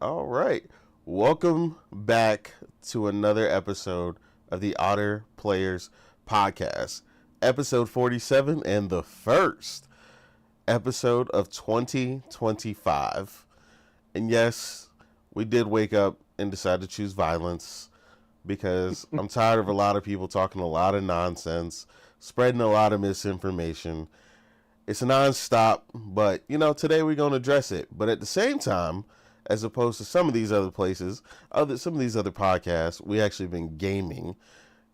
All right. Welcome back to another episode of the Otter Players Podcast, episode 47, and the first episode of 2025. And yes, we did wake up and decide to choose violence because I'm tired of a lot of people talking a lot of nonsense, spreading a lot of misinformation. It's nonstop, but today we're going to address it. But at the same time, as opposed to some of these other places, some of these other podcasts, we actually been gaming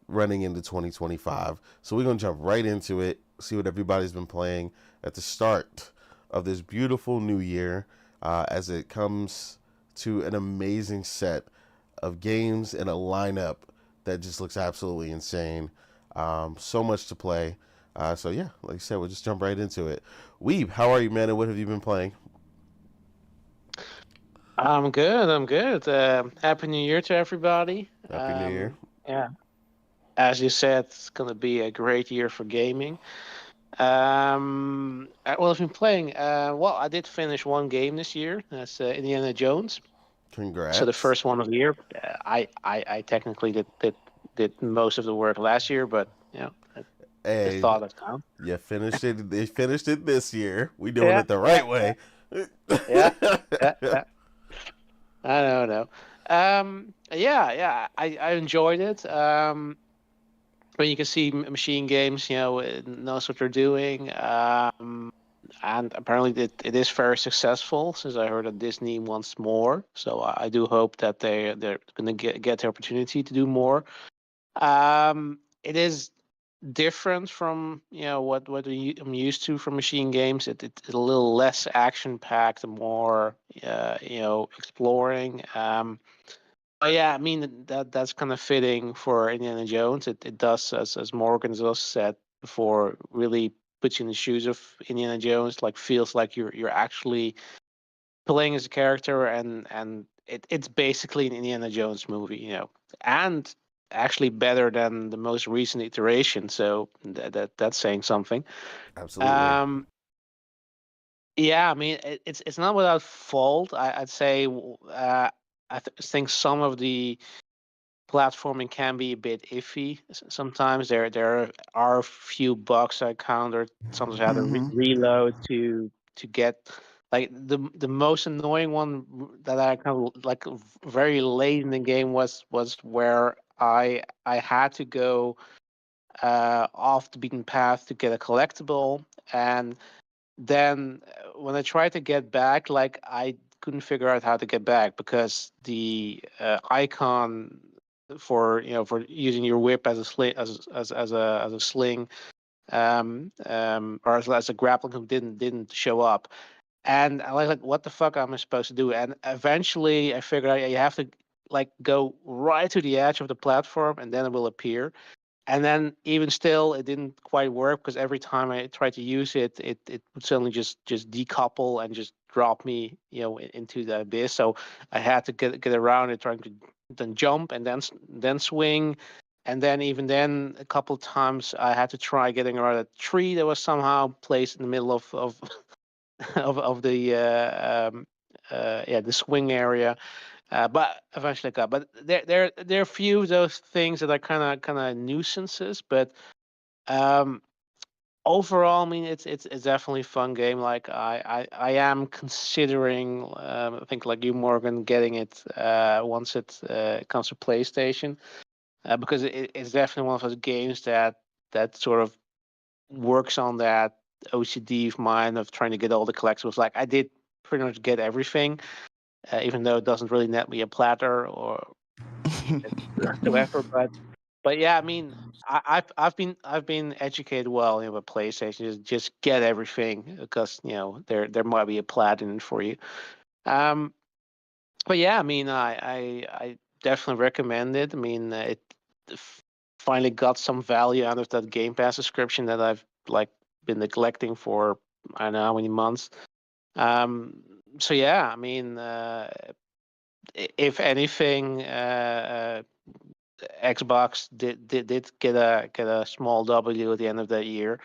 running into 2025. So we're going to jump right into it, see what everybody's been playing at the start of this beautiful new year, as it comes to an amazing set of games and a lineup that just looks absolutely insane. So much to play. So yeah, like I said, we'll just jump right into it. Weeb, how are you, man? And what have you been playing? I'm good. I'm good. Happy New Year to everybody. Happy New Year. Yeah, as you said, it's gonna be a great year for gaming. I've been playing. I did finish one game this year. That's Indiana Jones. So the Congrats. first one of the year. I technically did most of the work last year, but I Hey, thought it counts. you finished it. They finished it this year. We doing Yeah, it the yeah, right way. yeah, yeah. I don't know. Yeah. I enjoyed it. When you can see machine games, knows what they're doing. And apparently it is very successful since I heard that Disney wants more. So I do hope that they're going to get the opportunity to do more. It is different from I'm used to from machine games. It's a little less action packed, more exploring. Oh yeah, I mean that's kind of fitting for Indiana Jones. It does, as Morgan has also said before, really puts you in the shoes of Indiana Jones. Like feels like you're actually playing as a character, and it's basically an Indiana Jones movie, and actually better than the most recent iteration. So that's saying something. Absolutely. Um, yeah, I mean it's not without fault. I'd say think some of the platforming can be a bit iffy. Sometimes there are a few bugs I encountered. Sometimes I had to Mm-hmm. reload to get like the most annoying one that I kind of like very late in the game was where I had to go off the beaten path to get a collectible, and then when I tried to get back, like I couldn't figure out how to get back because the icon for using your whip as a sling as a sling or as a grappling hook didn't show up, and I like what the fuck am I supposed to do? And eventually I figured out you have to like go right to the edge of the platform and then it will appear, and then even still it didn't quite work because every time I tried to use it would suddenly just decouple and just drop me into the abyss. So I had to get around it, trying to then jump and then swing, and then even then a couple times I had to try getting around a tree that was somehow placed in the middle of of the the swing area, but eventually I got. But there are a few of those things that are kind of nuisances. But um, overall, I mean, it's definitely a fun game. Like I am considering, I think like you, Morgan, getting it once it comes to PlayStation, because it's definitely one of those games that sort of works on that OCD of mine of trying to get all the collectibles. Like I did pretty much get everything, even though it doesn't really net me a platter or whatsoever. But yeah, I mean, I've been educated well, with PlayStation. Just get everything because there might be a platinum for you. Um, but yeah, I mean, I definitely recommend it. I mean, finally got some value out of that Game Pass subscription that I've like been neglecting for I don't know how many months. Um, so yeah, I mean, if anything, Xbox did get a small W at the end of the year.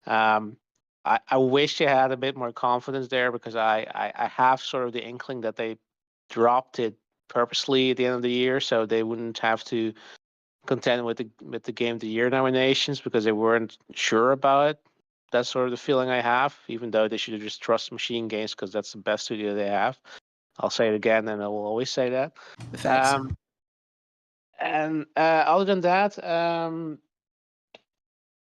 Um, I wish they had a bit more confidence there because I have sort of the inkling that they dropped it purposely at the end of the year so they wouldn't have to contend with the Game of the Year nominations because they weren't sure about it. That's sort of the feeling I have, even though they should have just trusted Machine Games because that's the best studio they have. I'll say it again, and I will always say that. Facts. And other than that,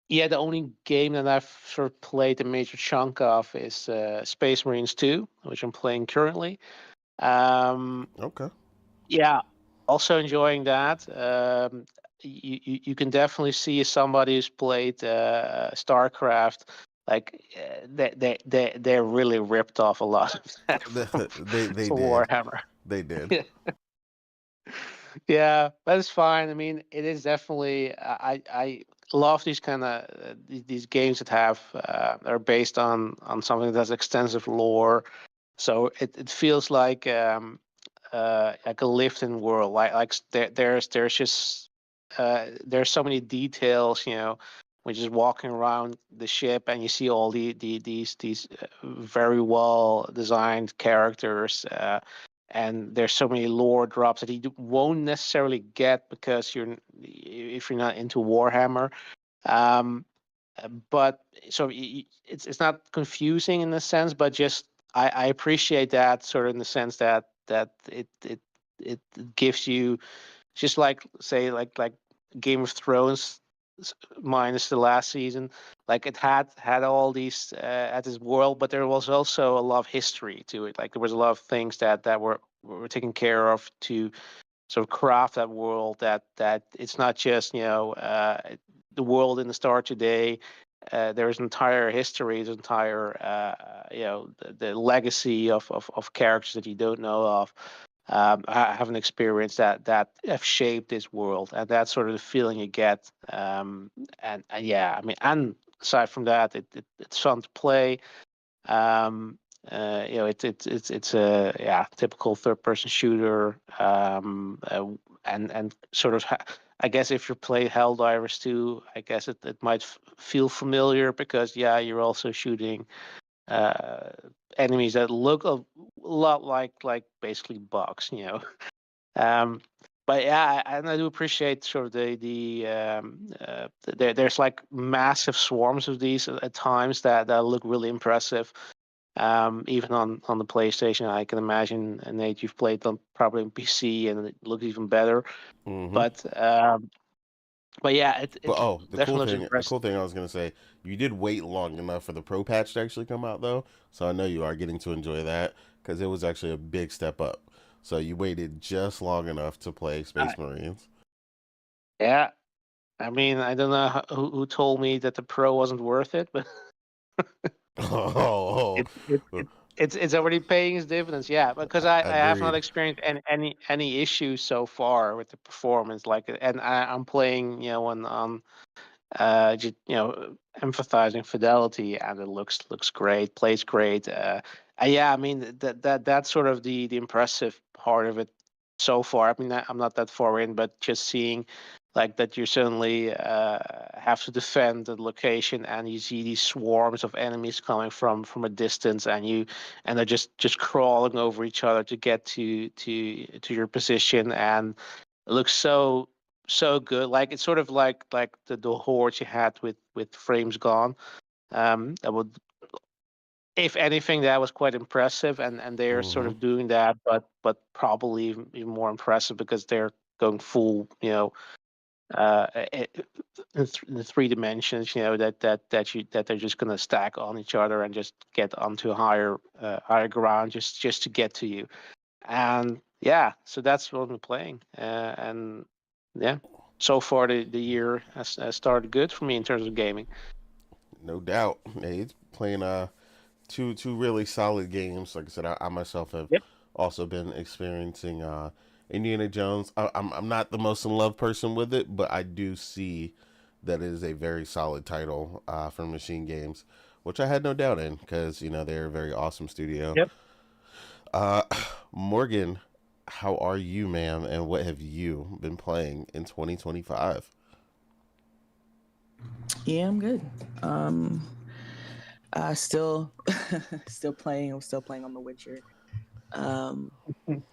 yeah, the only game that I've sort of played a major chunk of is Space Marines 2, which I'm playing currently. Okay. Yeah, also enjoying that. You can definitely see somebody who's played StarCraft. Like they're really ripped off a lot of that from They did. Warhammer. They did. Yeah, but it's fine. I mean, it is definitely. I love these kind of these games that have are based on something that has extensive lore. So it feels like a lived-in world. There's just there's so many details. We're just walking around the ship and you see all these very well designed characters. And there's so many lore drops that you won't necessarily get because if you're not into Warhammer. But so it's not confusing in a sense, but just I appreciate that sort of in the sense that it gives you just like say like Game of Thrones minus the last season, like it had all these at this world, but there was also a lot of history to it. Like there was a lot of things that were taken care of to sort of craft that world. That it's not just the world in the start today. There's entire history, there's entire the legacy of characters that you don't know of. I haven't experienced that have shaped this world, and that's sort of the feeling you get. And yeah, I mean, and aside from that, it's fun to play. It's a typical third-person shooter, and sort of. I guess if you play Helldivers 2, I guess it might feel familiar because you're also shooting enemies that look a lot like basically bugs, But yeah, and I do appreciate sort of there's like massive swarms of these at times that look really impressive. Even on the PlayStation, I can imagine, Nate, you've played them probably on PC, and it looks even better. Mm-hmm. But yeah, it the cool definitely looks impressive. thing I was gonna say, you did wait long enough for the Pro patch to actually come out though, so I know you are getting to enjoy that because it was actually a big step up. So you waited just long enough to play Space Marines. Yeah, I mean, I don't know who told me that the Pro wasn't worth it, but Oh, it's already paying its dividends. Yeah, because I have not agreed. experienced any issues so far with the performance. And I'm playing, on just emphasizing fidelity, and it looks great, plays great. Yeah, I mean that's sort of the impressive part of it so far. I mean, I'm not that far in, but just seeing like that you suddenly have to defend the location, and you see these swarms of enemies coming from a distance, and they're just crawling over each other to get to your position, and it looks so good. Like it's sort of like the horde you had with Frames Gone. That would, if anything, that was quite impressive, and they're sort Mm-hmm. of doing that, but probably even more impressive because they're going full, in the three dimensions, that they're just gonna stack on each other and just get onto higher ground just to get to you. And yeah, so that's what I'm playing. And yeah, so far the year has started good for me in terms of gaming. No doubt. Hey, it's playing two really solid games. Like I said, I myself have Yep. also been experiencing Indiana Jones. I'm not the most in love person with it, but I do see that it is a very solid title from Machine Games, which I had no doubt in because they're a very awesome studio. Yep. Uh, Morgan, how are you, ma'am, and what have you been playing in 2025? Yeah, I'm good. Still, still playing. I'm still playing on The Witcher.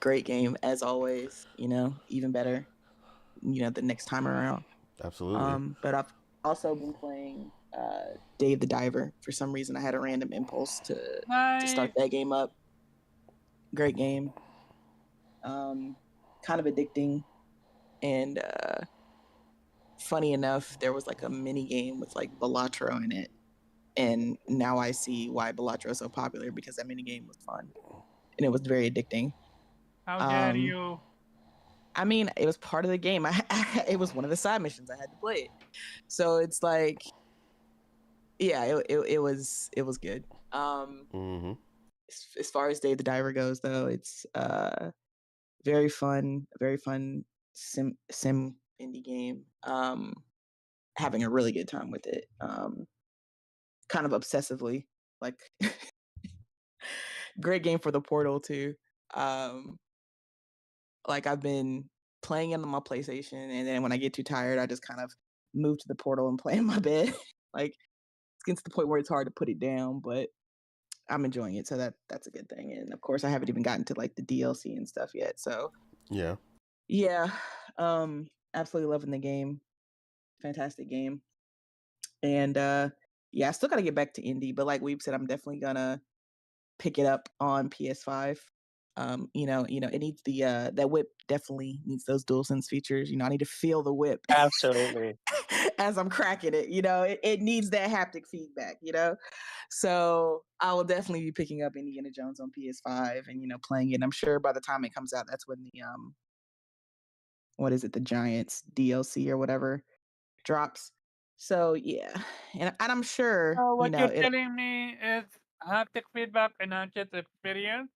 Great game as always. Even better. The next time around. Absolutely. But I've also been playing Dave the Diver. For some reason, I had a random impulse to start Nice. that game up. Great game. Kind of addicting, and funny enough, there was like a mini game with like Balatro in it, and now I see why Balatro is so popular, because that mini game was fun and it was very addicting. How dare Um, you? I mean, it was part of the game. It was one of the side missions. I had to play it, so it's like, yeah, it was good. Mm-hmm. As far as Dave the Diver goes, though, it's very fun, sim indie game. Having a really good time with it. Kind of obsessively, like great game for the Portal too. Um, like I've been playing it on my PlayStation, and then when I get too tired, I just kind of move to the Portal and play in my bed. Like it's getting to the point where it's hard to put it down, but I'm enjoying it, so that's a good thing. And of course, I haven't even gotten to like the DLC and stuff yet. So Yeah. yeah, absolutely loving the game. Fantastic game. And yeah, I still got to get back to indie, but like Weeb said, I'm definitely gonna pick it up on PS5. It needs the that whip definitely needs those DualSense features. I need to feel the whip Absolutely. as I'm cracking it. It needs that haptic feedback. So I will definitely be picking up Indiana Jones on PS5 and playing it. And I'm sure by the time it comes out, that's when the what is it, the Giants DLC or whatever drops. So yeah, and I'm sure So what you're it. telling me is haptic feedback enhances experience?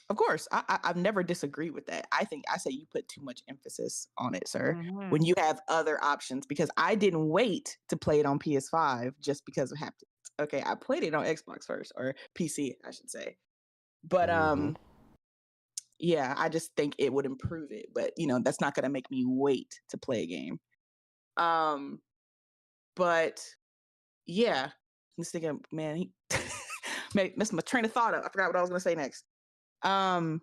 Of course, I've never disagreed with that. I say you put too much emphasis on it, sir, Mm-hmm. when you have other options. Because I didn't wait to play it on PS5 just because of haptics. Okay, I played it on Xbox first, or PC, I should say. But Mm-hmm. yeah, I just think it would improve it. But that's not gonna make me wait to play a game. But yeah, I'm just thinking, man, he missed my train of thought up. I forgot what I was gonna say next. Yeah,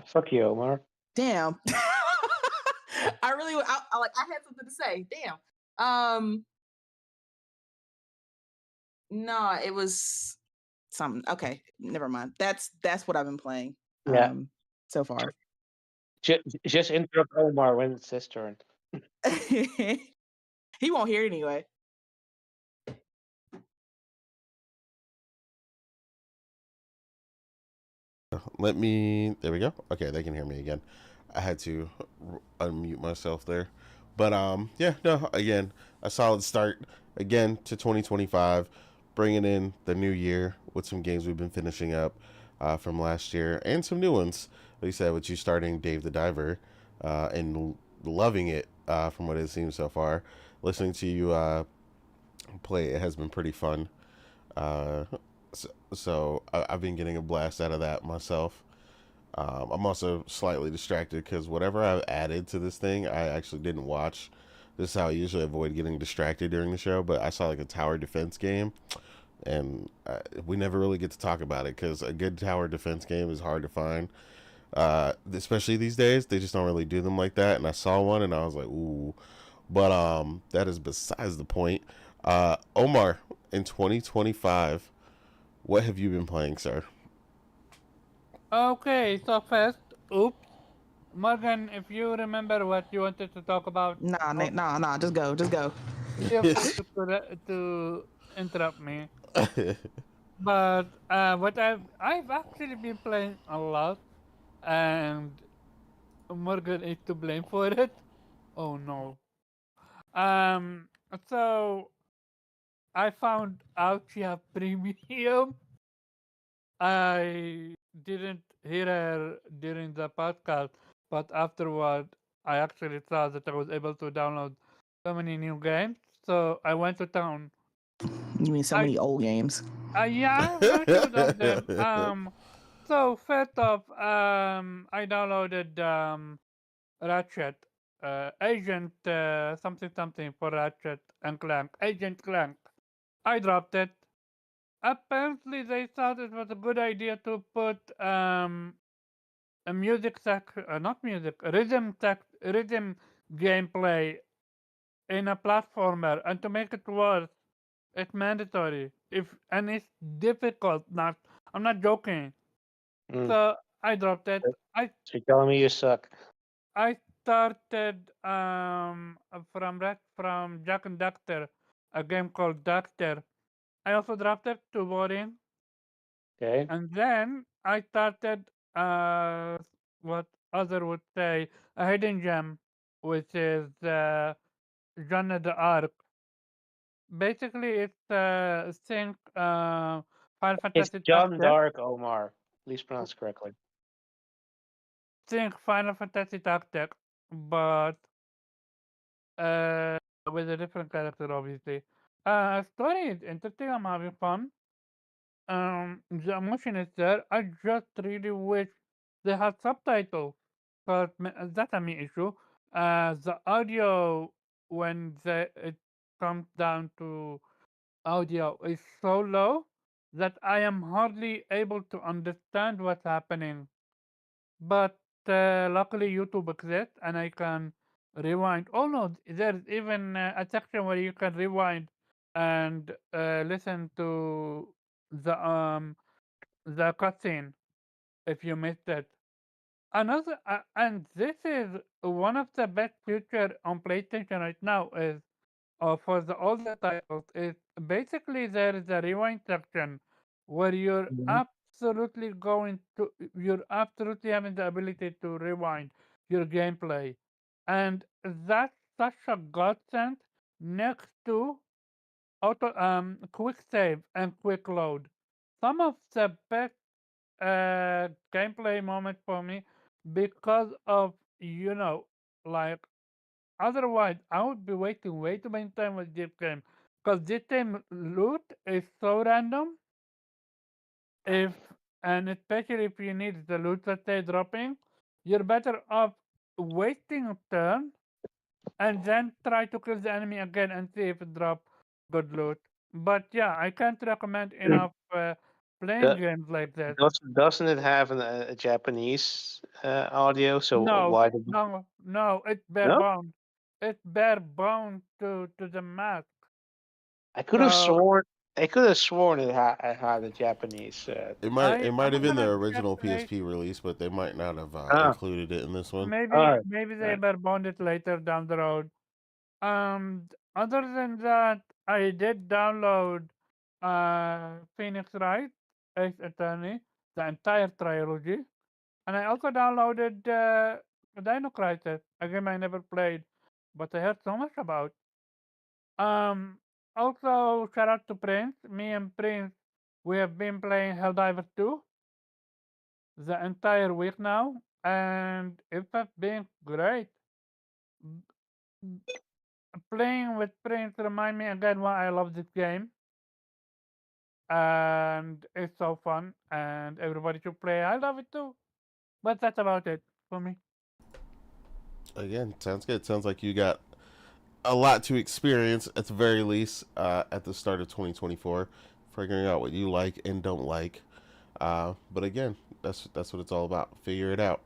fuck you, Omar. Damn. I really, I had something to say. Damn. No, it was something. Okay, never mind. That's what I've been playing. Yeah. So far. Just interrupt Omar when it's his turn. He won't hear it anyway. There we go. Okay, they can hear me again. I had to unmute myself there. But yeah, no, again, a solid start again to 2025, bringing in the new year with some games we've been finishing up from last year and some new ones. Like you said, with you starting Dave the Diver and loving it from what it seems so far. Listening to you play it has been pretty fun. Uh, I've been getting a blast out of that myself. I'm also slightly distracted because whatever I've added to this thing, I actually didn't watch. This is how I usually avoid getting distracted during the show. But I saw like a tower defense game, and we never really get to talk about it because a good tower defense game is hard to find. Especially these days, they just don't really do them like that. And I saw one, and I was like, ooh. But that is besides the point. Omar, in 2025, what have you been playing, sir? Okay, so first, oops. Morgan, if you remember what you wanted to talk about, Nah. Just go. feel free to interrupt me. But what I've actually been playing a lot, and Morgan is to blame for it. Oh no. Um. So I found out she have premium. I didn't hear her during the podcast, but afterward, I actually saw that I was able to download so many new games. So I went to town. You mean so I many old games? Yeah, very good of them. So first off, I downloaded Ratchet, Agent something something for Ratchet and Clank, Agent Clank. I dropped it. apparently they thought it was a good idea to put a not music, rhythm gameplay in a platformer, and to make it worse, it's mandatory. And it's difficult. I'm not joking. Mm. So I dropped it. So you're telling me you suck? I started from Jack and Doctor, a game called Doctor. I also dropped it, too boring. Okay. And then I started what other would say a hidden gem, which is Jeanne d'Arc. Basically, it's think Final It's Fantasy John Tactics. Dark Omar. Please pronounce correctly. Think Final Fantasy Tactics, but uh, with a different character, obviously. Story is interesting. I'm having fun. The emotion is there. I just really wish they had subtitles. But that's a me issue. The audio when it comes down to audio is so low that I am hardly able to understand what's happening. But luckily, YouTube exists and I can rewind. Oh no, there's even a section where you can rewind and listen to the cutscene if you missed it. And this is one of the best feature on PlayStation right now is for the older titles is basically there is a rewind section where Mhm. you're absolutely having the ability to rewind your gameplay, and that's such a godsend next to auto quick save and quick load. Some of the best gameplay moments for me because of like otherwise, I would be wasting way too many time with this game. Because this game loot is so random. If and especially if you need the loot that they're dropping, you're better off wasting a turn and then try to kill the enemy again and see if it drop good loot. But yeah, I can't recommend enough playing Do- games like this. doesn't it have a Japanese audio? So No, why did no, it's bare no? bound. It's bare bound to the mask. I could have So sworn it had a Japanese. It might I'm have been the gonna check original it. PSP release, but they might not have Ah, included it in this one. all Maybe right. maybe All they right. were bonded later down the road. Other than that, I did download Phoenix Wright, Ace Attorney, the entire trilogy, and I also downloaded Dino Crisis, a game I never played, but I heard so much about. Um, Also shout out to Prince. Me and Prince, we have been playing Helldivers 2 the entire week now, and it has been great. Playing with Prince remind me again why I love this game, and it's so fun, and everybody should play. I love it too. But that's about it for me. Again, sounds good. Sounds like you got a lot to experience at the very least at the start of 2024, figuring out what you like and don't like. But again, that's what it's all about. Figure it out.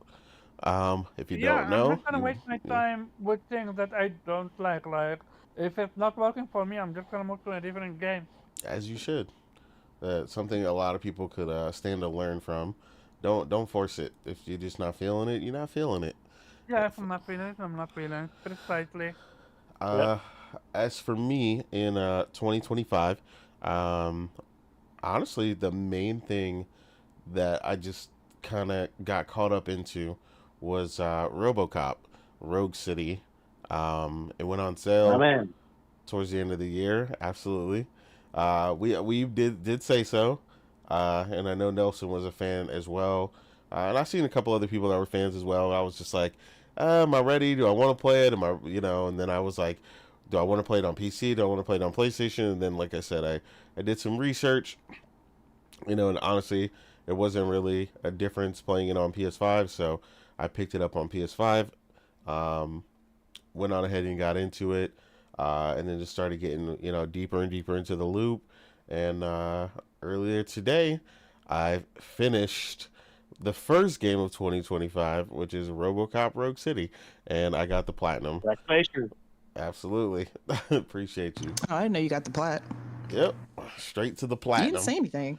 If you Yeah, don't I'm know, not gonna waste my time with things that I don't like. Like if it's not working for me, I'm just gonna move to a different game. as you should. That's something a lot of people could stand to learn from. Don't force it. If you're just not feeling it, you're not feeling it. Yeah, if I'm not feeling it, I'm not feeling it. Precisely. Yep. Uh, as for me in 2025, um, honestly, the main thing that I just kind of got caught up into was RoboCop, Rogue City. It went on My sale man. towards the end of the year. Absolutely, we did say so, and I know Nelson was a fan as well, and I've seen a couple other people that were fans as well. I was just like, am I ready? Do I want to play it? Am I, And then I was like, do I want to play it on PC? Do I want to play it on PlayStation? And then, like I said, I did some research, and honestly, there wasn't really a difference playing it on PS5, so I picked it up on PS5. Um, Went on ahead and got into it, and then just started getting deeper and deeper into the loop, And earlier today, I finished the first game of 2025, which is RoboCop Rogue City, and I got the platinum. Congratulations. Absolutely. Appreciate you. Oh, I didn't know you got the plat. Yep. Straight to the You platinum. didn't say anything.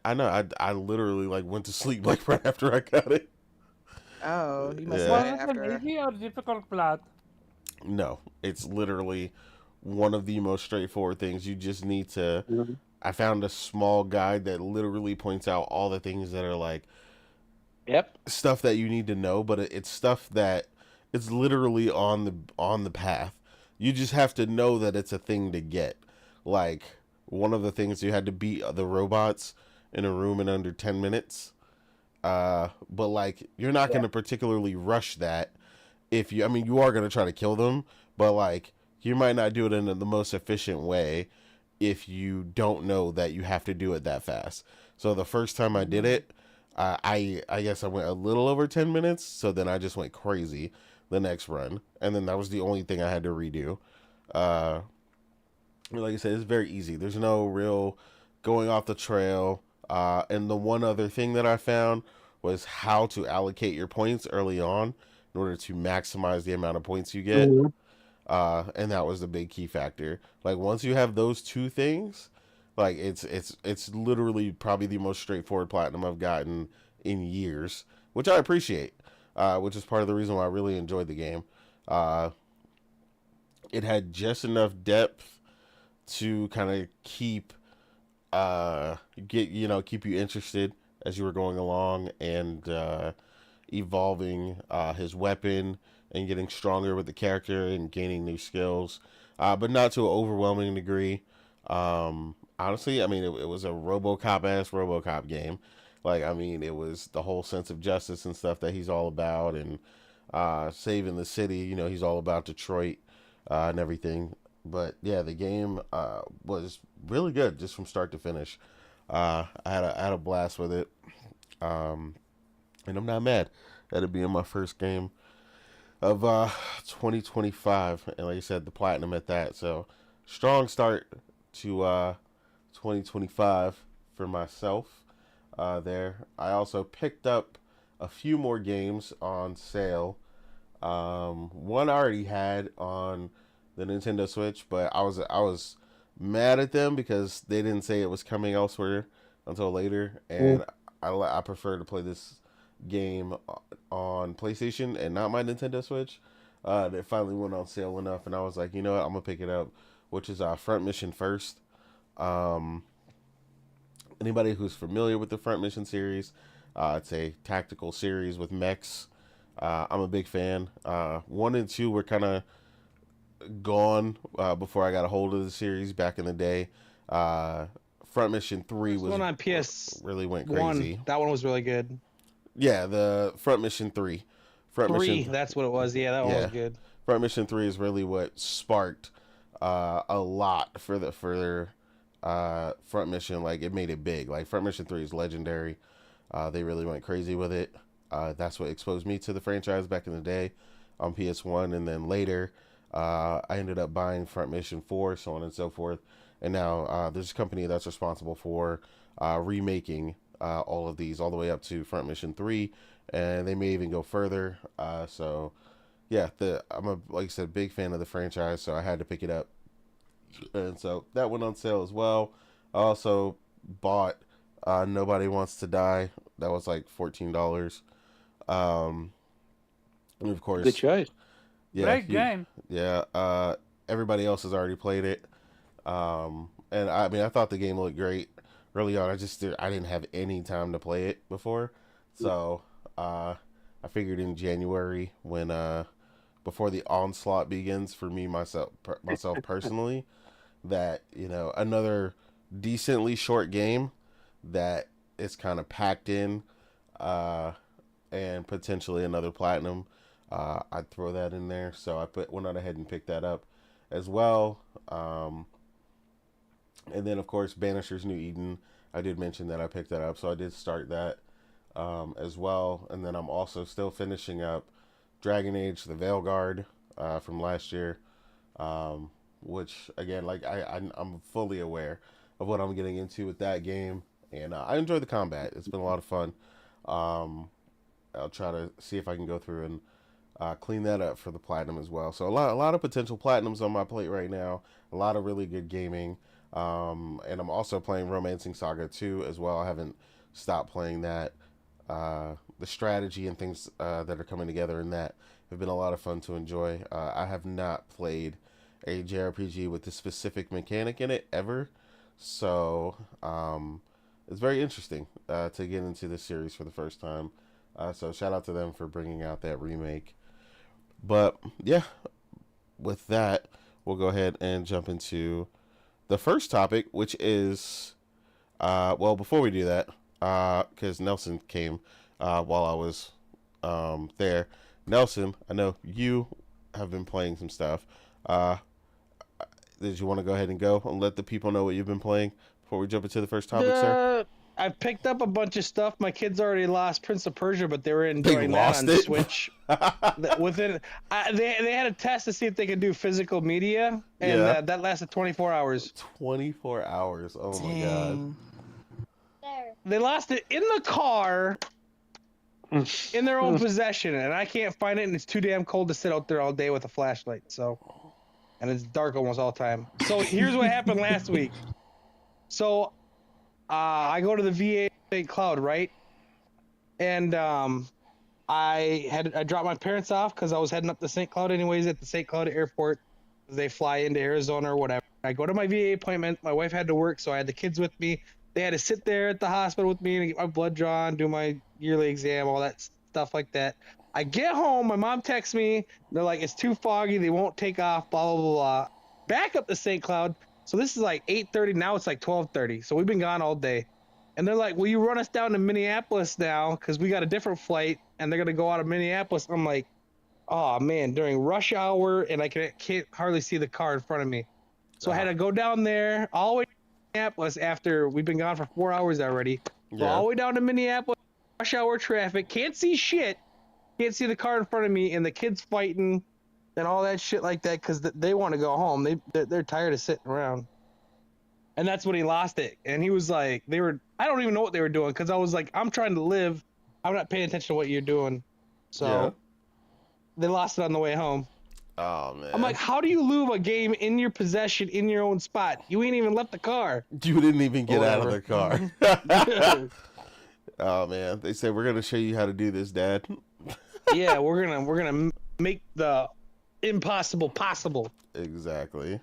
I know. I literally like went to sleep like right after I got it. Oh, you must Yeah. have Was it it an after. easy or difficult plat? No, it's literally one of the most straightforward things. You just need to. Mhm. I found a small guide that literally points out all the things that are like Yep. stuff that you need to know, but it's stuff that it's literally on the path. You just have to know that it's a thing to get. Like one of the things you had to beat the robots in a room in under 10 minutes. But like you're not going to particularly rush that if you I mean you are going to try to kill them, but like you might not do it in the most efficient way if you don't know that you have to do it that fast. So the first time I did it, I guess I went a little over 10 minutes, so then I just went crazy the next run, and then that was the only thing I had to redo. Uh, like I said, it's very easy. There's no real going off the trail. And the one other thing that I found was how to allocate your points early on in order to maximize the amount of points you get. Mhm. And that was the big key factor. Like once you have those two things, like it's literally probably the most straightforward platinum I've gotten in years, which I appreciate. Which is part of the reason why I really enjoyed the game. Uh, it had just enough depth to kind of keep you interested as you were going along and evolving his weapon and getting stronger with the character and gaining new skills, but not to an overwhelming degree. Honestly, I mean, it was a RoboCop-ass RoboCop game. Like, I mean, it was the whole sense of justice and stuff that he's all about, and saving the city. You know, he's all about Detroit and everything. But yeah, the game was really good just from start to finish. I had a blast with it, um, and I'm not mad at it being my first game of 2025, and like I said, the platinum at that. So strong start to 2025 for myself. There, I also picked up a few more games on sale. One I already had on the Nintendo Switch, but I was mad at them because they didn't say it was coming elsewhere until later, and I prefer to play this game on PlayStation and not my Nintendo Switch. It finally went on sale enough, and I was like, you know what, I'm gonna pick it up, which is Front Mission First. Um, Anybody who's familiar with the Front Mission series, it's a tactical series with mechs. I'm a big fan. One and two were kind of gone before I got a hold of the series back in the day. Front Mission 3 There's was one on PS really went one. crazy. That one was really good. Yeah, the Front Mission 3. Front Three, Mission that's what it was. Yeah, that one was good. Front Mission 3 is really what sparked a lot for their Front Mission. Like it made it big. Like Front Mission 3 is legendary. They really went crazy with it. That's what exposed me to the franchise back in the day on PS1, and then later I ended up buying Front Mission 4, so on and so forth. And now there's a company that's responsible for remaking all of these all the way up to Front Mission 3, and they may even go further. So yeah, I'm a, like I said, big fan of the franchise, so I had to pick it up. And so that went on sale as well. I also bought Nobody Wants to Die. That was like $14. And of course, Good choice. yeah, Great game. yeah. Everybody else has already played it. And I mean, I thought the game looked great early on. I didn't have any time to play it before, so I figured in January when before the onslaught begins for me myself personally, that another decently short game that is kind of packed in, and potentially another platinum. I'd throw that in there, so went on ahead and picked that up as well. And then of course Banisher's New Eden. I did mention that I picked that up, so I did start that as well. And then I'm also still finishing up Dragon Age: The Veilguard from last year, which again, like I'm fully aware of what I'm getting into with that game, and I enjoy the combat. It's been a lot of fun. I'll try to see if I can go through and clean that up for the platinum as well. So a lot of potential platinums on my plate right now. A lot of really good gaming, and I'm also playing Romancing Saga 2 as well. I haven't stopped playing that. The strategy and things that are coming together in that have been a lot of fun to enjoy. I have not played a JRPG with this specific mechanic in it ever, so it's very interesting to get into this series for the first time. So shout out to them for bringing out that remake. But yeah, with that, we'll go ahead and jump into the first topic, which is well, before we do that, because Nelson came while I was there. Nelson, I know you have been playing some stuff. Did you want to go ahead and go and let the people know what you've been playing before we jump into the first topic, sir? I picked up a bunch of stuff. My kids already lost Prince of Persia, but they were enjoying that on Switch. They had a test to see if they could do physical media, and that lasted 24 hours. 24 hours. Oh my god. They lost it in the car, in their own possession, and I can't find it, and it's too damn cold to sit out there all day with a flashlight. And it's dark almost all the time. So here's what happened last week. So I go to the VA St. Cloud, right? And I dropped my parents off because I was heading up to St. Cloud anyways at the St. Cloud airport. They fly into Arizona or whatever. I go to my VA appointment. My wife had to work, so I had the kids with me. They had to sit there at the hospital with me and get my blood drawn, do my yearly exam, all that stuff like that. I get home, my mom texts me. They're like, it's too foggy. They won't take off, blah, blah, blah, blah. Back up to St. Cloud. So this is like 8:30. Now it's like 12:30. So we've been gone all day. And they're like, will you run us down to Minneapolis now? Because we got a different flight, and they're going to go out of Minneapolis. I'm like, oh, man, during rush hour, and I can't hardly see the car in front of me. So I had to go down there all the way to Minneapolis after we've been gone for 4 hours already. So all the way down to Minneapolis, rush hour traffic, can't see shit. Can't see the car in front of me, and the kids fighting and all that shit like that because they want to go home. They're tired of sitting around. And that's when he lost it. And he was like, I don't even know what they were doing because I was like, I'm trying to live. I'm not paying attention to what you're doing. So they lost it on the way home. Oh, man. I'm like, how do you lose a game in your possession in your own spot? You ain't even left the car. You didn't even get out of the car. Oh, man. They said, we're going to show you how to do this, Dad. Yeah, we're gonna make the impossible possible. Exactly.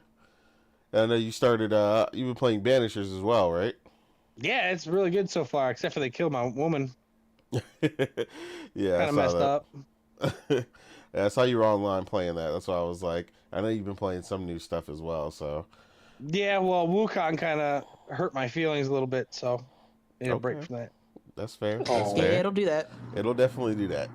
I know you started. You've been playing Banishers as well, right? Yeah, it's really good so far, except for they killed my woman. Yeah, kind of messed up. Yeah, I saw you were online playing that. That's why I was like, I know you've been playing some new stuff as well. So. Yeah, well, Wukong kind of hurt my feelings a little bit, so I need a break from that. That's fair. That's fair. Yeah, it'll do that. It'll definitely do that.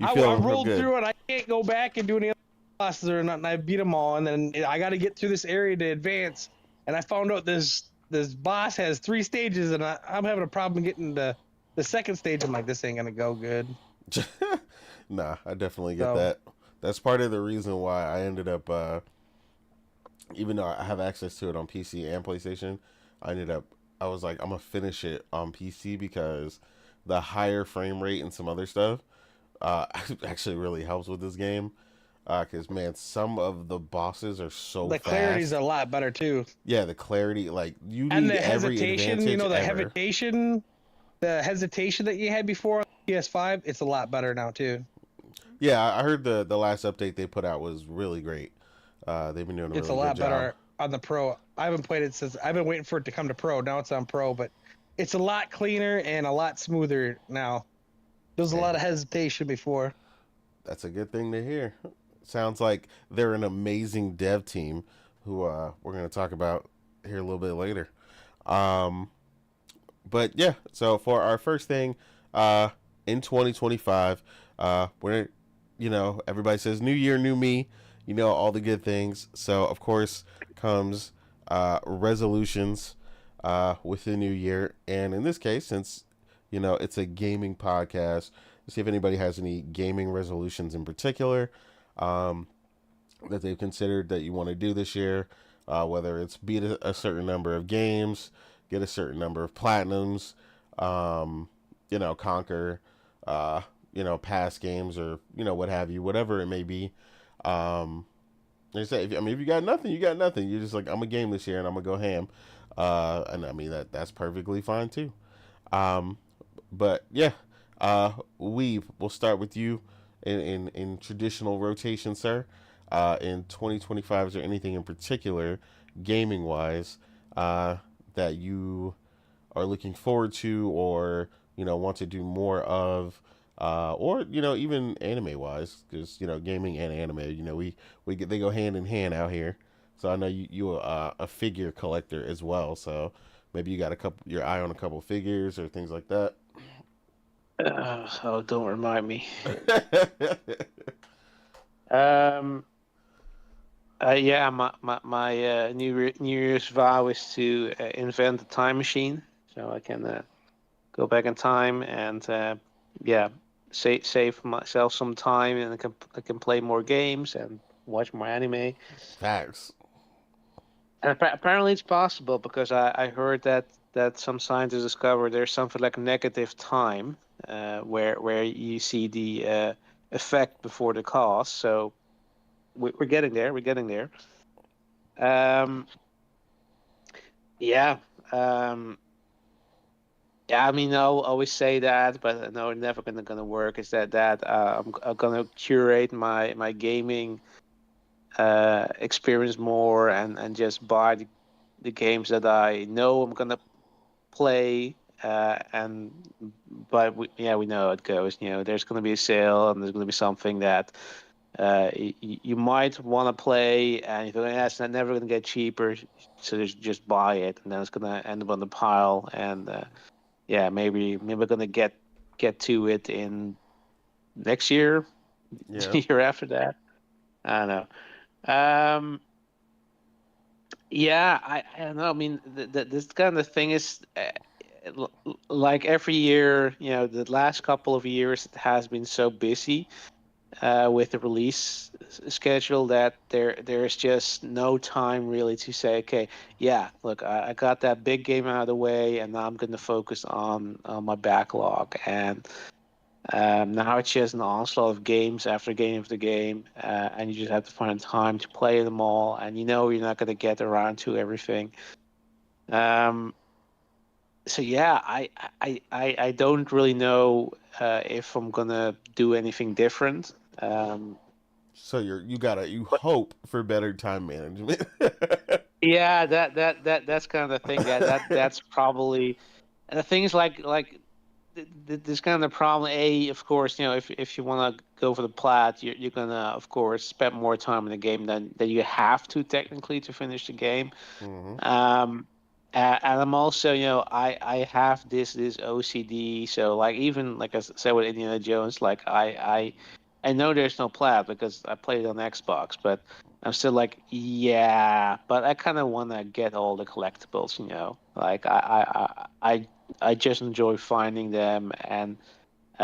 I rolled through it. I can't go back and do any other bosses or nothing. I beat them all, and then I got to get through this area to advance. And I found out this boss has 3 stages, and I'm having a problem getting to the second stage. I'm like, this ain't gonna go good. Nah, I definitely get that. That's part of the reason why I ended up, even though I have access to it on PC and PlayStation, I was like, I'm going to finish it on PC because the higher frame rate and some other stuff actually really helps with this game. Because, man, some of the bosses are so fast. The clarity's a lot better, too. Yeah, the clarity, like, you need and the every hesitation, advantage the hesitation that you had before on PS5, it's a lot better now, too. Yeah, I heard the last update they put out was really great. They've been doing a really good job. It's a lot better on the Pro. I haven't played it since I've been waiting for it to come to Pro. Now it's on Pro, but it's a lot cleaner and a lot smoother now. There was a lot of hesitation before. That's a good thing to hear. Sounds like they're an amazing dev team who we're going to talk about here a little bit later. But yeah, so for our first thing, in 2025, we're, everybody says new year, new me, all the good things. So of course comes resolutions with the new year. And in this case, since, it's a gaming podcast, let's see if anybody has any gaming resolutions in particular that they've considered that you want to do this year. whether it's beat a certain number of games, get a certain number of platinums, conquer, past games or, what have you, whatever it may be. They say, if you got nothing, you got nothing. You're just like, I'm a game this year and I'm gonna go ham. And I mean, that's perfectly fine too. But yeah, we'll start with you in traditional rotation, sir. In 2025, is there anything in particular, gaming wise, that you are looking forward to, or want to do more of, or even anime wise, because gaming and anime, they go hand in hand out here. So I know you are a figure collector as well. So maybe you got your eye on a couple figures or things like that. Oh, don't remind me. Um, yeah, my New Year's vow is to invent a time machine so I can go back in time and yeah, save myself some time, and I can play more games and watch more anime. Facts. And apparently it's possible, because I heard that some scientists discovered there's something like negative time, where you see the effect before the cause. So we're getting there. We're getting there. Um, yeah. Um, yeah. I mean, I'll always say that, but I know it's never gonna work. Is that I'm gonna curate my gaming experience more, and just buy the games that I know I'm gonna play. And but we know how it goes. There's gonna be a sale, and there's gonna be something that you might want to play, and if it's not never gonna get cheaper, so just buy it, and then it's gonna end up on the pile. And yeah, maybe we're gonna get to it in next year, Yeah. the year after that. I don't know. Yeah, I don't know. I mean, this kind of thing is like every year, the last couple of years it has been so busy with the release schedule that there's just no time really to say, okay, yeah, look, I got that big game out of the way, and now I'm going to focus on my backlog. And now it's just an onslaught of games after game after game, and you just have to find time to play them all, and you're not going to get around to everything. So yeah, I don't really know if I'm gonna do anything different. So you But hope for better time management. yeah, that's kind of the thing. That's probably, and the thing is, like this kind of problem. Of course, if you want to go for the plat, you're gonna, of course, spend more time in the game than you have to technically to finish the game. Hmm. Um, and I'm also, I have this OCD. So like, even like I said with Indiana Jones, like I know there's no plat because I played it on Xbox, but I'm still like, yeah, but I kind of want to get all the collectibles, like I just enjoy finding them, and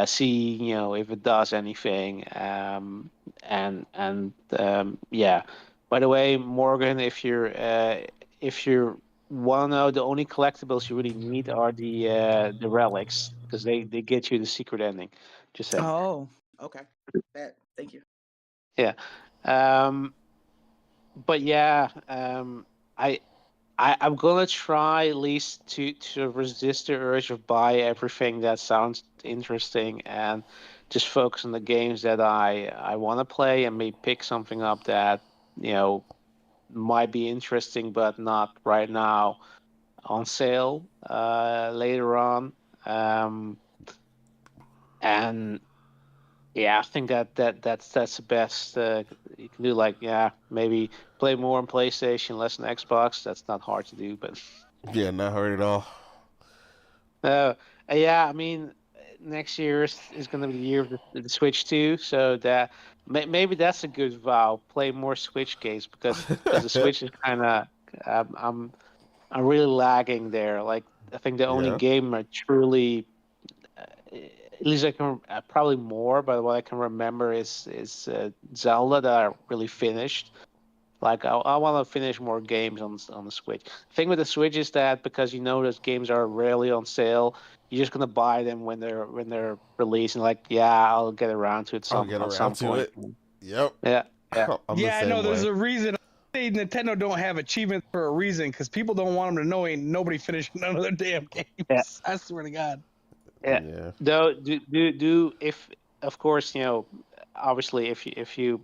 see, if it does anything. Yeah. By the way, Morgan, if you want to know, the only collectibles you really need are the relics, because they get you the secret ending. Just saying. Oh, okay. Thank you. Yeah. Um, but yeah, I I'm gonna try at least to resist the urge of buy everything that sounds interesting, and just focus on the games that I want to play, and maybe pick something up that you know might be interesting but not right now on sale later on. Um, and yeah, I think that's the best you can do. Like, yeah, maybe play more on PlayStation, less on Xbox. That's not hard to do, but. Yeah, not hard at all. Uh, yeah, I mean, next year is going to be the year of the Switch too, so that maybe that's a good vow. Play more Switch games, because the Switch is kind of I'm really lagging there. Like, I think the only Yeah. game I truly, at least I can, probably more, but what I can remember is Zelda, that I really finished. Like I want to finish more games on the Switch. The thing with the Switch is that because those games are rarely on sale, you're just gonna buy them when they're released, and like, yeah, I'll get around to it I'll get at around some to point. it. Yep. Yeah, yeah, I'm the Yeah, I know. same There's way. a reason. I say Nintendo don't have achievements for a reason because people don't want them to know ain't nobody finished none of their damn games. yeah, I swear to God. yeah. Yeah. Though, do if of course obviously if you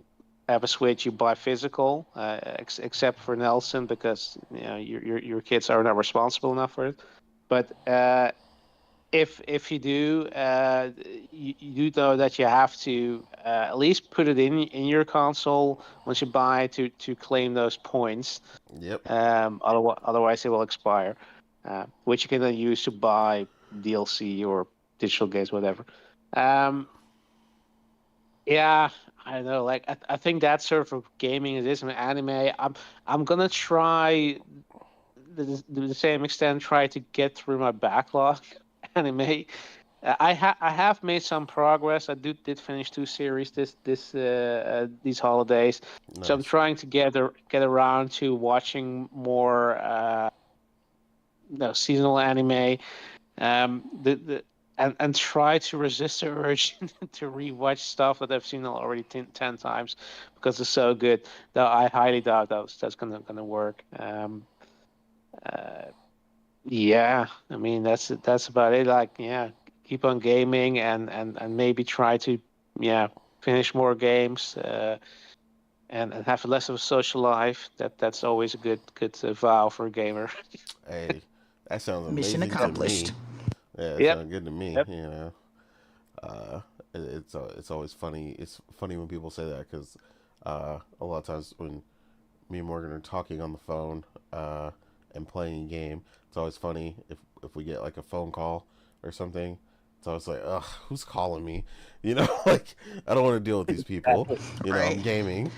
have a Switch, you buy physical, except for Nelson because your kids are not responsible enough for it. But if you do, you do know that you have to at least put it in your console once you buy to claim those points. Yep. Otherwise, it will expire, which you can then use to buy DLC or digital games, whatever. Um, yeah, I don't know. Like I think that sort of gaming it is. I mean, anime. I'm gonna try the same extent try to get through my backlog anime. I have made some progress. I did finish 2 series these holidays, so I'm Nice. trying to get around to watching more seasonal anime. The and try to resist the urge to rewatch stuff that I've seen already 10 times because it's so good. Though I highly doubt that's gonna work. Uh, yeah, I mean that's about it. Like, yeah, keep on gaming and maybe try to finish more games and have less of a social life. That's always a good vow for a gamer. Hey, that sounds Mission amazing to accomplished. me. Yeah, it Yep. sounds good to me. Yep. It's always funny. It's funny when people say that because a lot of times when me and Morgan are talking on the phone and playing a game, it's always funny if we get like a phone call or something. It's always like, ugh, who's calling me? Like I don't want to deal with these people. I'm Right. gaming.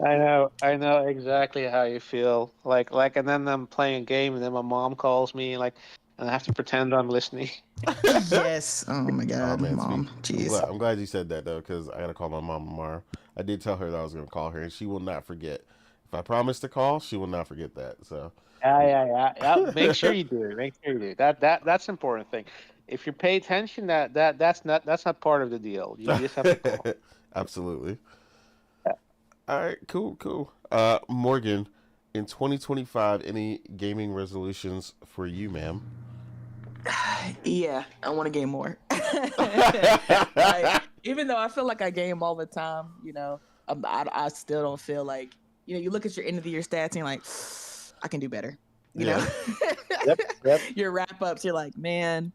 I know exactly how you feel. And then I'm playing a game, and then my mom calls me, and I have to pretend I'm listening. Yes. Oh my Oh God, man, mom. I'm Jeez. glad. I'm glad you said that though, because I gotta call my mom tomorrow. I did tell her that I was gonna call her, and she will not forget. If I promise to call, she will not forget that. So, Yeah. Make sure you do it. Make sure you do it. That's the important thing. If you pay attention, that's not part of the deal. You just have to call. absolutely. All right, cool. Morgan, in 2025, any gaming resolutions for you, ma'am? Yeah, I want to game more. Like, even though I feel like I game all the time, I still don't feel like, you look at your end of the year stats and you're like, I can do better. Yeah. Yep. Your wrap ups, you're like, man,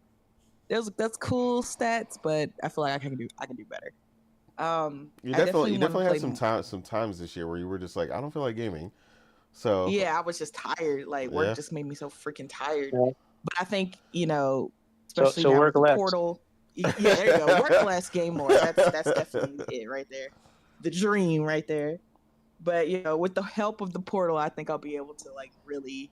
that's cool stats, but I feel like I can do better. You I definitely want to play. had some times this year where you were just like, I don't feel like gaming. So, Yeah, I was just tired. Like, work yeah. just made me so freaking tired. Yeah. But I think, especially So now work with the less. portal. Yeah, there you go. Work less, game more. That's definitely it right there. The dream right there. But with the help of the portal, I think I'll be able to like really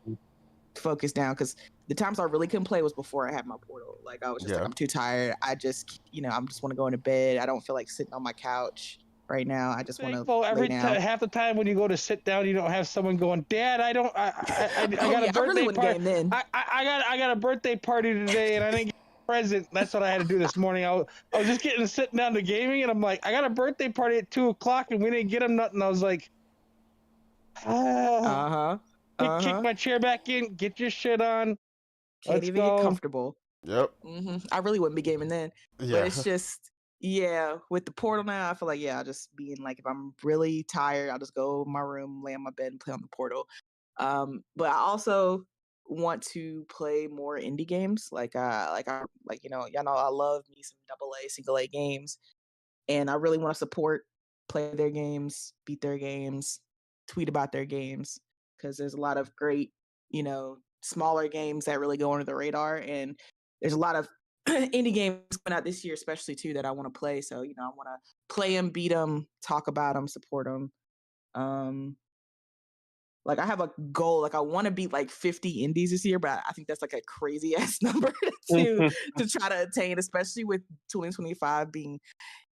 focus down because the times I really couldn't play was before I had my portal. Like I was just like, Yeah. I'm too tired. I just want to go into bed. I don't feel like sitting on my couch right now. I just want to Thankful lay down. half the time when you go to sit down, you don't have someone going, Dad, I got Oh, a yeah, I really birthday wouldn't party. game then. I got a birthday party today, and I didn't get a present. That's what I had to do this morning. I was just sitting down to gaming, and I'm like, I got a birthday party at 2:00, and we didn't get him nothing. I was like, kick my chair back in, get your shit on. Can't Let's even go. get comfortable. Yep. I really wouldn't be gaming then. Yeah. But it's just, with the portal now, I feel like, I'll just be in, like, if I'm really tired, I'll just go in my room, lay on my bed and play on the portal. But I also want to play more indie games. Y'all know I love me some AA, single A games. And I really want to play their games, beat their games, tweet about their games. Because there's a lot of great, smaller games that really go under the radar. And there's a lot of indie games coming out this year, especially too, that I want to play. So, I want to play them, beat them, talk about them, support them. Like I have a goal, like I want to beat like 50 indies this year, but I think that's like a crazy ass number to try to attain, especially with 2025 being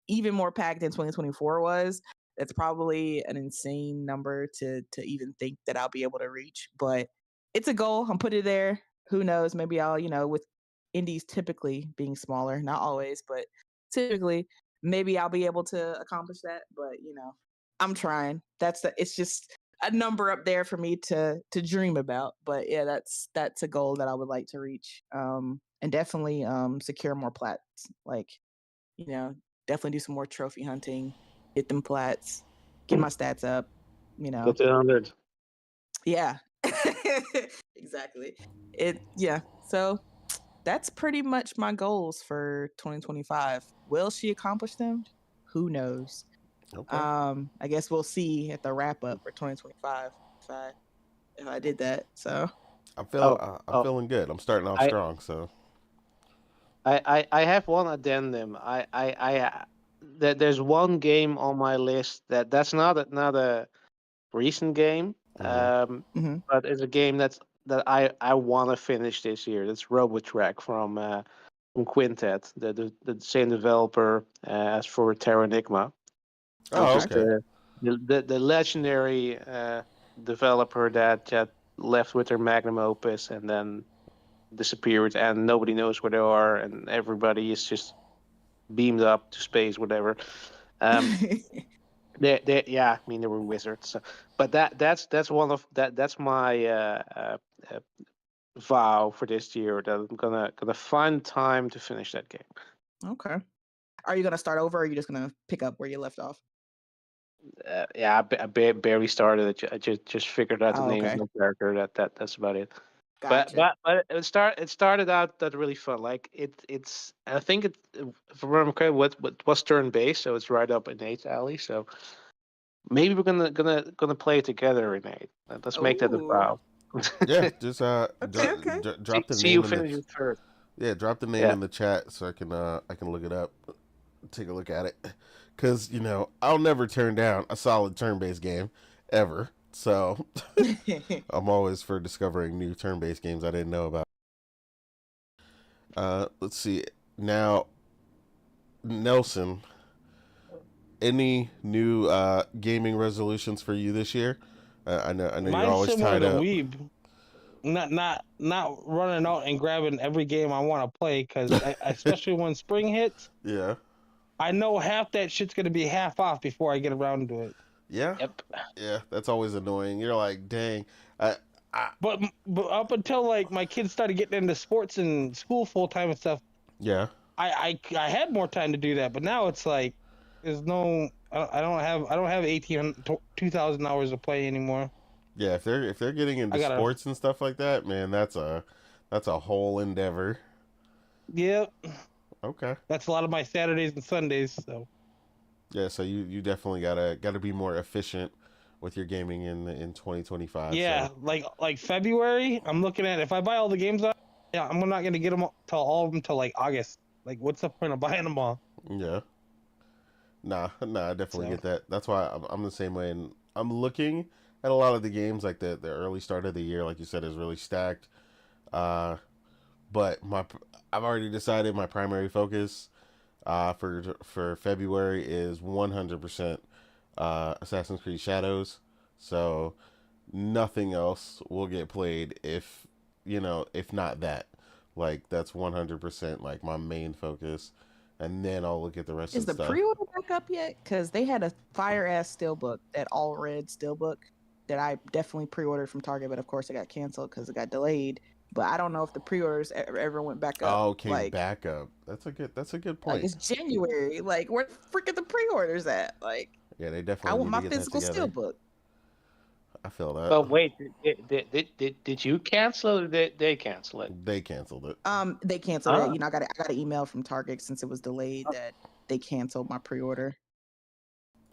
even more packed than 2024 was. It's probably an insane number to even think that I'll be able to reach, but it's a goal. I'm putting it there. Who knows? Maybe I'll, with indies typically being smaller, not always, but typically, maybe I'll be able to accomplish that. But I'm trying. It's just a number up there for me to dream about. But yeah, that's a goal that I would like to reach. And definitely secure more plats. Like, definitely do some more trophy hunting, hit them plats, get my stats up. Get to 100. Yeah. Exactly. So that's pretty much my goals for 2025. Will she accomplish them? Who knows? Okay. I guess we'll see at the wrap up for 2025 if I did that. So I'm feeling good. I'm starting off I- strong, so I have one addendum. There's one game on my list that's not a recent game, Mhm. but it's a game that I want to finish this year. That's RoboTrack from Quintet, the same developer as for Terra Enigma. Oh, Which is okay. the legendary developer that left with their magnum opus and then disappeared, and nobody knows where they are, and everybody is just beamed up to space, whatever. Yeah, I mean they were wizards, but that's one of that's my vow for this year that I'm gonna find time to finish that game. Okay. Are you gonna start over, or are you just gonna pick up where you left off? Yeah, I barely started it. I just figured out the Oh, name okay. of my character. That's about it. Gotcha. But it started out that really fun. Like it's I think if I remember correctly, what was turn based, so it's right up Nate's alley. So maybe we're gonna play it together, Renee. Let's make that a Ooh. vow. Yeah, just Okay. drop the See you name in finish the it first. drop the name Yeah. in the chat so I can look it up, take a look at it, because I'll never turn down a solid turn-based game ever. So I'm always for discovering new turn-based games I didn't know about. Let's see now, Nelson. Any new gaming resolutions for you this year? I know you're Mine's always similar tied to up. Weeb. Not running out and grabbing every game I want to play, because especially when spring hits, Yeah. I know half that shit's gonna be half off before I get around to it. Yeah. Yep. Yeah. That's always annoying. You're like, dang. I, But up until like my kids started getting into sports and school full time and stuff, yeah. I had more time to do that. But now it's like there's no I don't have 2,000 hours to play anymore. Yeah. If they're getting into I gotta sports and stuff like that, man, that's a whole endeavor. Yep. Okay. That's a lot of my Saturdays and Sundays. So Yeah. So you definitely gotta be more efficient with your gaming in 2025. yeah, So. like February, I'm looking at if I buy all the games, yeah, I'm not gonna get them all of them till like August. Like, what's the point of buying them all? Yeah. Nah, I definitely So get that. That's why I'm the same way, and I'm looking at a lot of the games. Like the early start of the year, like you said, is really stacked. Uh, but I've already decided my primary focus for February is 100% Assassin's Creed Shadows. So nothing else will get played if not that. Like that's 100% like my main focus, and then I'll look at the rest Is of the the stuff. pre-order back up yet? Because they had a fire-ass steelbook, that all-red steelbook that I definitely pre-ordered from Target, but of course it got canceled because it got delayed. But I don't know if the pre-orders ever went back up. Oh, came Like, back up. That's a good like point. it's January. Like, where the frick are the pre-orders at? Like, Yeah, they I definitely want need my to get that physical together. steelbook. I feel that. But wait, did you cancel it or did they cancel it? They canceled it. They canceled Ah. it. I got an email from Target since it was delayed that they canceled my pre-order.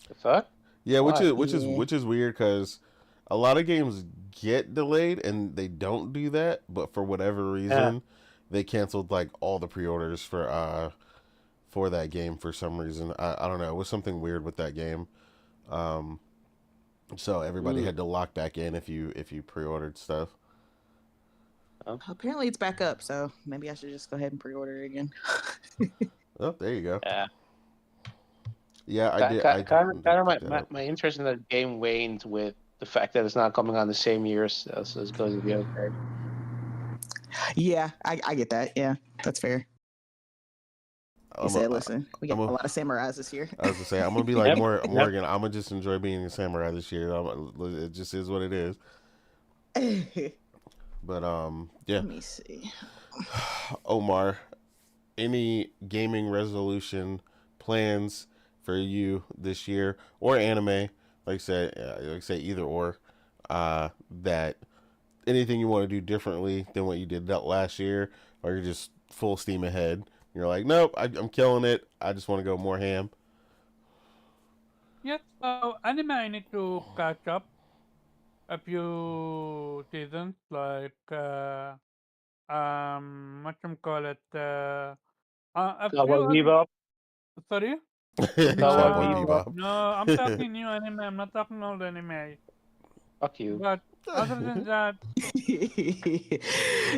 The fuck? Yeah, Why? which is weird because a lot of games get delayed and they don't do that, but for whatever reason, they canceled like all the pre-orders for that game for some reason. I don't know. It was something weird with that game. So everybody had to lock back in if you pre-ordered stuff. Apparently it's back up, so maybe I should just go ahead and pre-order it again. Oh, there you go. Yeah. Yeah, I did. Kind of pick that up. my interest in that game waned with the fact that it's not coming on the same year as Ghost of Yoko. Yeah, I get that. Yeah, that's fair. He I'm said, a, "Listen, we got I'm a a, lot of samurais this year." I was gonna say I'm gonna be like Yep, yep. Morgan. I'm gonna just enjoy being a samurai this year. It just is what it is. But yeah, Let me see. Omar, any gaming resolution plans for you this year or anime? Like I say, either or. That anything you want to do differently than what you did that last year, or you're just full steam ahead. You're like, nope, I'm killing it. I just want to go more ham. Yes, so anime I need to catch up a few seasons, like what you call it, a Cowboy few other. Bebop. Sorry. Cowboy Cowboy No, Bebop. Bebop. no, I'm talking new anime. I'm not talking old anime. Fuck you. But other than that,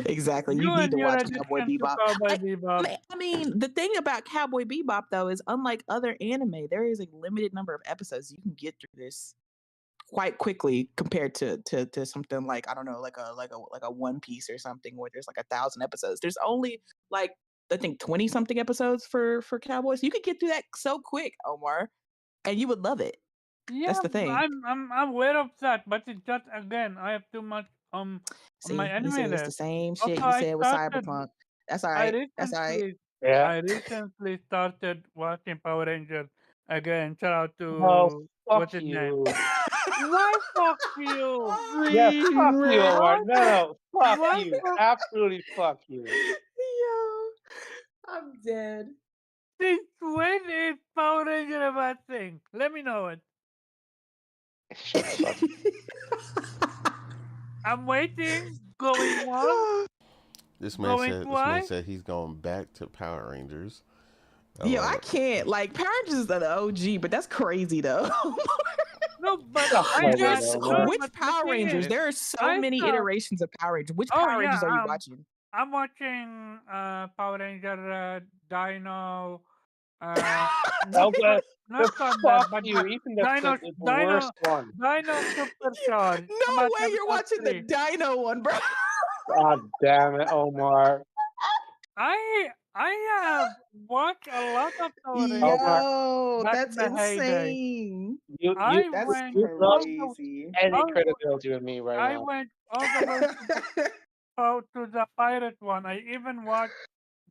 Exactly. You you need and to your watch Cowboy addiction to Bebop. Cowboy Bebop. I mean, the thing about Cowboy Bebop though is, unlike other anime, there is a limited number of episodes. You can get through this quite quickly compared to something like, I don't know, like a One Piece or something where there's like 1,000 episodes. There's only like, I think 20 something episodes for Cowboys. You could get through that so quick, Omar, and you would love it. That's Yeah, the thing. I'm aware of that, but it's just again I have too much on my See, he anime said it's the list. same shit Also, you I said with started. Cyberpunk. That's all I right. That's all right. recently, Yeah. I recently started watching Power Rangers again. Shout out Oh, to what's fuck his name? you. Why fuck you? Yeah, Green fuck you, Ray. Omar. Why No, fuck why you. fuck? Absolutely fuck you. Yo, I'm dead. Since when is Power Ranger a bad thing? Let me know it. Shut the fuck I'm waiting. Going once. Going This man twice. said he's going back to Power Rangers. I Yo, love I it. can't. Like, Power Rangers is the OG, but that's crazy though. No, but Stop I playing had with There's Omar. no. which But the Power thing Rangers? is, There are so I many saw. iterations of Power Rangers. Which Oh Power yeah, Rangers are you watching? I'm watching Power Ranger Dino. Uh, not Okay, not the Thunder, fuck but you. Even Dino the Dino worst one. Dino Super Charge. No About way you're episode watching the 3. Dino one, bro. God damn it, Omar. I have watched a lot of Power Rangers Omar, Yo, back in that's the heyday. insane. you I That's went you all lost the crazy. any all, credibility with me right I now. went all the way to the pirate one. I even watched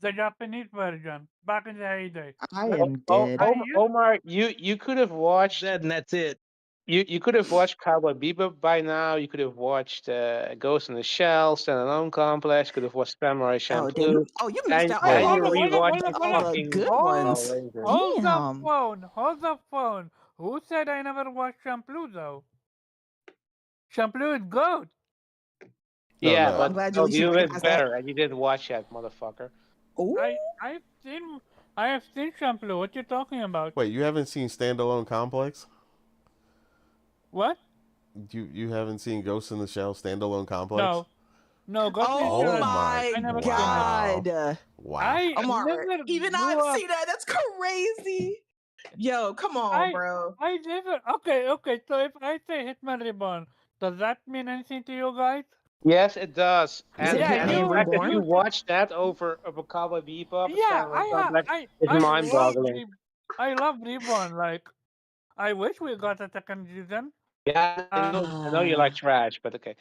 the Japanese version back in the heyday. I Like am dead. I used Omar, you could have watched Dead, and that's it. you could have watched Cowboy Bebop by now. You could have watched Ghost in the Shell, Standalone Complex. Could have watched Samurai Oh, damn. Champloo, You missed out Oh, on and all you hold up, hold up, rewatched hold up, the hold up. the fucking good Power ones. Rangers. Hold the Damn. phone. Hold the phone. Who said I never watched Shampoo though? Shampoo is good. No, Yeah, no. Well, I'm but glad at least you View is recognized that. better, and you didn't watch that, motherfucker. Ooh. I've seen I have seen Shampoo. What you talking about? Wait, you haven't seen Standalone Complex? What? You haven't seen Ghost in the Shell Standalone Complex? No. No, Ghost in the Oh Oh Shell. my! my I never seen that. God. Wow! I Omar, never even grew I've up. seen that. That's crazy. Yo, come on, I bro. I never. Okay. So if I say Hitman Reborn, does that mean anything to you guys? Yes, it does. You said And Yeah, the Hitman fact that you Reborn? watched that over Cowboy Bebop and Yeah, Standalone Complex is I love mind-boggling. I love Reborn. Like I wish we got a second season. Yeah, I know you like Ah, trash, but okay.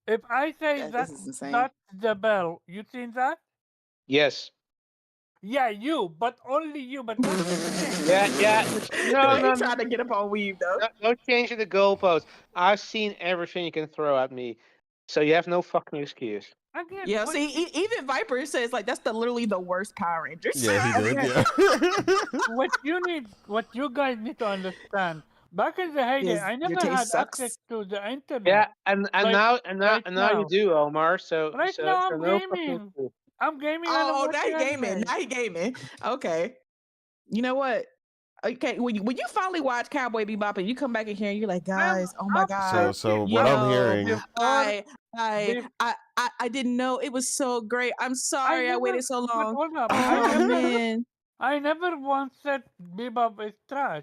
If I say this is insane. that's the bell, you seen that? Yes. Yeah, you, but only you. But don't you think? Yeah. No, He Wait, no, no, tried to get up on Weave though. no change in the goalpost. I've seen everything you can throw at me, so you have no fucking excuse. Again, Yeah, see, even Viper says like that's literally the worst Power Rangers. yeah, he did. again, Yeah. what you guys need to understand. Back in the heyday, Is I your never had taste access sucks. to the internet. Yeah, and Like right now you now. do, Omar. So Right now, I'm no fucking gaming. excuse. I'm gaming and I'm Oh, now watching he gaming. anime. Now he gaming. Okay. You know what? Okay, when you finally watch Cowboy Bebop and you come back in here and you're like, guys, oh my I'm God, So you what I'm know, hearing, before I I bef- I I I didn't know it was so great. I'm I sorry I never. waited so But long. hold up, I Oh never. man. I never once said Bebop is trash.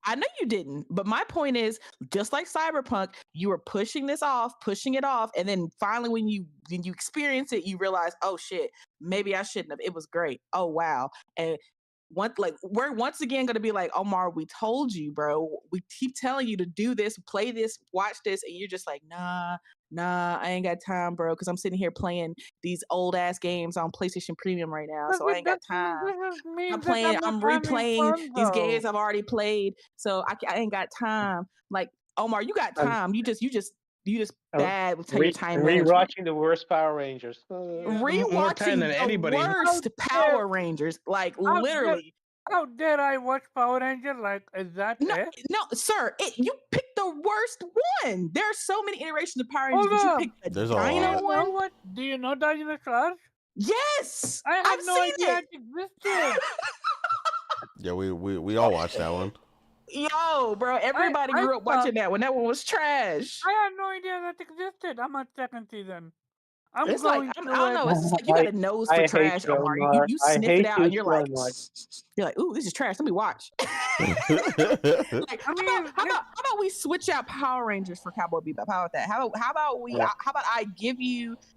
I know you didn't, but my point is, just like Cyberpunk, you were pushing this off, pushing it off, and then finally, when you experience it, you realize, oh shit, maybe I shouldn't have. It was great. Oh wow, and we're once again going to be like, Omar, we told you, bro. We keep telling you to do this, play this, watch this, and you're just like, nah, I ain't got time, bro, because I'm sitting here playing these old ass games on PlayStation Premium right now, so I ain't got time. I'm replaying these games I've already played, so I ain't got time. Like, Omar, you got time. You just bad with your time management. Rewatching the worst Power Rangers. More time than Rewatching the anybody. worst Power Rangers, like literally. How dare I watch Power Ranger? Like, is that it? No, sir. You picked the worst one. There are so many iterations of Power Rangers, but you picked the There's a lot. Dino one. What? Do you know Dino Charge? Yes, I had I've no seen idea it. it existed. Yeah, we all watched that one. Yo, bro, everybody grew up watching that one. That one was trash. I had no idea that existed. I'm at second season. It's like, I don't know. It's just like you got a nose for trash, Omar. You sniff it out and you're like, ooh, this is trash. Let me watch. Like, how about we switch out Power Rangers for Cowboy Bebop? How about that? How about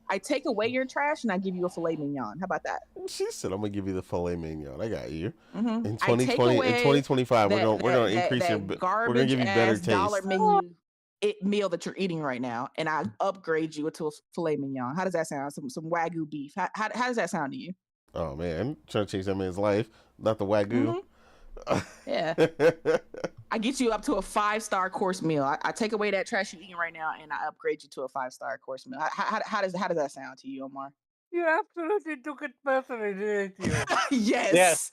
I take away your trash and I give you a filet mignon? How about that? She said, "I'm gonna give you the filet mignon." I got you. Mm-hmm. In 2020, in 2025, we're gonna increase your. We're gonna give you better taste. $1 menu meal that you're eating right now, and I upgrade you to a filet mignon. How does that sound? Some Wagyu beef. How does that sound to you? Oh man, I'm trying to change that man's life, not the Wagyu. Mm-hmm. Yeah. I get you up to a 5-star course meal. I take away that trash you're eating right now, and I upgrade you to a 5-star course meal. How does that sound to you, Omar? You absolutely took it personally, didn't you? Yes.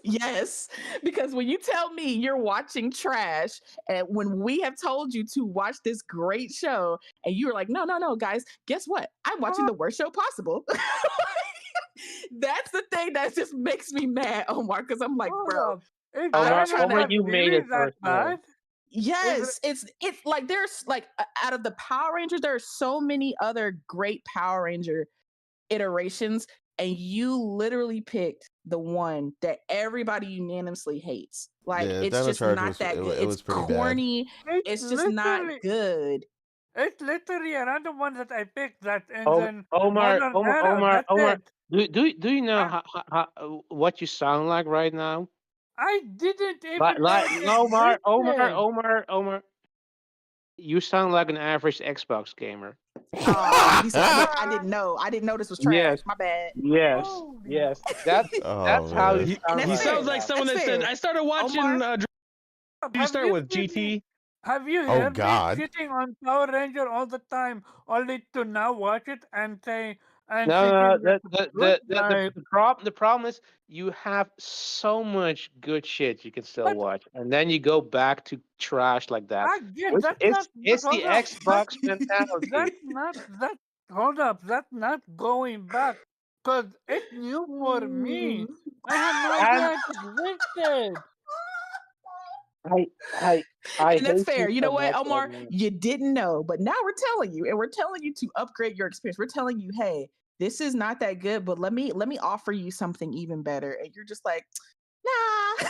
Because when you tell me you're watching trash, and when we have told you to watch this great show, and you're like, no, guys, guess what? I'm watching the worst show possible. That's the thing that just makes me mad, Omar, because I'm like, bro. Omar, you made it first. Yes, it's like there's like out of the Power Rangers, there are so many other great Power Ranger iterations, and you literally picked the one that everybody unanimously hates. Like, it's just not that good. It's corny. It's just not good. It's literally another one that I picked that Omar, do you know how what you sound like right now? I didn't even Omar, you sound like an average Xbox gamer. I didn't know. I didn't know this was trash. Yes. My bad. Yes. That's how he sounds like someone that said, I started watching. You start with GT. Have you heard me shitting on Power Ranger all the time, only to now watch it and say? No. The problem is you have so much good shit you can still watch, and then you go back to trash like that. It's the Xbox mentality. Hold up, that's not going back, because it's new for me. I have no idea it existed. And that's fair. You know what, Omar? You didn't know, but now we're telling you, and we're telling you to upgrade your experience. We're telling you, hey, this is not that good, but let me offer you something even better. And you're just like, nah,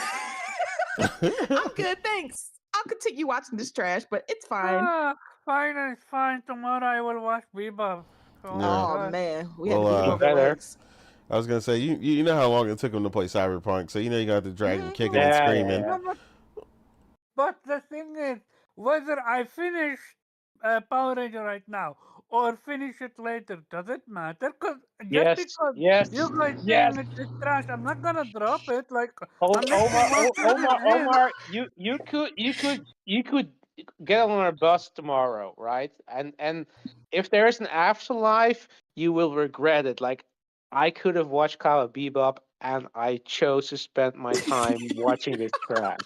I'm good, thanks. I'll continue watching this trash, but it's fine. It's fine. Tomorrow I will watch Bebop. Oh man, we have Bebop legs. I was gonna say, you know how long it took him to play Cyberpunk, so you know you got to drag him kicking and screaming. Yeah. But the thing is, whether I finish Power Ranger right now or finish it later, does it matter? Because you guys saying it's trash, I'm not gonna drop it. Like, Omar, you could get on our bus tomorrow, right? And if there is an afterlife, you will regret it. Like, I could have watched Cowboy Bebop, and I chose to spend my time watching this trash.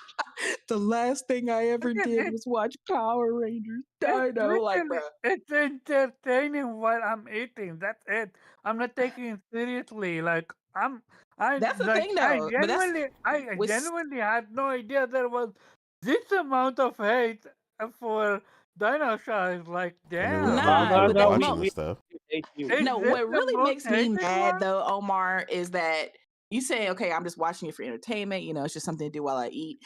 The last thing I ever did was watch Power Rangers. I know, like, bro. It's entertaining while I'm eating. That's it. I'm not taking it seriously. Like, that's the thing, though. I genuinely had no idea there was this amount of hate for Dino Charge. Like, damn. What really makes me mad, though, Omar, is that you say, okay, I'm just watching it for entertainment. You know, it's just something to do while I eat.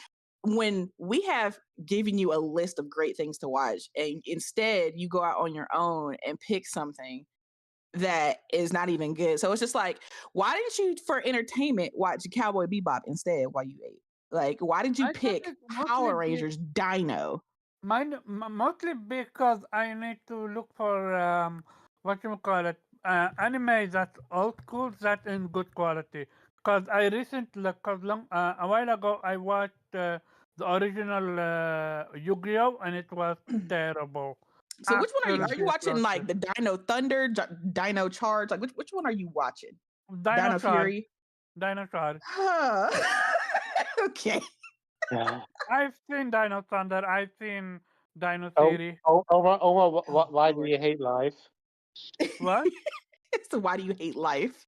When we have given you a list of great things to watch, and instead you go out on your own and pick something that is not even good. So it's just like, why didn't you, for entertainment, watch Cowboy Bebop instead while you ate? Like, why did you I thought pick it mostly Power be Rangers Dino? mostly because I need to look for what you call it, anime that's old school, that's in good quality. Cause I recently, cause a while ago, I watched the original Yu-Gi-Oh, and it was terrible. So which one are you? Are you Absolutely watching like atrocious. the Dino Thunder, Dino Charge? Like which one are you watching? Dino Dinosaur, Fury? dinosaur. Huh. Okay. Yeah. I've seen Dino Thunder. I've seen Dino Oh, Theory. Omar, Oh why do Lord. you hate life? What? So why do you hate life?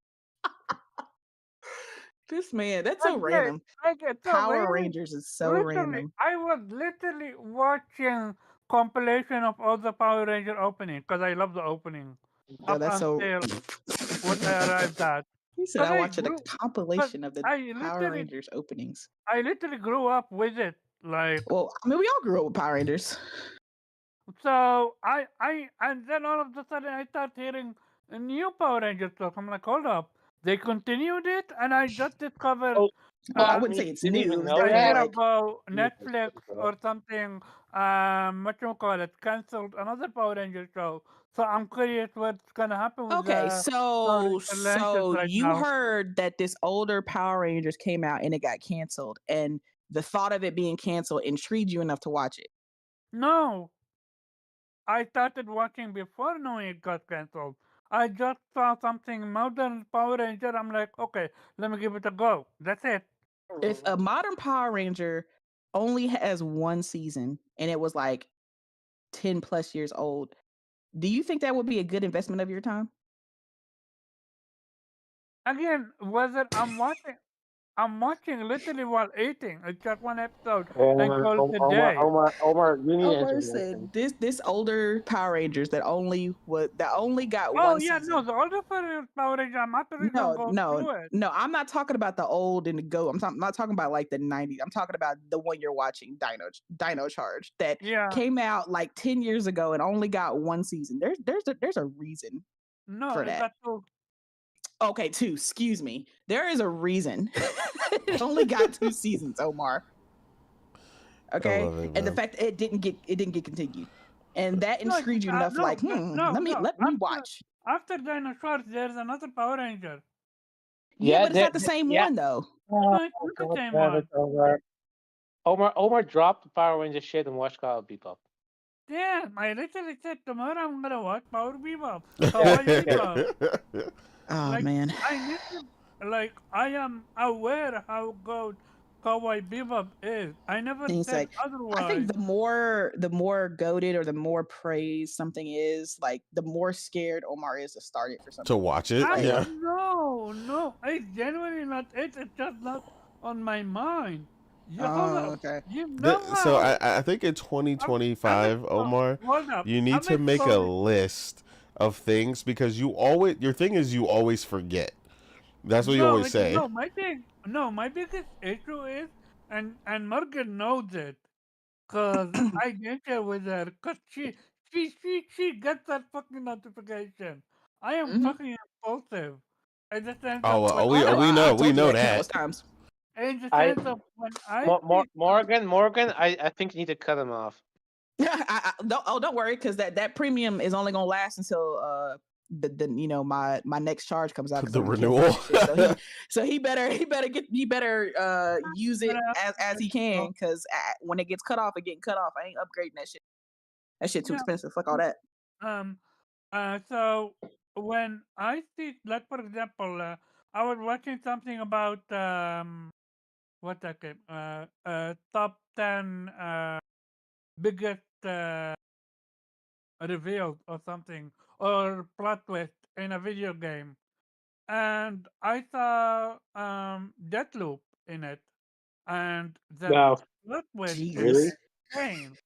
This man, that's so Okay, random. okay. So Power really, Rangers is so literally, random. I was literally watching compilation of all the Power Ranger opening because I love the opening Oh, up that's so. until what I arrived at. He said, Cause "I I watched a grew, cause compilation of the Power Rangers openings." I literally grew up with it. Like, Well, I mean, we all grew up with Power Rangers. so and then all of a sudden I start hearing a new Power Ranger stuff. I'm like, hold up, they continued it, and I just discovered. Oh, Well, I Uh, wouldn't say it's didn't new. It even was know a definitely year that. like ago, Jesus, Netflix bro. or something, what you call it, canceled another Power Ranger show. So I'm curious what's gonna happen with okay. the Power So, Ranger Lances so right you now. heard that this older Power Rangers came out and it got canceled, and the thought of it being canceled intrigued you enough to watch it. No, I started watching before knowing it got canceled. I just saw something modern Power Ranger. I'm like, okay, let me give it a go. That's it. If a modern Power Ranger only has one season and it was like 10 plus years old, do you think that would be a good investment of your time? Again, whether I'm watching literally while eating. It's just one episode and call it a Omar, day. Omar, Omar, you need to answer Omar the question. said this older Power Rangers that only got Oh one yeah, no, season. the older Power Ranger, I'm actually gonna No, go no, through it. no. I'm not talking about the old and the go. Not talking about like the 90s. I'm talking about the one you're watching, Dino Charge, that Yeah, came out like 10 years ago and only got one season. There's a reason no, for it that. got two. Okay, two. Excuse me. There is a reason. It only got two seasons, Omar. I Okay, love it, and the man. fact that it didn't get continued, and that No, intrigued you enough, no, like, no, no. let me watch. After dinosaurs, there's another Power Ranger. Yeah, Yeah, but it's not the same yeah. one though. Oh, No, it's not the God same damn it, one. Omar. Omar dropped the Power Ranger shit and watched Cowboy Bebop. Damn, I literally said tomorrow I'm gonna watch Power Bebop, Yeah, Cowboy Bebop. Oh Like man, I need to, like I am aware how good Cowboy Bebop is. I never and it's said like, I think otherwise. the more goaded or the more praised something is, like the more scared Omar is to start it for some To reason. watch it, Like, yeah. No, it's genuinely not it. It's just not on my mind. You hold oh up. okay, You know So how I think in I'm 2025, Omar, hold up. you need I'm to make a exposing. list of things because your thing is you always forget. That's what you No, always say. my biggest issue is, and Morgan knows it, cause I get it with her, cause she gets that fucking notification. I am hmm fucking impulsive, in the sense Oh, of well, when oh no, we I've told you know that countless that. times. I when I see Morgan, I think you need to cut him off. Don't worry, because that premium is only gonna last until the my next charge comes out because The I'm gonna cancel renewal. that shit. So he better use it as he can because when it gets cut off, it getting cut off. I ain't upgrading that shit. That shit too yeah, expensive. Fuck all that. um so when I see, like, for example, I was watching something about what that game top 10 biggest reveals or something, or plot twist in a video game, and I saw Deathloop in it, and the No, plot twist is Jesus. really? insane.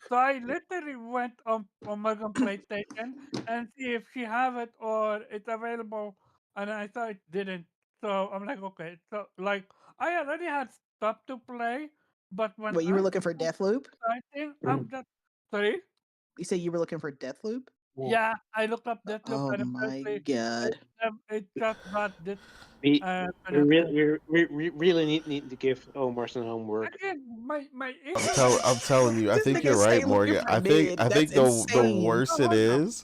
So I literally went on Megan PlayStation and see if she have it or it's available, and I saw it didn't. So I'm like, okay. So like I already had stuff to play, but when Wait, you were I looking for Deathloop? exciting, I'm just sorry. You say you were looking for Deathloop? Yeah, I looked up Deathloop Oh and my apparently god. it just got this We connected. we really need to give Omar some homework. Again, my issue is I'm telling you, I This think nigga you're right, stay looking Morgan. for I think mid. That's the insane. worse no, it hold up. is.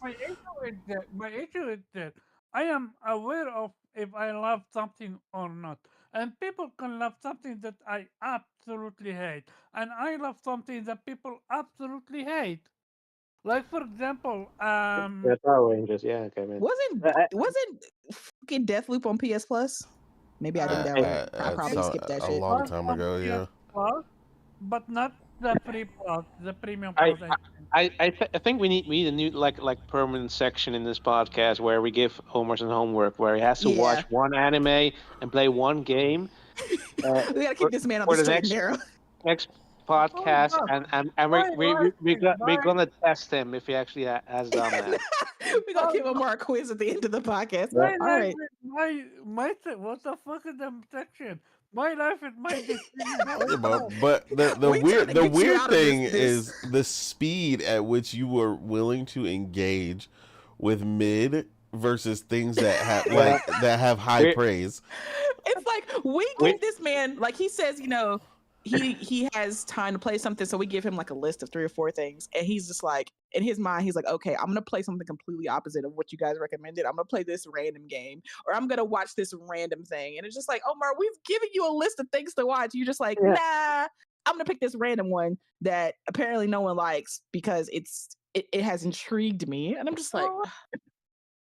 My issue is that I am aware of if I love something or not. And people can love something that I absolutely hate. And I love something that people absolutely hate. Like for example, Yeah, Power Rangers. Yeah, okay, man. Wasn't fucking Deathloop on PS Plus? Maybe I didn't Uh, download it. I uh, probably so, skipped that a shit. long was time on ago, PS yeah. Plus, but not the free plus, the premium I plus. I think. I think we need a new like permanent section in this podcast where we give Omar some homework where he has to Yeah. watch one anime and play one game We gotta for, keep this man on for the the straight and narrow. next Hold podcast, up. and Why do I think? we're Why? gonna test him if he actually has done that. We're gonna give him our quiz at the end of the podcast. Yeah. All right. What the fuck is the section? My life is my decision. What Yeah, the fuck? but We trying to the get you weird out of thing this. is the speed at which you were willing to engage with mid versus things that have Yeah. that have high We're- praise. It's like we We- give this man, like he says, he has time to play something, so we give him like a list of 3 or 4 things, and he's just like, in his mind, he's like, okay, I'm gonna play something completely opposite of what you guys recommended. I'm gonna play this random game, or I'm gonna watch this random thing, and it's just like, Omar, we've given you a list of things to watch. You're just like, Yeah. nah, I'm gonna pick this random one that apparently no one likes because it has intrigued me, and I'm just like,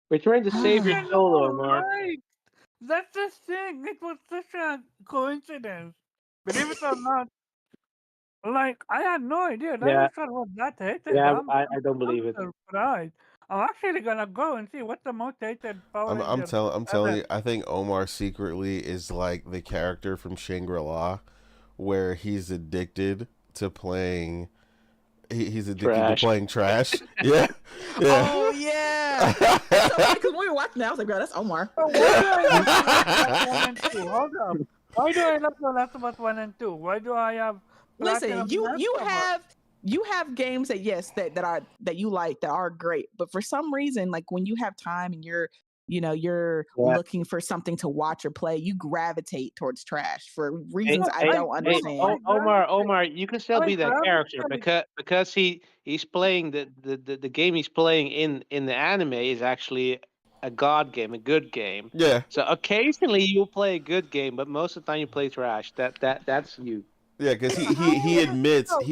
We're trying to save your You soul, know, Omar. right? That's the thing. It was such a coincidence. Believe it or not. Like I had no idea. Yeah. Dinosaur was that hated. Yeah, I don't believe it. Surprised. I'm actually gonna go and see what's the most hated Power Ranger I'm telling ever. you, I think Omar secretly is like the character from Shangri-La, where he's addicted to playing. He's addicted Trash. to playing trash. Yeah, yeah. oh yeah. Because when we were watching that, I was like, bro, that's Omar. So why do I love The Last of Us 1 and 2? Hold up. Why do I love The Last of Us 1 and 2? Why do I have Listen, Platinum you Last of Us? you have games that yes that you like that are great, but for some reason, like when you have time and you're Yeah. looking for something to watch or play, you gravitate towards trash for reasons I Hey, don't understand. Omar, you can still I be that character gravitate. because he's playing the game he's playing in the anime is actually a god game, a good game. Yeah, So occasionally you'll play a good game, but most of the time you play trash. That's you. yeah, because he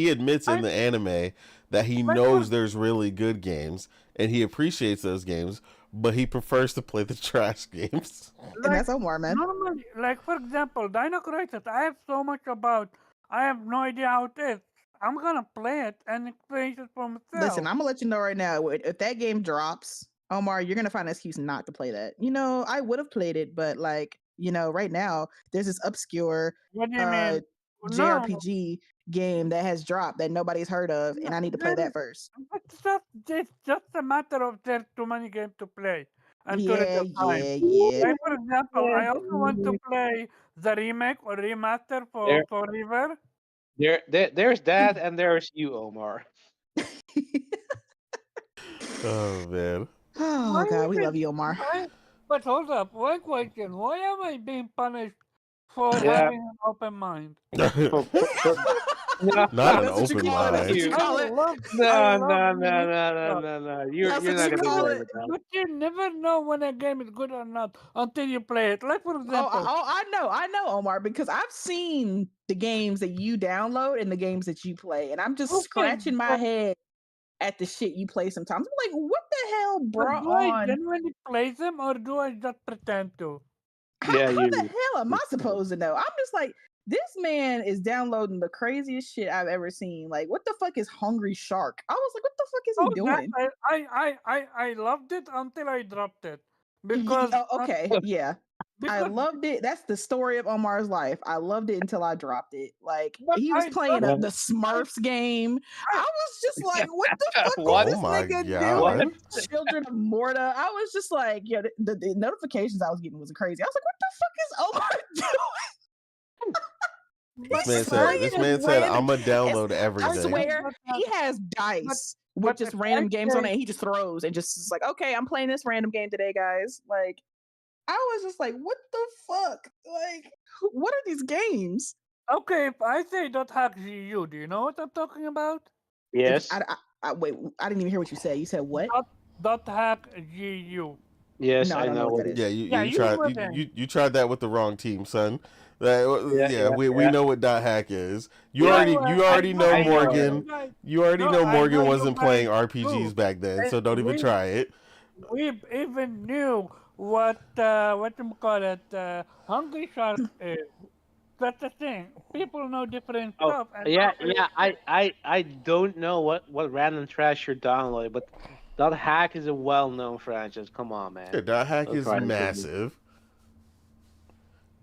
admits in the anime that he knows there's really good games and he appreciates those games, but he prefers to play the trash games. And that's Omar, man. Normally, like for example, Dino Crisis, I have so much about. I have no idea how it is. I'm gonna play it and experience it for myself. Listen, I'm gonna let you know right now. If that game drops, Omar, you're gonna find an excuse not to play that. I would have played it, but like, right now there's this obscure What do you mean? No, JRPG game that has dropped that nobody's heard of, and I need to play that first. it's just a matter of there's too many games to play and to Yeah, time. yeah. Like for example, I also want to play the remake or remaster for Forever. There's that, and there's you, Omar. Oh man. Oh Why God, is we it- love you, Omar. But hold up, one question: why am I being punished for Yeah. having an open mind? Not an That's what you open call it. That's what you mind. call it. No. You're That's not what you gonna call do it. that. But you never know when a game is good or not until you play it. Like for Oh, example, I know, Omar, because I've seen the games that you download and the games that you play, and I'm just Okay, scratching my but- head at the shit you play sometimes. I'm like, what the hell but brought do I on? genuinely play them or do I just pretend to? Yeah, How you. the hell am I supposed to know? I'm just like, this man is downloading the craziest shit I've ever seen. Like, what the fuck is Hungry Shark? I was like, what the fuck is he Oh, doing? I loved it until I dropped it because Oh, okay, yeah. I because loved it. That's the story of Omar's life. I loved it until I dropped it. Like but he was I playing don't the Smurfs game. I was just like, what the fuck What? is Oh this my nigga god. doing? Children of Morta. I was just like, yeah, the notifications I was getting was crazy. I was like, what the fuck is Omar doing? This He's man just said playing this this man said random. I'm gonna download I everything. swear but he has but dice with but just if random I games on it. say And he just throws and just is like, okay, I'm playing this random game today, guys. Like I was just like, what the fuck? Like, what are these games? okay, if I say dot hack GU, do you know what I'm talking about? If Yes. wait, I didn't even hear what you said. You said what? Dot hack GU. Yes, No, I I don't know know what what that it is. Yeah, Yeah, you you tried wouldn't. you tried that with the wrong team, son. That, is. yeah, we know what dot hack is. You Yeah, already know I know it. Morgan. You already No, know I know Morgan you wasn't guys playing RPGs do. back then, And so don't even try it. we even knew what you call it, Hungry Shark is. That's the thing. People know different Oh, stuff, and yeah, Hungry yeah. Shark. I don't know what random trash you're downloading, but that hack is a well-known franchise. Come on, Yeah, man. dot hack Don't is try to fool me. massive,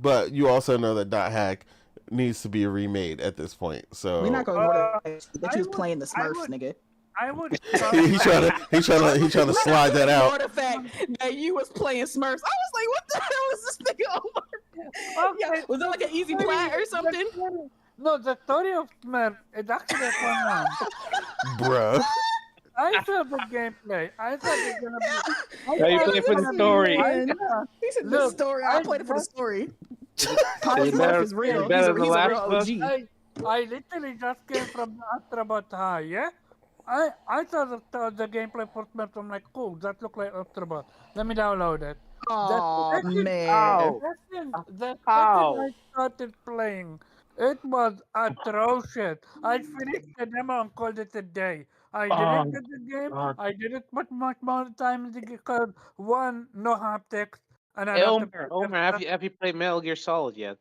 but you also know that dot hack needs to be remade at this point. We're not So going to Uh, that I you was would, playing the I Smurfs, would, nigga. I would start. he's trying to We're not slide going that to out. ignore the fact that you was playing Smurfs. I was like, what the hell is this nigga Omar? Yeah, Okay, was it like an easy plat or something? No, the story of Smurf is actually a fun one. Bruh. I saw the gameplay. I thought it's gonna be. I Yeah, you thought play it's for the gonna be. story. Man. Yeah. He said the Look, story. I played it for the just, story. So Polly Smurf is you real. better than The He's a Last real of Us. OG. I literally just came from the Astrobot High. Yeah. I saw the gameplay for Smurf. I'm like, cool. That looks like Astrobot. Let me download it. The Oh second, man. How? the second How? I started playing, it was atrocious. I finished the demo and called it a day. I didn't Oh get the game. God. I didn't put much more time in the game because one, no haptics, and I Hey, don't have Omar, have you played Metal Gear Solid yet?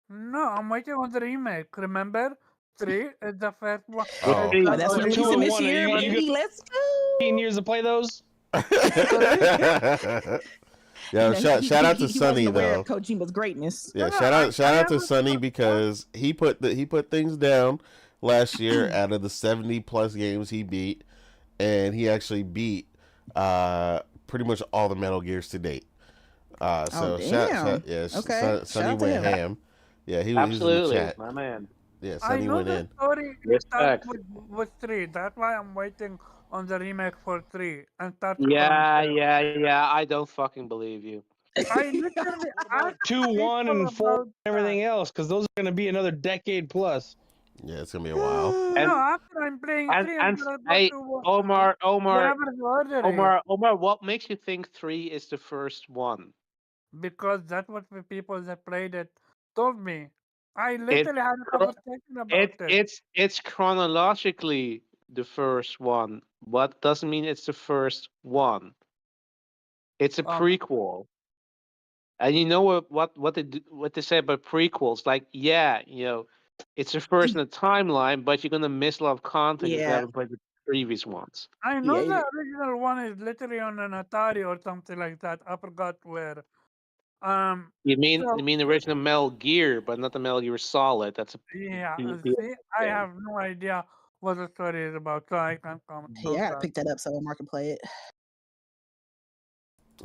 No, I'm waiting on the remake. Remember, 3 is the first one. With Oh. But that's with what Two releasing and this one. Are year, you baby. got Let's 15 go. years to play those? Yo, shout out to He Sonny wasn't aware though. of Kojima's greatness. Yeah, No, shout I out to haven't. Sonny because he put things down last year out of the 70 plus games he beat, and he actually beat pretty much all the Metal Gears to date. Oh So damn. yeah, Okay. Sonny Shout out to went him. ham. Yeah, he was in the Absolutely, chat. my man. Yeah, I Sonny know went the in. story starts Respect. with 3. That's why I'm waiting on the remake for 3 and start from Yeah, there. yeah. I don't fucking believe you. I literally asked 2, 1, people and 4, about and that. everything else, because those are going to be another decade plus. Yeah, it's gonna be a while. And No, after I'm playing 3, I'm and gonna go hey, to Omar, whatever the order is. What makes you think 3 is the first one? Because that's what the people that played it told me. I It literally had a conversation about it. it's chronologically the first one, but doesn't mean it's the first one. It's a Um, prequel. And you know what they say about prequels? Like, yeah, it's the first in the timeline, but you're gonna miss a lot of content if you Yeah. haven't played the previous ones. I know Yeah. the original one is literally on an Atari or something like that. I forgot where. You mean So you mean the original Metal Gear, but not the Metal Gear Solid. That's a yeah, the see, I game. have no idea what the story is about, so I can't comment Yeah, I on gotta that. pick that up so Omar can play it.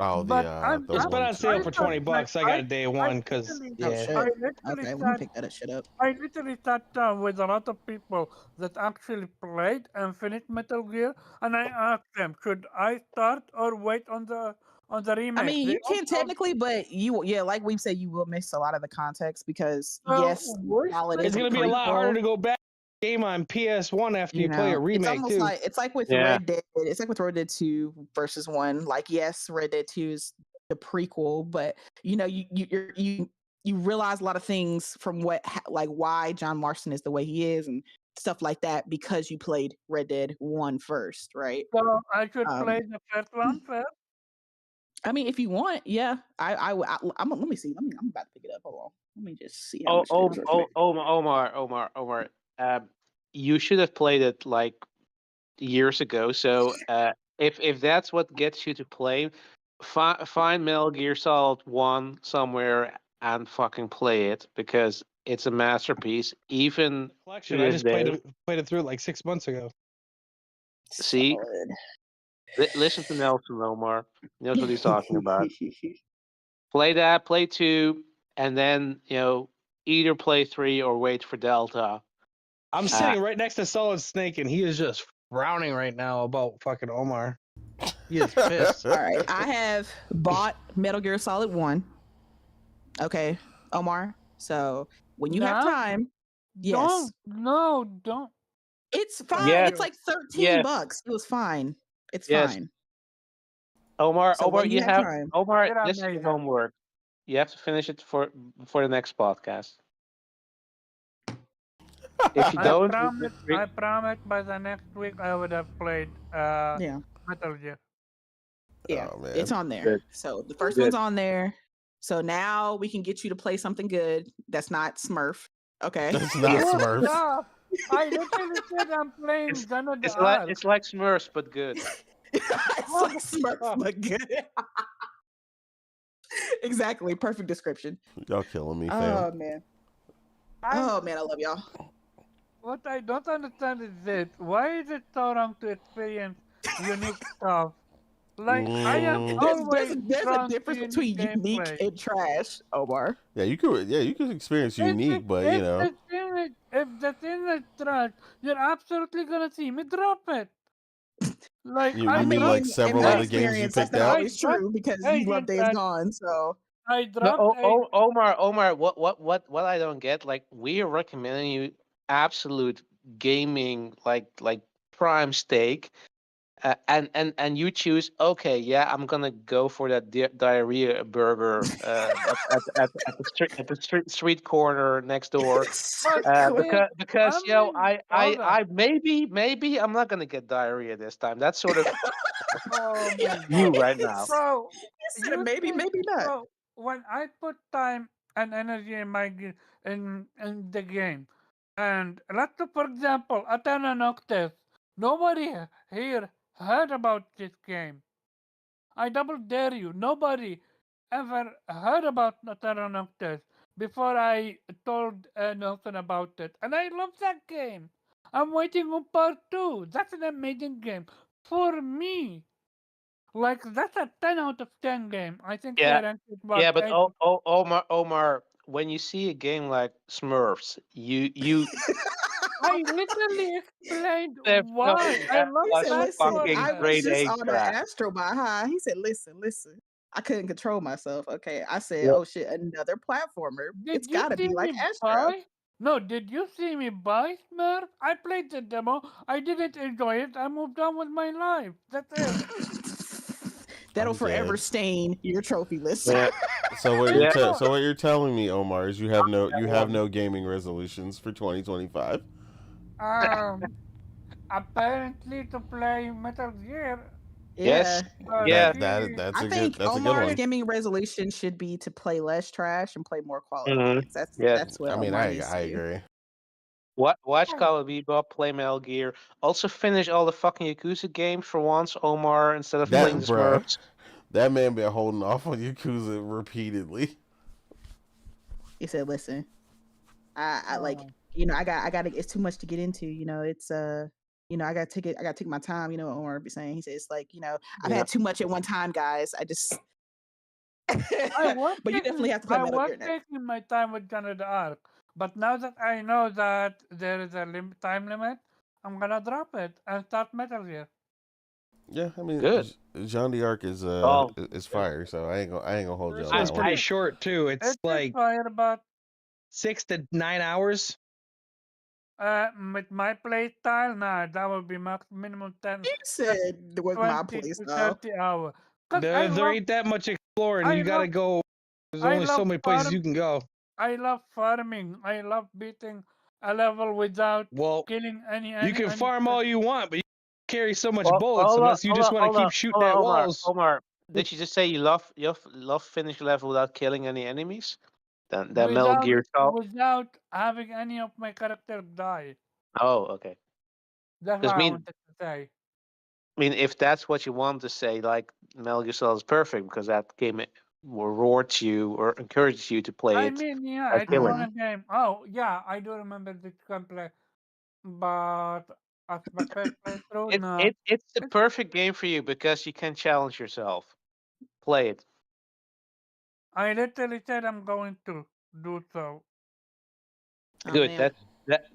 Oh, But the It's been on ones. sale for 20 bucks. I got it day one because, Oh yeah. shit. I literally Okay, we can sat, pick that shit up. I literally sat down with a lot of people that actually played and finished Metal Gear, and I asked them, should I start or wait on the remake? I mean, They you all can told technically, but like we've said, you will miss a lot of the context because so yes, which while it It's is a going to be a lot harder prequel, to go back game on PS1 after you play a it's remake, almost too. like it's like with Yeah. Red Dead. It's like with Red Dead 2 versus 1. Like, yes, Red Dead 2 is the prequel, but you realize a lot of things from like why John Marston is the way he is and stuff like that because you played Red Dead 1 first, right? So I should Um, play the first one first. I mean, if you want, yeah. I'm let me see. I'm about to pick it up. Hold on. Let me just see how Oh, much it is. Real quick. Omar. You should have played it like years ago. So if that's what gets you to play, find Metal Gear Solid 1 somewhere and fucking play it because it's a masterpiece. Even to Collection. I this just day. played it through like 6 months ago. See, Solid. listen to Nelson Omar. He knows what he's talking about. Play that, play 2, and then either play 3 or wait for Delta. I'm sitting right next to Solid Snake, and he is just frowning right now about fucking Omar. He is pissed. All right, I have bought Metal Gear Solid 1. Okay, Omar. So when you have No? time, yes, Don't. it's fine. Yes. It's like Yes. $13. It was fine. It's Yes. fine. Omar, So when you have time, Omar, You're this is your amazing. homework. You have to finish it for the next podcast. If you don't, I promise by the next week I would have played yeah, Metal Gear. yeah, Oh, man. it's on there. Good. So the first Good. one's on there. So now we can get you to play something good that's not Smurf. Okay. That's not Smurfs. Stop. I literally said I'm playing It's- Gun of the it's like Ark. it's like Smurfs but good. It's like Smurf, but good. Exactly. Perfect description. Y'all killing me, Oh fam. man. I- Oh man, I love y'all. What I don't understand is this. Why is it so wrong to experience unique stuff? Like, I am Mm. always There's a drawn to difference unique between unique gameplay. and trash, Omar. Yeah, you could experience unique, but if the thing is trash, you're absolutely gonna see me drop it. Like, You I mean dropped- like several in my of the games you experience, that's picked not out? always true because Hey, you love Days Ian, Gone. So I No, dropped a Omar, what I don't get, like we are recommending you absolute gaming like prime steak, and you choose I'm gonna go for that diarrhea burger at the street corner next door. Because I maybe I'm not gonna get diarrhea this time. That's sort of Oh my you god. right now. So, you said you maybe, think- maybe not. so when I put time and energy in in the game, and let's say, for example, Athena Noctis, nobody here heard about this game. I double dare you, nobody ever heard about Athena Noctis before I told Nelson about it, and I love that game. I'm waiting on part 2. That's an amazing game for me. Like, that's a 10 out of 10 game. I think Yeah, they ranked it about yeah, but 8. Omar, when you see a game like Smurfs, you I literally explained There's no- why. I that love He was said, that listen, for fucking I that. was grade just A on crap. an Astro by high. He said, listen. I couldn't control myself. Okay. I said, Yeah. oh shit, another platformer. It's Did you gotta see be like me Astro. buy? No, did you see me buy Smurf? I played the demo. I didn't enjoy it. I moved on with my life. That's it. That'll I'm forever dead. stain your trophy list. Yeah. So what Yeah. so what you're telling me, Omar, is you have no gaming resolutions for 2025? Apparently to play Metal Gear. Yes. But Yeah. That's I a think good that's a good Omar's one. gaming resolution should be to play less trash and play more quality Mhm. games. Yeah. That's what I mean, Omar I needs to do. agree. Watch Call of Bebop, play Metal Gear. Also finish all the fucking Yakuza games for once, Omar, instead of playing the Bruh, Smurfs. that man been holding off on Yakuza repeatedly. He said, "Listen, I like Oh. I got it's too much to get into. It's I gotta take my time. Omar be saying he said it's like I've Yeah. had too much at one time, guys. I just but you definitely have to play I Metal was Gear next. taking my time with Gun of the Ark, but now that I know that there is a time limit, I'm gonna drop it and start Metal Gear. Yeah, I mean, Good. Jean d'Arc is Oh. fire, so I ain't gonna hold you on It's that pretty one. short too. It's It's like inspired, but 6 to 9 hours. with my play style, nah, that would be max minimum 10, You said with my 20 play to style. 30 hours. 'Cause I There love, ain't that much exploring. I You gotta love- go. There's I only so love many places farm- you can go. I love farming. I love beating a level without Well, killing any you can farm all you want, but you carry so much Well, bullets hold on, unless you hold just on, want hold to on, keep shooting hold at on, Omar. walls. Omar, did you just say you love finish level without killing any enemies? Then Metal Gear Solid. without having any of my characters die. Oh, okay. That's Because what I me, wanted to say. mean, if that's what you want to say, like Metal Gear Solid is perfect because that game rewards you or encourages you to play I it mean, yeah, by it's killing. one game. Oh, yeah, I do remember the gameplay, but as the first playthrough, no. It's the perfect game for you because you can challenge yourself. Play it. I literally said I'm going to do so. Oh, Good. man.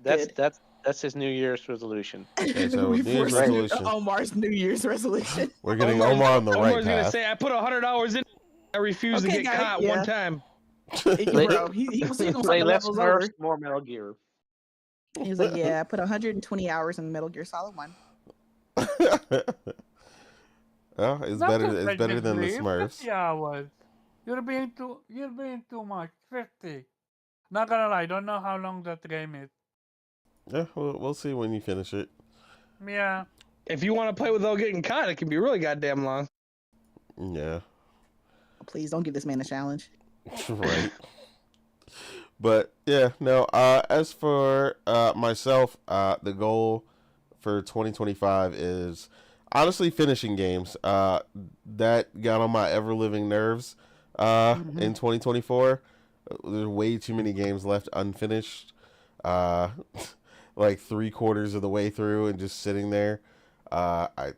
Good. That's his New Year's resolution. Okay, so we New Year's forced resolution. Omar's New Year's resolution. We're getting Omar on the right Omar's gonna path. say I put 100 hours in. I refuse to Okay, get guys, caught yeah. one time. Bro, he was gonna Play the less levels Smurfs, over. more Metal Gear. He was like, "Yeah, I put 120 hours in Metal Gear Solid 1." Well, it's Not better than the technically, Smurfs. 50 hours. You're being too much. 50. Not gonna lie, don't know how long that game is. Yeah, we'll see when you finish it. Yeah. If you want to play without getting caught, it can be really goddamn long. Yeah. Please don't give this man a challenge. Right. But yeah, no. As for myself, the goal for 2025 is honestly finishing games. That got on my ever living nerves. In 2024, there's way too many games left unfinished. Like 3/4 of the way through and just sitting there. I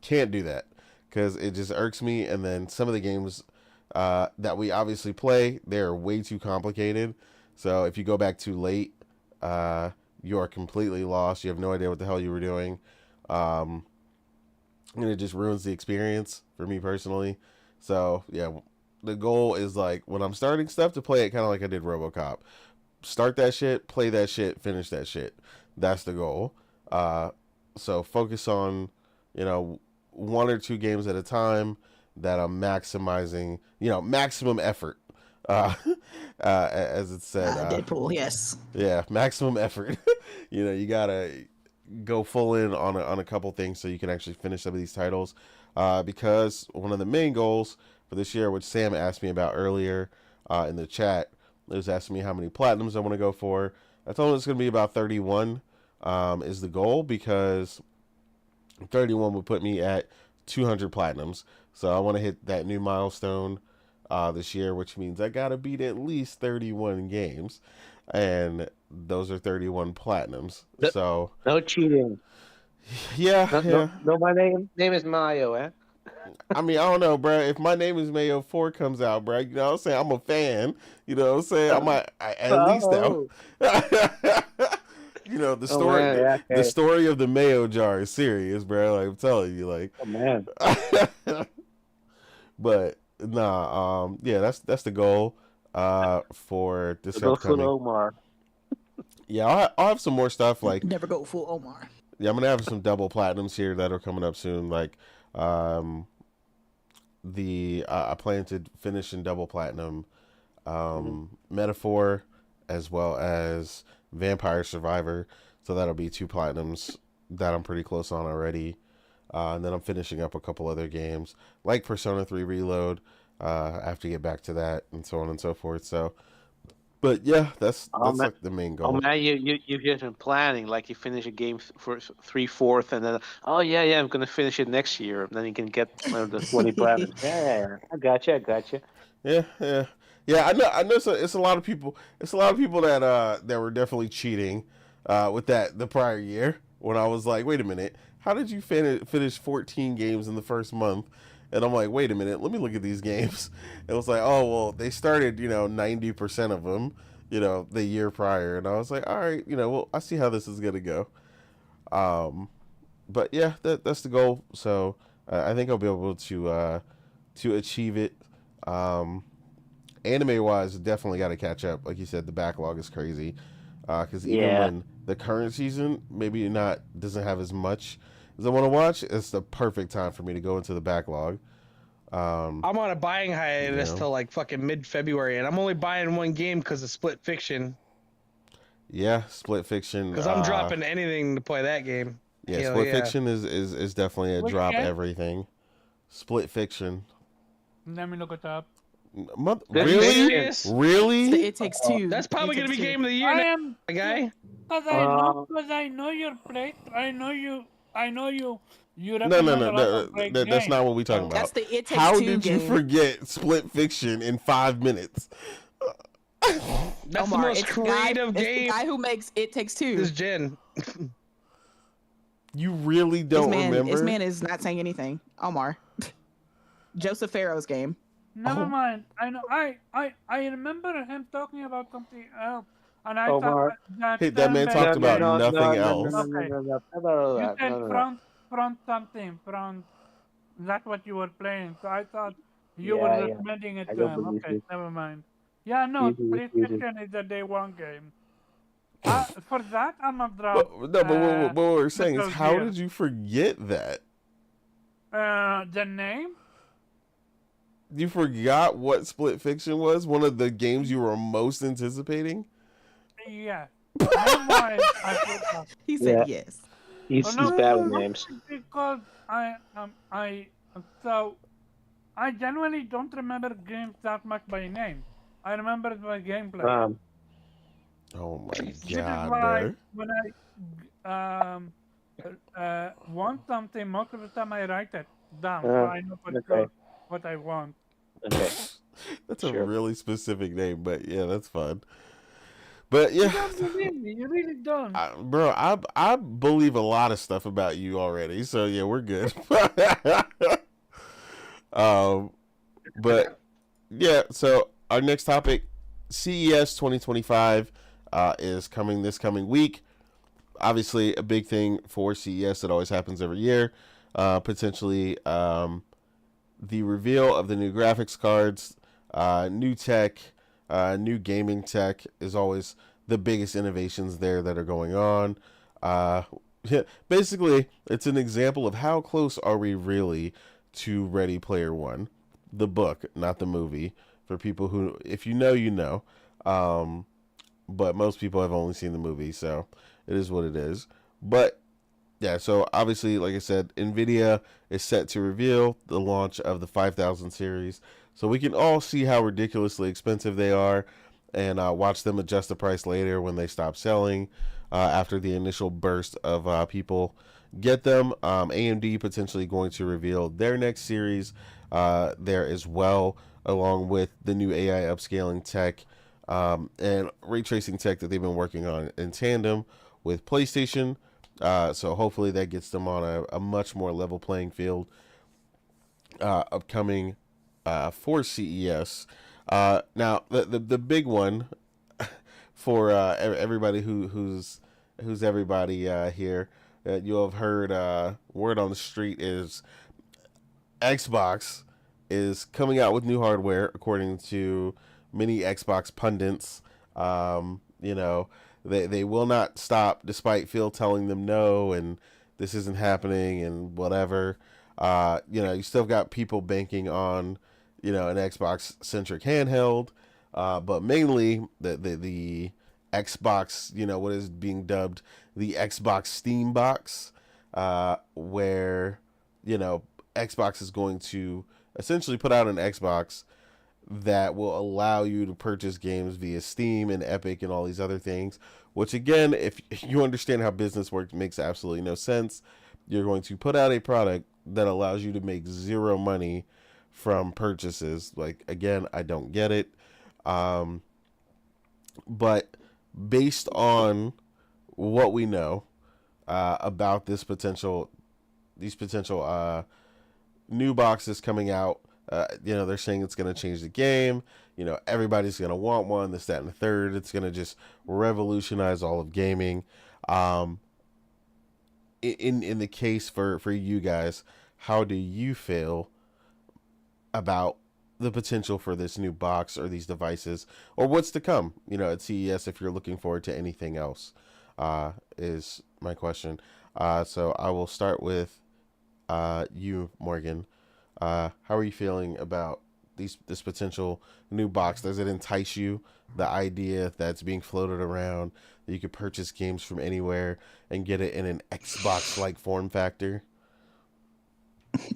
can't do that because it just irks me. And then some of the games that we obviously play, they're way too complicated. So if you go back too late, you are completely lost. You have no idea what the hell you were doing. And it just ruins the experience for me personally. So yeah, the goal is like when I'm starting stuff to play it kind of like I did RoboCop. Start that shit, play that shit, finish that shit. That's the goal. So focus on, 1 or 2 games at a time that I'm maximizing, maximum effort. As it said. Deadpool, yes. Yeah, maximum effort. You gotta go full in on a couple things so you can actually finish some of these titles. Because one of the main goals for this year, which Sam asked me about earlier in the chat, was asking me how many platinums I want to go for. I told him it's going to be about 31 is the goal because 31 would put me at 200 platinums. So I want to hit that new milestone this year, which means I got to beat at least 31 games. And those are 31 platinums. So no cheating. Yeah. No, my name is Mayo, eh? I mean, I don't know, bro. If My Name is Mayo 4 comes out, bro, you know what I'm saying? I'm a fan. You know what I'm saying? I might at least now. The story the story of the Mayo jar is serious, bro. Like I'm telling you, like oh man. But nah, yeah, that's the goal for this upcoming. Omar. Yeah, I'll have some more stuff like Never go full Omar. Yeah, I'm gonna have some double platinums here that are coming up soon. Like, I plan to finish in double platinum, Metaphor, as well as Vampire Survivor. So that'll be 2 platinums that I'm pretty close on already. And then I'm finishing up a couple other games like Persona 3 Reload. I have to get back to that and so on and so forth. So. But yeah, that's like the main goal. Oh man, you've just been planning. Like you finish a game for 3/4, and then I'm gonna finish it next year. And then you can get one of the 20 planets. Yeah, I gotcha. Yeah. I know. So it's a lot of people. It's a lot of people that were definitely cheating with the prior year when I was like, wait a minute, how did you finish 14 games in the first month? And I'm like, wait a minute, let me look at these games. It was like, oh, well, they started, 90% of them, the year prior. And I was like, all right, well, I see how this is going to go. But yeah, that's the goal. So I think I'll be able to achieve it. Anime-wise, definitely got to catch up. Like you said, the backlog is crazy. Because even when the current season maybe doesn't have as much as I want to watch, it's the perfect time for me to go into the backlog. I'm on a buying hiatus till like fucking mid-February, and I'm only buying 1 game because of Split Fiction. Yeah, Split Fiction. Because I'm dropping anything to play that game. Yeah, Split Fiction is definitely a drop everything. Split Fiction. Let me look it up. Really? Really? It Takes Two. That's probably going to be Game of the Year, guy. Because I know your plate. I know you I know you No, recommend a lot of great that's games. not what we're talking So That's about. the It Takes How Two did you game. forget Split Fiction in 5 minutes? That's the Omar, most it's the guy. creative It's the game guy who makes It Takes Two. this gen. You really don't remember? This man is not saying anything. Omar, Joseph Farrow's game. never Oh. mind. I know. I remember him talking about something else, and I Omar. thought Hey, that man turn-based talked about game- nothing else. You said No. front something front. That's what you were playing. So I thought you were Yeah, yeah. recommending it I to don't him. believe Okay, you. never mind. Yeah, no, Easy, easy. PlayStation is a day one game. For that, I'm not But, drop. no, but what we're saying is, Metal how Gear. did you forget that? The name? You forgot what Split Fiction was? One of the games you were most anticipating? Yeah. Name-wise, I forgot. He said Yeah. yes. He's no, bad with no, names. because so I genuinely don't remember games that much by name. I remember it by gameplay. Oh my Which is god, why bro. when I want something, most of the time I write it down so I know for okay. sure what I want. Okay. That's a Sure. really specific name, but yeah, that's fun. But You yeah, don't believe me. You really don't. bro, I believe a lot of stuff about you already, so yeah, we're good. But yeah, so our next topic, CES 2025, is coming this coming week. Obviously, a big thing for CES that always happens every year. Potentially, the reveal of the new graphics cards, new tech, new gaming tech is always the biggest innovations there that are going on. Basically, it's an example of how close are we really to Ready Player One, the book, not the movie. For people who, if you know, you know. But most people have only seen the movie, so it is what it is. But yeah, so obviously, like I said, NVIDIA is set to reveal the launch of the 5000 series. So we can all see how ridiculously expensive they are and watch them adjust the price later when they stop selling after the initial burst of people get them. AMD potentially going to reveal their next series there as well, along with the new AI upscaling tech and ray tracing tech that they've been working on in tandem with PlayStation. So hopefully that gets them on a much more level playing field upcoming for CES. Now the big one for everybody who's everybody here that you'll have heard word on the street is Xbox is coming out with new hardware, according to many Xbox pundits. You know, they will not stop despite Phil telling them no and this isn't happening and whatever. You know, you still got people banking on, you know, an Xbox centric handheld, but mainly the Xbox, you know, what is being dubbed the Xbox Steam box, where, you know, Xbox is going to essentially put out an Xbox that will allow you to purchase games via Steam and Epic and all these other things, which again, if you understand how business works, makes absolutely no sense. You're going to put out a product that allows you to make zero money from purchases. Like, again, I don't get it. But based on what we know about these potential new boxes coming out, you know, they're saying it's going to change the game. You know, everybody's going to want one, this, that, and the third. It's going to just revolutionize all of gaming. In the case for you guys, how do you feel about the potential for this new box or these devices, or what's to come, you know, at CES, if you're looking forward to anything else, is my question. So I will start with you, Morgan. How are you feeling about this potential new box? Does it entice you, the idea that's being floated around that you could purchase games from anywhere and get it in an Xbox-like form factor?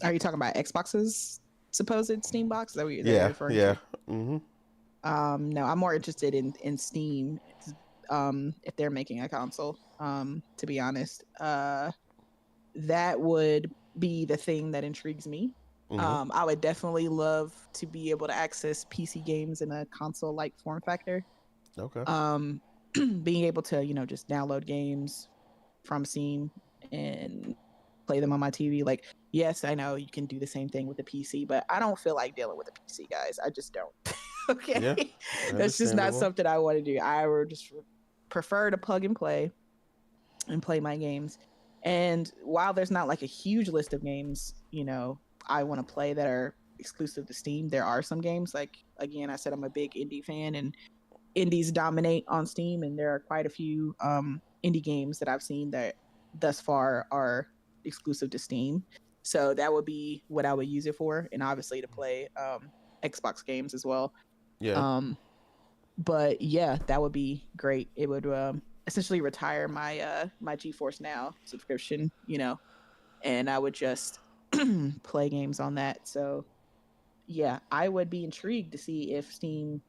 Are you talking about Xbox's supposed Steam box? Is that what you're Yeah, referring yeah. to? Mm-hmm. No, I'm more interested in Steam. If they're making a console, to be honest. that would be the thing that intrigues me. I would definitely love to be able to access PC games in a console-like form factor. Okay. Being able to, just download games from Steam and play them on my TV. Like, yes, I know you can do the same thing with the PC, but I don't feel like dealing with the PC, guys. I just don't. Okay. Yeah, That's just not understandable. something I want to do. I would just prefer to plug and play my games. And while there's not like a huge list of games, I want to play that are exclusive to Steam, there are some games, like, again, I said I'm a big indie fan, and indies dominate on Steam, and there are quite a few indie games that I've seen that thus far are exclusive to Steam. So that would be what I would use it for, and obviously to play Xbox games as well. Yeah. But yeah, that would be great. It would essentially retire my my GeForce Now subscription, and I would just play games on that. So yeah, I would be intrigued to see if Steam.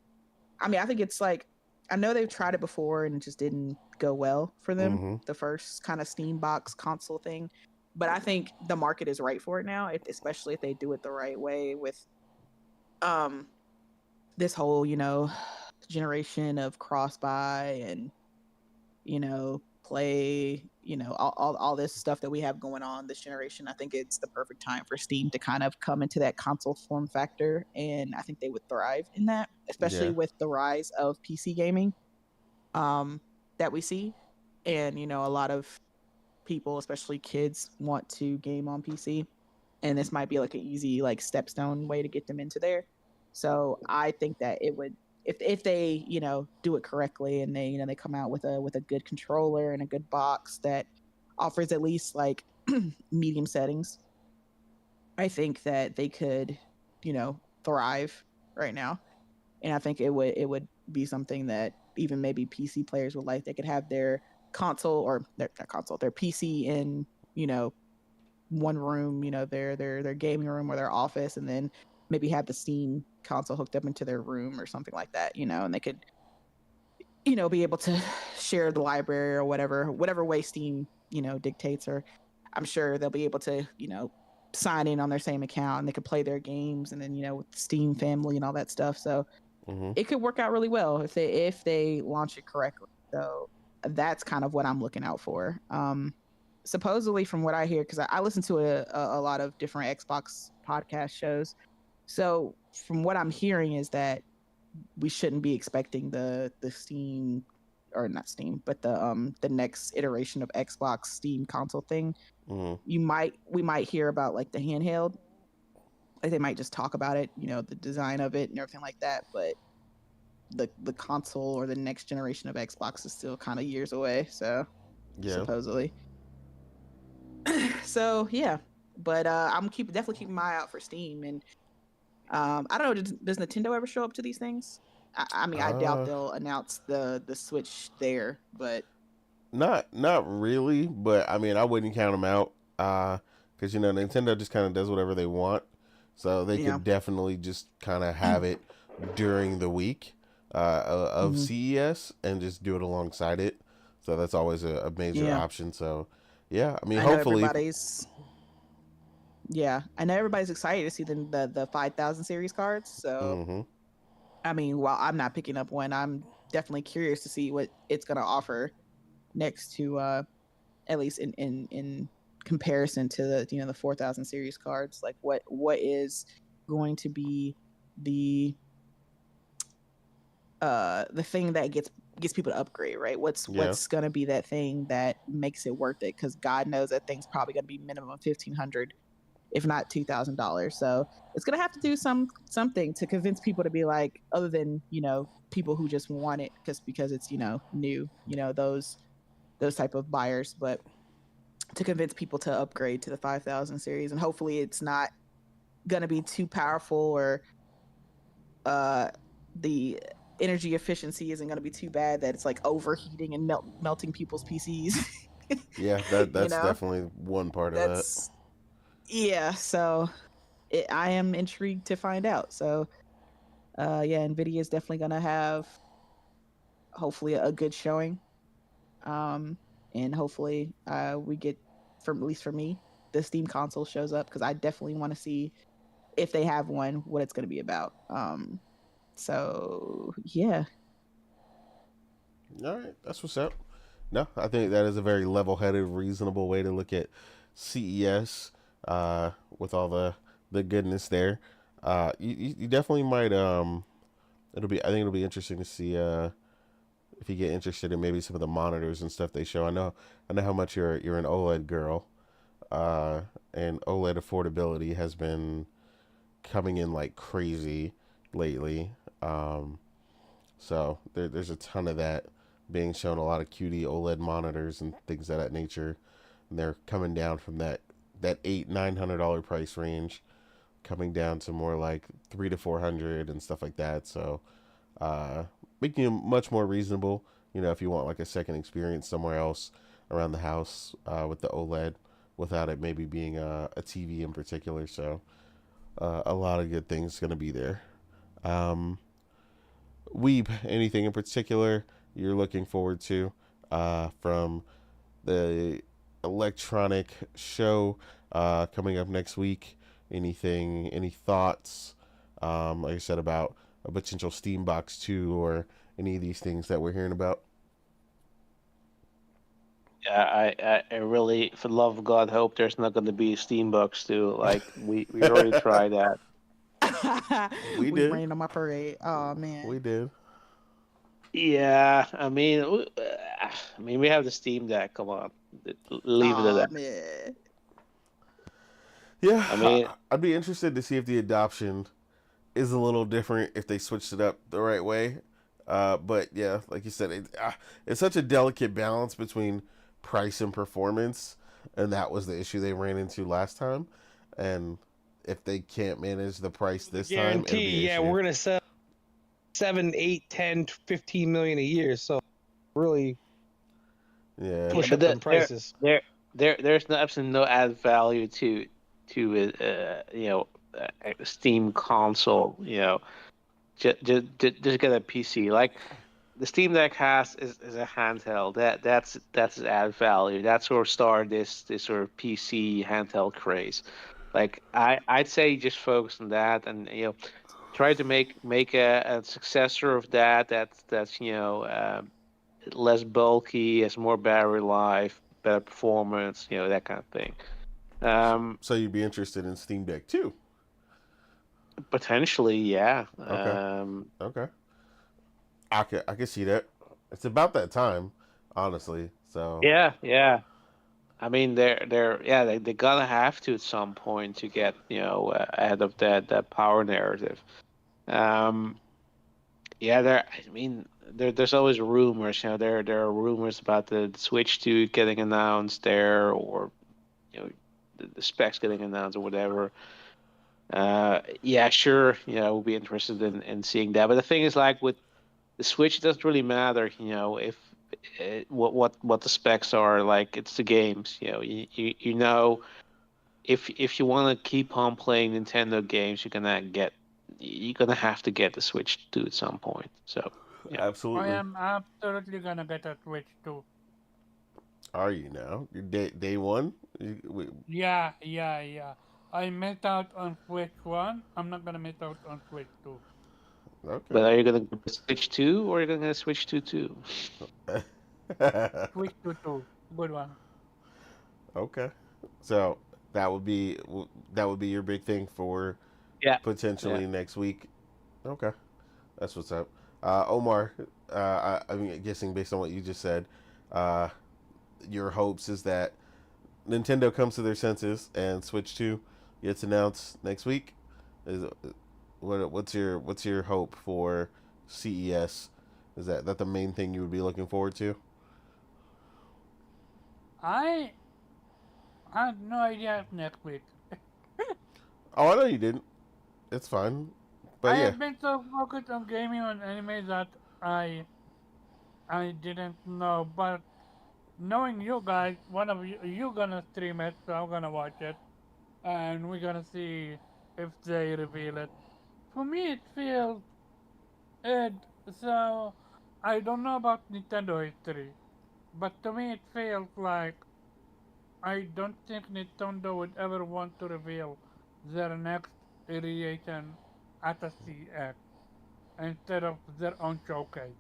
I mean, I think it's like, I know they've tried it before and it just didn't go well for them. The first kind of Steam box console thing, but I think the market is right for it now, especially if they do it the right way with this whole generation of cross buy and play, all this stuff that we have going on this generation. I think it's the perfect time for Steam to kind of come into that console form factor, and I think they would thrive in that, especially with the rise of PC gaming that we see. And a lot of people, especially kids, want to game on PC, and this might be like an easy like stepstone way to get them into there. So I think that it would, if they do it correctly, and they come out with a good controller and a good box that offers at least like medium settings, I think that they could thrive right now. And I think it would be something that even maybe PC players would like. They could have their console, or their PC in one room, their gaming room or their office, and then maybe have the Steam console hooked up into their room or something like that, and they could be able to share the library or whatever way Steam dictates. Or I'm sure they'll be able to sign in on their same account, and they could play their games, and then with the Steam family and all that stuff. So it could work out really well if they launch it correctly. So that's kind of what I'm looking out for. Supposedly, from what I hear, because I listen to a lot of different Xbox podcast shows, so from what I'm hearing is that we shouldn't be expecting the Steam, or not Steam, but the next iteration of Xbox Steam console thing. We might hear about like the handheld, like they might just talk about it, the design of it and everything like that, but the console or the next generation of Xbox is still kind of years away. So supposedly. So yeah, but I'm definitely keeping my eye out for Steam. And I don't know, does Nintendo ever show up to these things? I mean, I doubt they'll announce the Switch there, but not really. But I mean, I wouldn't count them out, because Nintendo just kind of does whatever they want, so they could definitely just kind of have it during the week of CES and just do it alongside it. So that's always a major option. So yeah, I mean, hopefully. I know everybody's excited to see the 5000 series cards. So I mean, while I'm not picking up one, I'm definitely curious to see what it's going to offer next to at least in comparison to the 4000 series cards. Like what is going to be the thing that gets people to upgrade, right? What's going to be that thing that makes it worth it? Because God knows that thing's probably going to be minimum $1,500, if not $2,000. So it's going to have to do something to convince people to be like, other than people who just want it because it's new, those type of buyers, but to convince people to upgrade to the 5000 series. And hopefully it's not going to be too powerful, or the energy efficiency isn't going to be too bad that it's like overheating and melting people's PCs. Yeah, that's definitely one part of that. Yeah, so I am intrigued to find out. So NVIDIA is definitely going to have hopefully a good showing, and hopefully we get at least for me, the Steam console shows up, because I definitely want to see, if they have one, what it's going to be about. So yeah. All right, that's what's up. No, I think that is a very level-headed, reasonable way to look at CES, with all the goodness there. You definitely might. It'll be. I think it'll be interesting to see if you get interested in maybe some of the monitors and stuff they show. I know how much you're an OLED girl, and OLED affordability has been coming in like crazy lately. So there's a ton of that being shown, a lot of cutie OLED monitors and things of that nature. And they're coming down from that $800-900 price range, coming down to more like $300 to $400 and stuff like that. So making it much more reasonable, if you want like a second experience somewhere else around the house with the OLED, without it maybe being a TV in particular. So a lot of good things going to be there. Weeb, anything in particular you're looking forward to from the electronic show coming up next week? Any thoughts, like I said, about a potential Steam Box 2 or any of these things that we're hearing about? Yeah, I really, for the love of God, hope there's not going to be a Steam Box too. Like we already tried that. We We did. rained on my parade. Oh man. We did. Yeah, I mean, we have the Steam Deck. Come on, leave it at Oh that. man. Yeah, I mean, I'd be interested to see if the adoption is a little different if they switched it up the right way. But yeah, like you said, it's such a delicate balance between price and performance, and that was the issue they ran into last time. And if they can't manage the price this time, it'll Guarantee, be an yeah, issue. we're gonna sell 7, 8, 10, 15 million a year. So really Yeah, push but up them prices. there's absolutely no added value to a Steam console. Just get a PC. Like the Steam Deck is a handheld. That's its added value. That's where started this sort of PC handheld craze. Like I'd say just focus on that, and try to make a successor of that. That's less bulky, has more battery life, better performance, that kind of thing. so you'd be interested in Steam Deck too? Potentially, yeah. Okay. I could see that. It's about that time, honestly. So Yeah. I mean, they're gonna have to at some point to get ahead of that power narrative. Um, yeah, there's always rumors. There are rumors about the Switch 2 getting announced there, or the specs getting announced or whatever. Yeah, sure. We'll be interested in seeing that. But the thing is, like with the Switch, it doesn't really matter. If what the specs are. Like it's the games. If you want to keep on playing Nintendo games, you're gonna have to get the Switch 2 at some point. So yeah. I absolutely. am absolutely gonna get a Switch too. Are you now? Your day one? Yeah. I missed out on Switch 1. I'm not gonna miss out on Switch 2. Okay. But are you gonna get the Switch 2 or are you gonna get a Switch 2 too? Switch 2. Good one. Okay. So that would be your big thing for Yeah. potentially next week. Okay, that's what's up. Omar, I'm guessing based on what you just said, your hopes is that Nintendo comes to their senses and Switch 2 gets announced next week. What's your hope for CES? Is that the main thing you would be looking forward to? I had no idea next week. Oh, I know you didn't. It's fine. But I yeah. have been so focused on gaming on anime that I didn't know. But knowing you guys, one of you gonna stream it, so I'm gonna watch it, and we're gonna see if they reveal it. For me, it feels it. So I don't know about Nintendo history, but to me it feels like I don't think Nintendo would ever want to reveal their next iteration at a CX instead of their own showcase.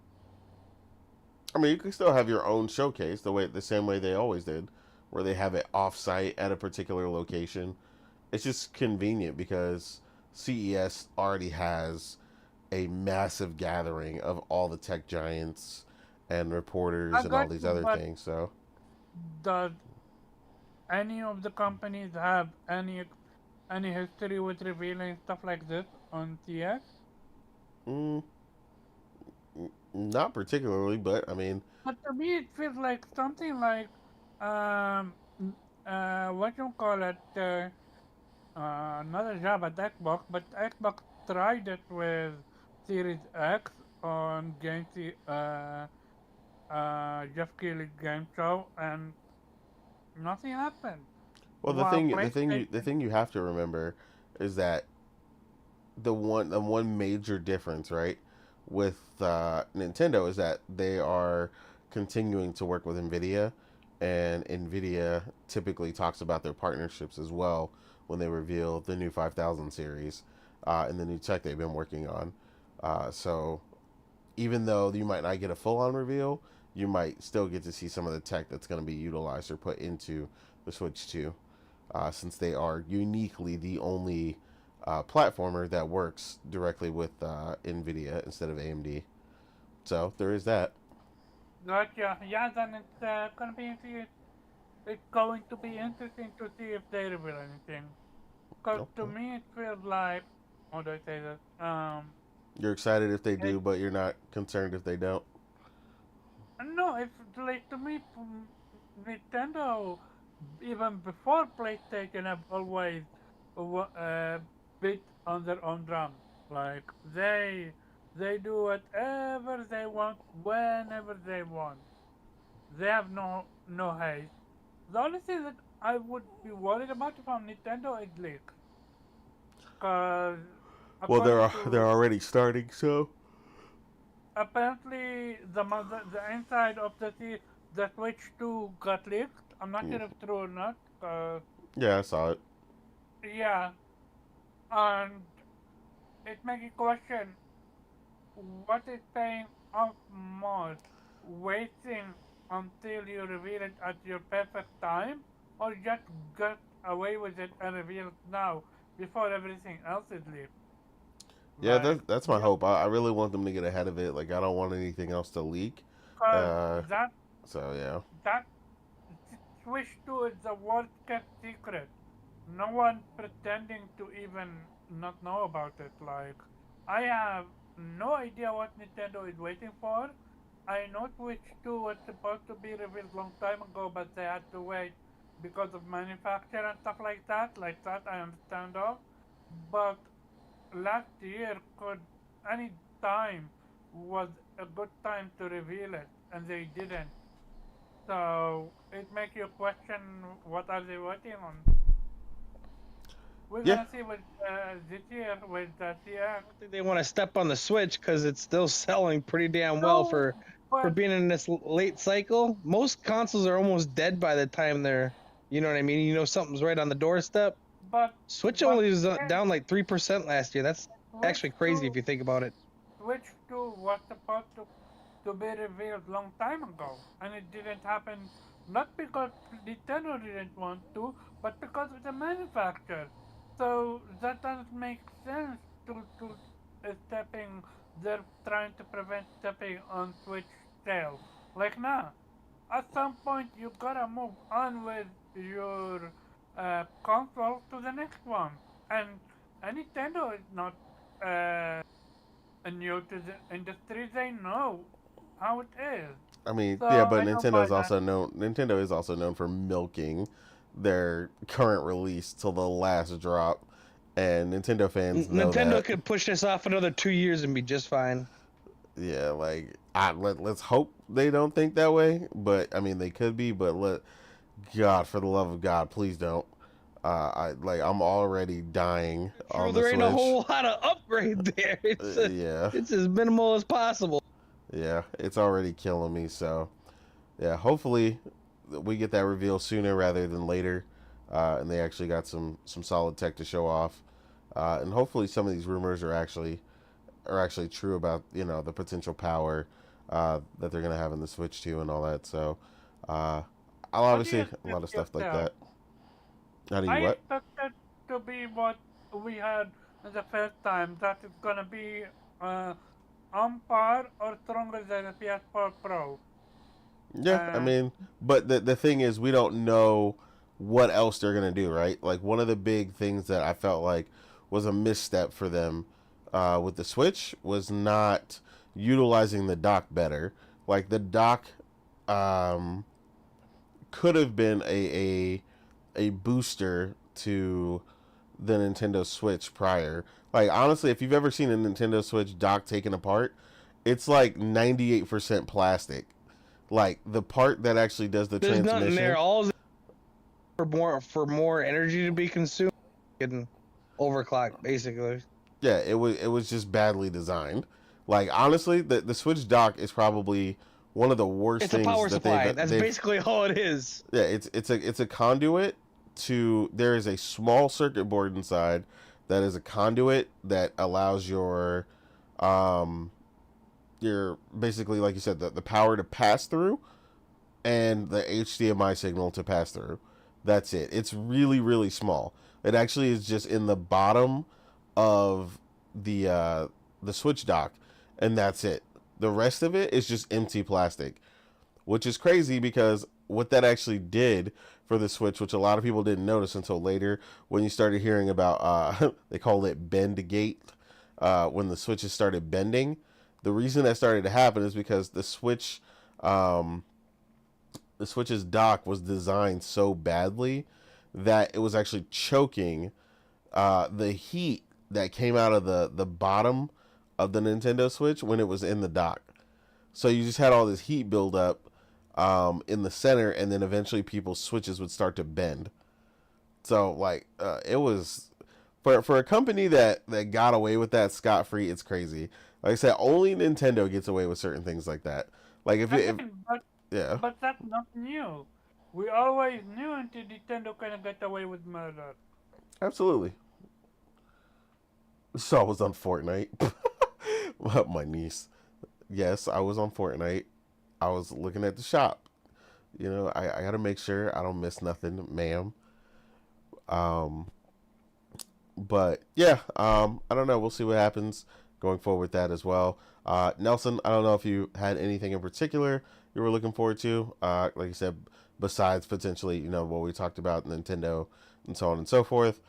I mean, you can still have your own showcase the same way they always did, where they have it off-site at a particular location. It's just convenient because CES already has a massive gathering of all the tech giants and reporters I and all got these you, other but things. So, does any of the companies have any history with revealing stuff like this on CX? mm, not particularly, but I mean, But to me, it feels like something like um, what you call it, another job at Xbox, but Xbox tried it with Series X on Jeff Keighley game show, and nothing happened. well, While the PlayStation, thing you have to remember is that the one major difference, right, with Nintendo is that they are continuing to work with Nvidia, and Nvidia typically talks about their partnerships as well when they reveal the new 5000 series and the new tech they've been working on. So even though you might not get a full on reveal, you might still get to see some of the tech that's going to be utilized or put into the Switch 2, since they are uniquely the only platformer that works directly with NVIDIA instead of AMD. So there is that. gotcha. Yeah, then it's going to be interesting to see if they reveal anything. Because to Okay. me, it feels like, how do I say this? You're excited if they It do, but you're not concerned if they don't. no, if like to me, Nintendo, even before PlayStation, have always beat on their own drum. Like they do whatever they want, whenever they want. They have no haste. The only thing that I would be worried about if I'm Nintendo is leaks, cause Well, according they're to already starting, so apparently the inside of the Switch 2 got leaked. I'm not yeah, sure if true or not. yeah, I saw it. Yeah, and it makes you question what is paying off more, waiting until you reveal it at your perfect time, or just get away with it and reveal it now before everything else is leaked. Yeah, Like, that's my hope. I really want them to get ahead of it. Like I don't want anything else to leak. because Uh, that so yeah. that Switch 2 is the worst kept secret. No one pretending to even not know about it. Like, I have no idea what Nintendo is waiting for. I know Switch 2 was supposed to be revealed long time ago, but they had to wait because of manufacture and stuff like that. Like that, I understand of. But last year, could any time was a good time to reveal it, and they didn't. So it makes you question what are they working on. We're Yeah. gonna see with this year with I CX. don't think they want to step on the Switch because it's still selling pretty damn well No, for but being in this late cycle. Most consoles are almost dead by the time they're, you know what I mean? You know something's right on the doorstep. but Switch but only was again, down like 3% last year. That's Switch actually crazy if Two you think about it. Switch Two was supposed to be revealed long time ago, and it didn't happen. Not because Nintendo didn't want to, but because of the manufacturer. So that doesn't make sense to stepping. They're trying to prevent stepping on Switch sales. Like nah, at some point you gotta move on with your console to the next one. And Nintendo is not new to the industry. They know how it is. I mean, So yeah, but I don't buy that. Nintendo is also known for milking their current release till the last drop, and Nintendo fans know Nintendo that. could push this off another 2 years and be just fine. Yeah, like let's hope they don't think that way, but I mean they could be, but God, for the love of God, please don't. I'm already dying True, on the there ain't a Switch. whole lot of upgrade there. Yeah, It's as minimal as possible. yeah, it's already killing me. So yeah, hopefully we get that reveal sooner rather than later, and they actually got some solid tech to show off, and hopefully some of these rumors are actually true about the potential power that they're gonna have in the Switch 2 and all that. So I'll What do you obviously a lot of expect stuff like yourself? that. How do you I what? expected to be what we had the first time. That it's gonna be on par or stronger than the PS4 Pro. Yeah, I And mean, but the thing is, we don't know what else they're gonna do, right? Like one of the big things that I felt like was a misstep for them with the Switch was not utilizing the dock better. Like the dock um, could have been a booster to the Nintendo Switch prior. Like honestly, if you've ever seen a Nintendo Switch dock taken apart, it's like 98% plastic. Like the part that actually does the There's nothing there. transmission. All for more energy to be consumed, getting overclocked basically. Yeah, it was just badly designed. Like honestly, the Switch dock is probably one of the worst It's a things power that supply. they've That's they've basically all it is. yeah, it's a conduit to there is a small circuit board inside that is a conduit that allows um your basically like you said the power to pass through and the HDMI signal to pass through. That's it. It's really really small. It actually is just in the bottom of the Switch dock, and that's it. The rest of it is just empty plastic, which is crazy because what that actually did for the Switch, which a lot of people didn't notice until later when you started hearing about they call it bend gate, when the Switches started bending. The reason that started to happen is because the Switch's dock was designed so badly that it was actually choking the heat that came out of the bottom of the Nintendo Switch when it was in the dock. So you just had all this heat build up in the center, and then eventually people's Switches would start to bend. So like it was for a company that got away with that scot free. It's crazy. Like I said, only Nintendo gets away with certain things like that. Like if again, yeah, but that's not new. We always knew until Nintendo kind of got away with murder. absolutely. So I was on Fortnite. My niece. Yes, I was on Fortnite. I was looking at the shop. I gotta make sure I don't miss nothing, ma'am. Um, but yeah, I don't know. We'll see what happens going forward with that as well. Nelson, I don't know if you had anything in particular you were looking forward to. Like you said, besides potentially, what we talked about, Nintendo and so on and so forth.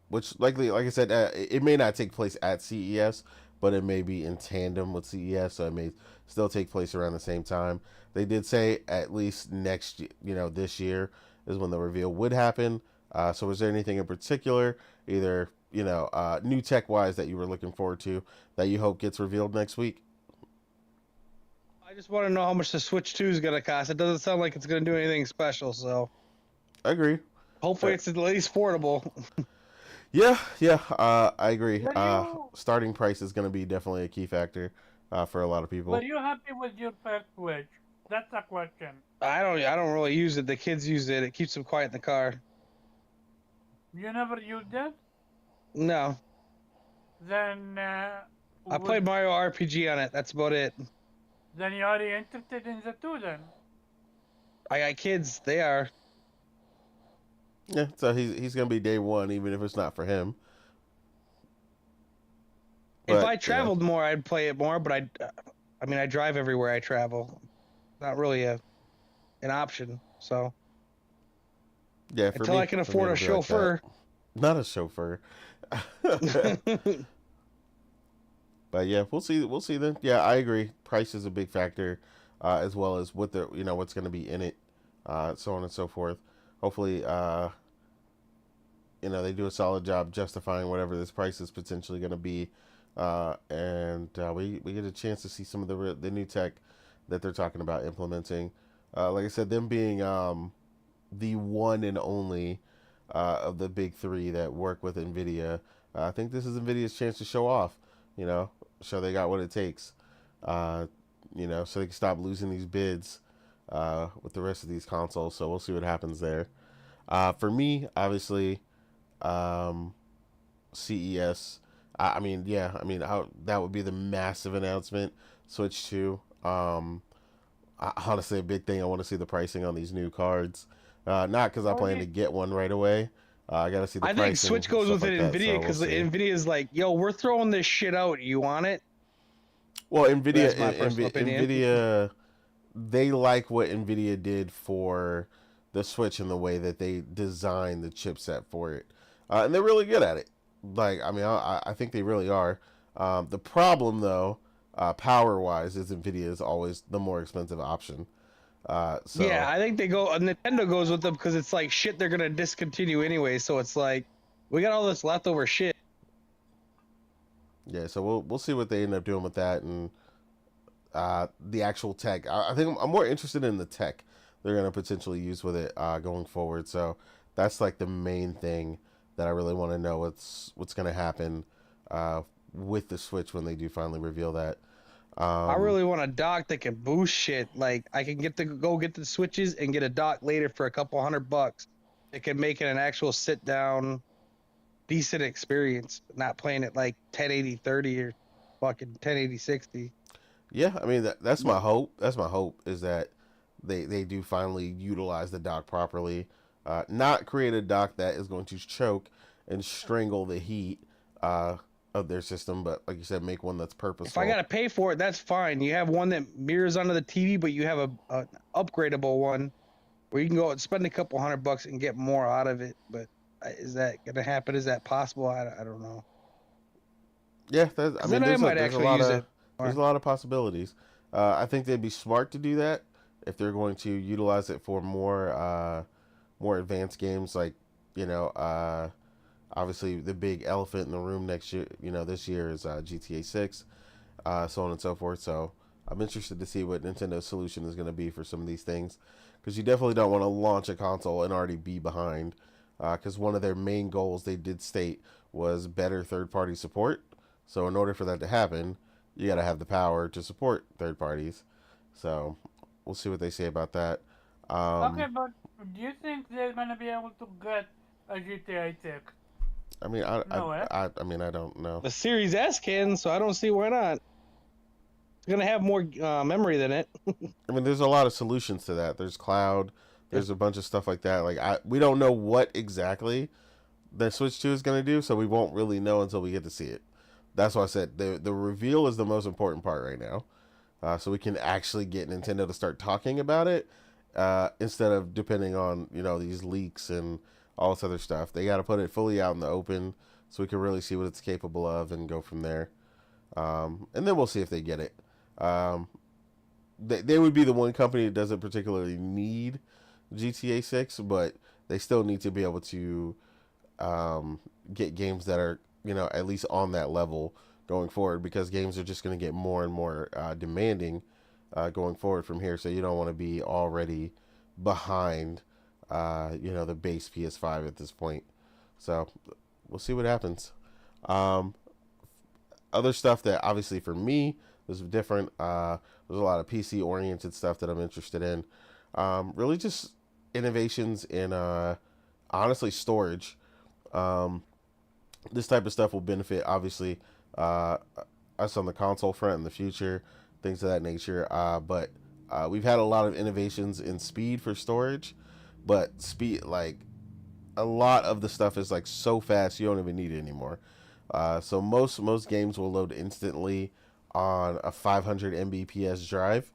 Which likely, like I said, it may not take place at CES, but it may be in tandem with CES, so it may still take place around the same time. They did say at least next, this year is when the reveal would happen. So was there anything in particular, either, new tech wise that you were looking forward to that you hope gets revealed next week? I just want to know how much the Switch 2 is gonna cost. It doesn't sound like it's gonna do anything special, so I agree. hopefully it's at least affordable. Yeah, I agree. Were you Starting price is going to be definitely a key factor for a lot of were people. you happy with your first Switch? That's a question. I don't really use it. The kids use it. It keeps them quiet in the car. You never used it? No, Then I played Mario RPG on it. That's about it. then you're already interested in the two then. I got kids. They are. Yeah, so he's going to be day one, even if it's not for him. If But, I traveled more, I'd play it more. But I drive everywhere I travel. Not really an option. So yeah, for until me, I can for me, afford a it'll be like chauffeur. that. Not a chauffeur. But yeah, we'll see. We'll see then. Yeah, I agree. Price is a big factor, as well as what the what's going to be in it, so on and so forth. Hopefully, they do a solid job justifying whatever this price is potentially going to be, and we get a chance to see some of the new tech that they're talking about implementing. Like I said, them being the one and only of the big three that work with NVIDIA. I think this is NVIDIA's chance to show off. Show they got what it takes. So they can stop losing these bids with the rest of these consoles. So we'll see what happens there. For me, obviously, CES. I mean, yeah, I mean, that would be the massive announcement. Switch 2. Honestly, a big thing. I want to see the pricing on these new cards. Not because I plan to get one right away. I got to see the pricing. I think Switch goes with like NVIDIA because NVIDIA is like, yo, we're throwing this shit out. You want it? Well, NVIDIA, That's my personal opinion. NVIDIA, they like what NVIDIA did for the Switch in the way that they designed the chipset for it. And they're really good at it. Like, I mean, I think they really are. The problem, though, power-wise, is NVIDIA is always the more expensive option. So yeah, I think Nintendo goes with them because it's like shit they're gonna discontinue anyway. So it's like we got all this leftover shit. Yeah, so we'll see what they end up doing with that and the actual tech. I think I'm more interested in the tech they're gonna potentially use with it going forward. So that's like the main thing that I really want to know what's gonna happen with the Switch when they do finally reveal that. I really want a dock that can boost shit. Like I can go get the Switches and get a dock later for a couple $100. It can make it an actual sit down, decent experience. Not playing it like 1080-30 or fucking 1080-60. Yeah, I mean that's my hope. That's my hope is that they do finally utilize the dock properly, not create a dock that is going to choke and strangle the heat of their system, but like you said, make one that's purposeful. If I gotta pay for it, that's fine. You have one that mirrors onto the TV, but you have a upgradable one where you can go and spend a couple $100 and get more out of it. But is that gonna happen? Is that possible? I don't know. Yeah, I mean, there's a lot of possibilities. I think they'd be smart to do that if they're going to utilize it for more advanced games, like obviously the big elephant in the room next year, this year is GTA 6, so on and so forth. So I'm interested to see what Nintendo's solution is going to be for some of these things, because you definitely don't want to launch a console and already be behind, because one of their main goals they did state was better third-party support. So in order for that to happen, you got to have the power to support third parties. So we'll see what they say about that. Okay, but do you think they're gonna be able to get a GTA 6? I mean, I mean, I don't know. The Series S can, so I don't see why not. It's gonna have more memory than it. I mean, there's a lot of solutions to that. There's cloud. There's a bunch of stuff like that. Like we don't know what exactly the Switch 2 is gonna do, so we won't really know until we get to see it. That's why I said the reveal is the most important part right now, so we can actually get Nintendo to start talking about it instead of depending on these leaks and all this other stuff. They got to put it fully out in the open so we can really see what it's capable of and go from there. And then we'll see if they get it. They would be the one company that doesn't particularly need GTA 6, but they still need to be able to get games that are at least on that level going forward, because games are just going to get more and more demanding going forward from here. So you don't want to be already behind the base PS5 at this point. So we'll see what happens. Other stuff that obviously for me is different. There's a lot of PC oriented stuff that I'm interested in. Really just innovations in honestly storage. This type of stuff will benefit obviously us on the console front in the future, things of that nature. But we've had a lot of innovations in speed for storage. But speed, like a lot of the stuff is like so fast you don't even need it anymore. So most games will load instantly on a 500 Mbps drive,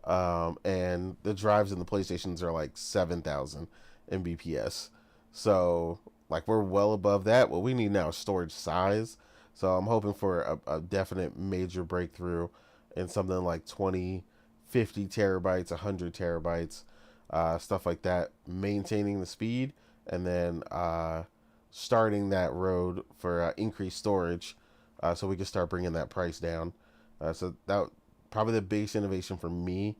and the drives in the PlayStations are like 7,000 Mbps. So like we're well above that. What we need now is storage size. So I'm hoping for a definite major breakthrough in something like 20, 50 terabytes, 100 terabytes. Stuff like that, maintaining the speed, and then starting that road for increased storage, so we can start bringing that price down. So that probably the biggest innovation for me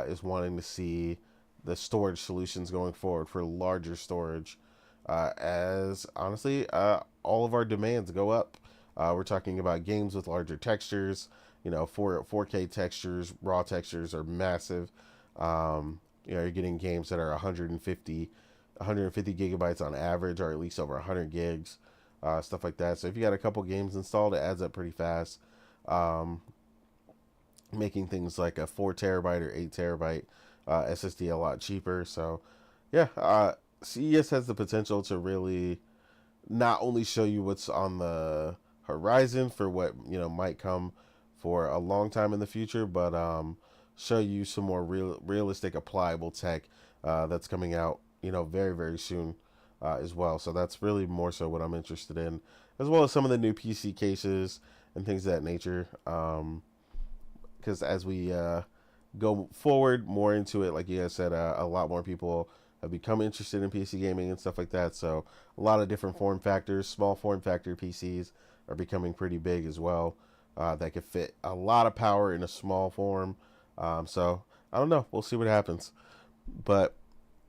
is wanting to see the storage solutions going forward for larger storage, as honestly all of our demands go up. We're talking about games with larger textures, 4K textures, raw textures are massive. You're getting games that are 150 gigabytes on average, or at least over 100 gigs, stuff like that. So if you got a couple games installed, it adds up pretty fast, making things like a 4 terabyte or 8 terabyte SSD a lot cheaper. So yeah, CES has the potential to really not only show you what's on the horizon for what might come for a long time in the future, but show you some more realistic, applicable tech that's coming out very, very soon as well. So that's really more so what I'm interested in, as well as some of the new PC cases and things of that nature. Because as we go forward more into it, like you guys said, a lot more people have become interested in PC gaming and stuff like that. So a lot of different form factors, small form factor PCs are becoming pretty big as well. That could fit a lot of power in a small form. So I don't know. We'll see what happens. But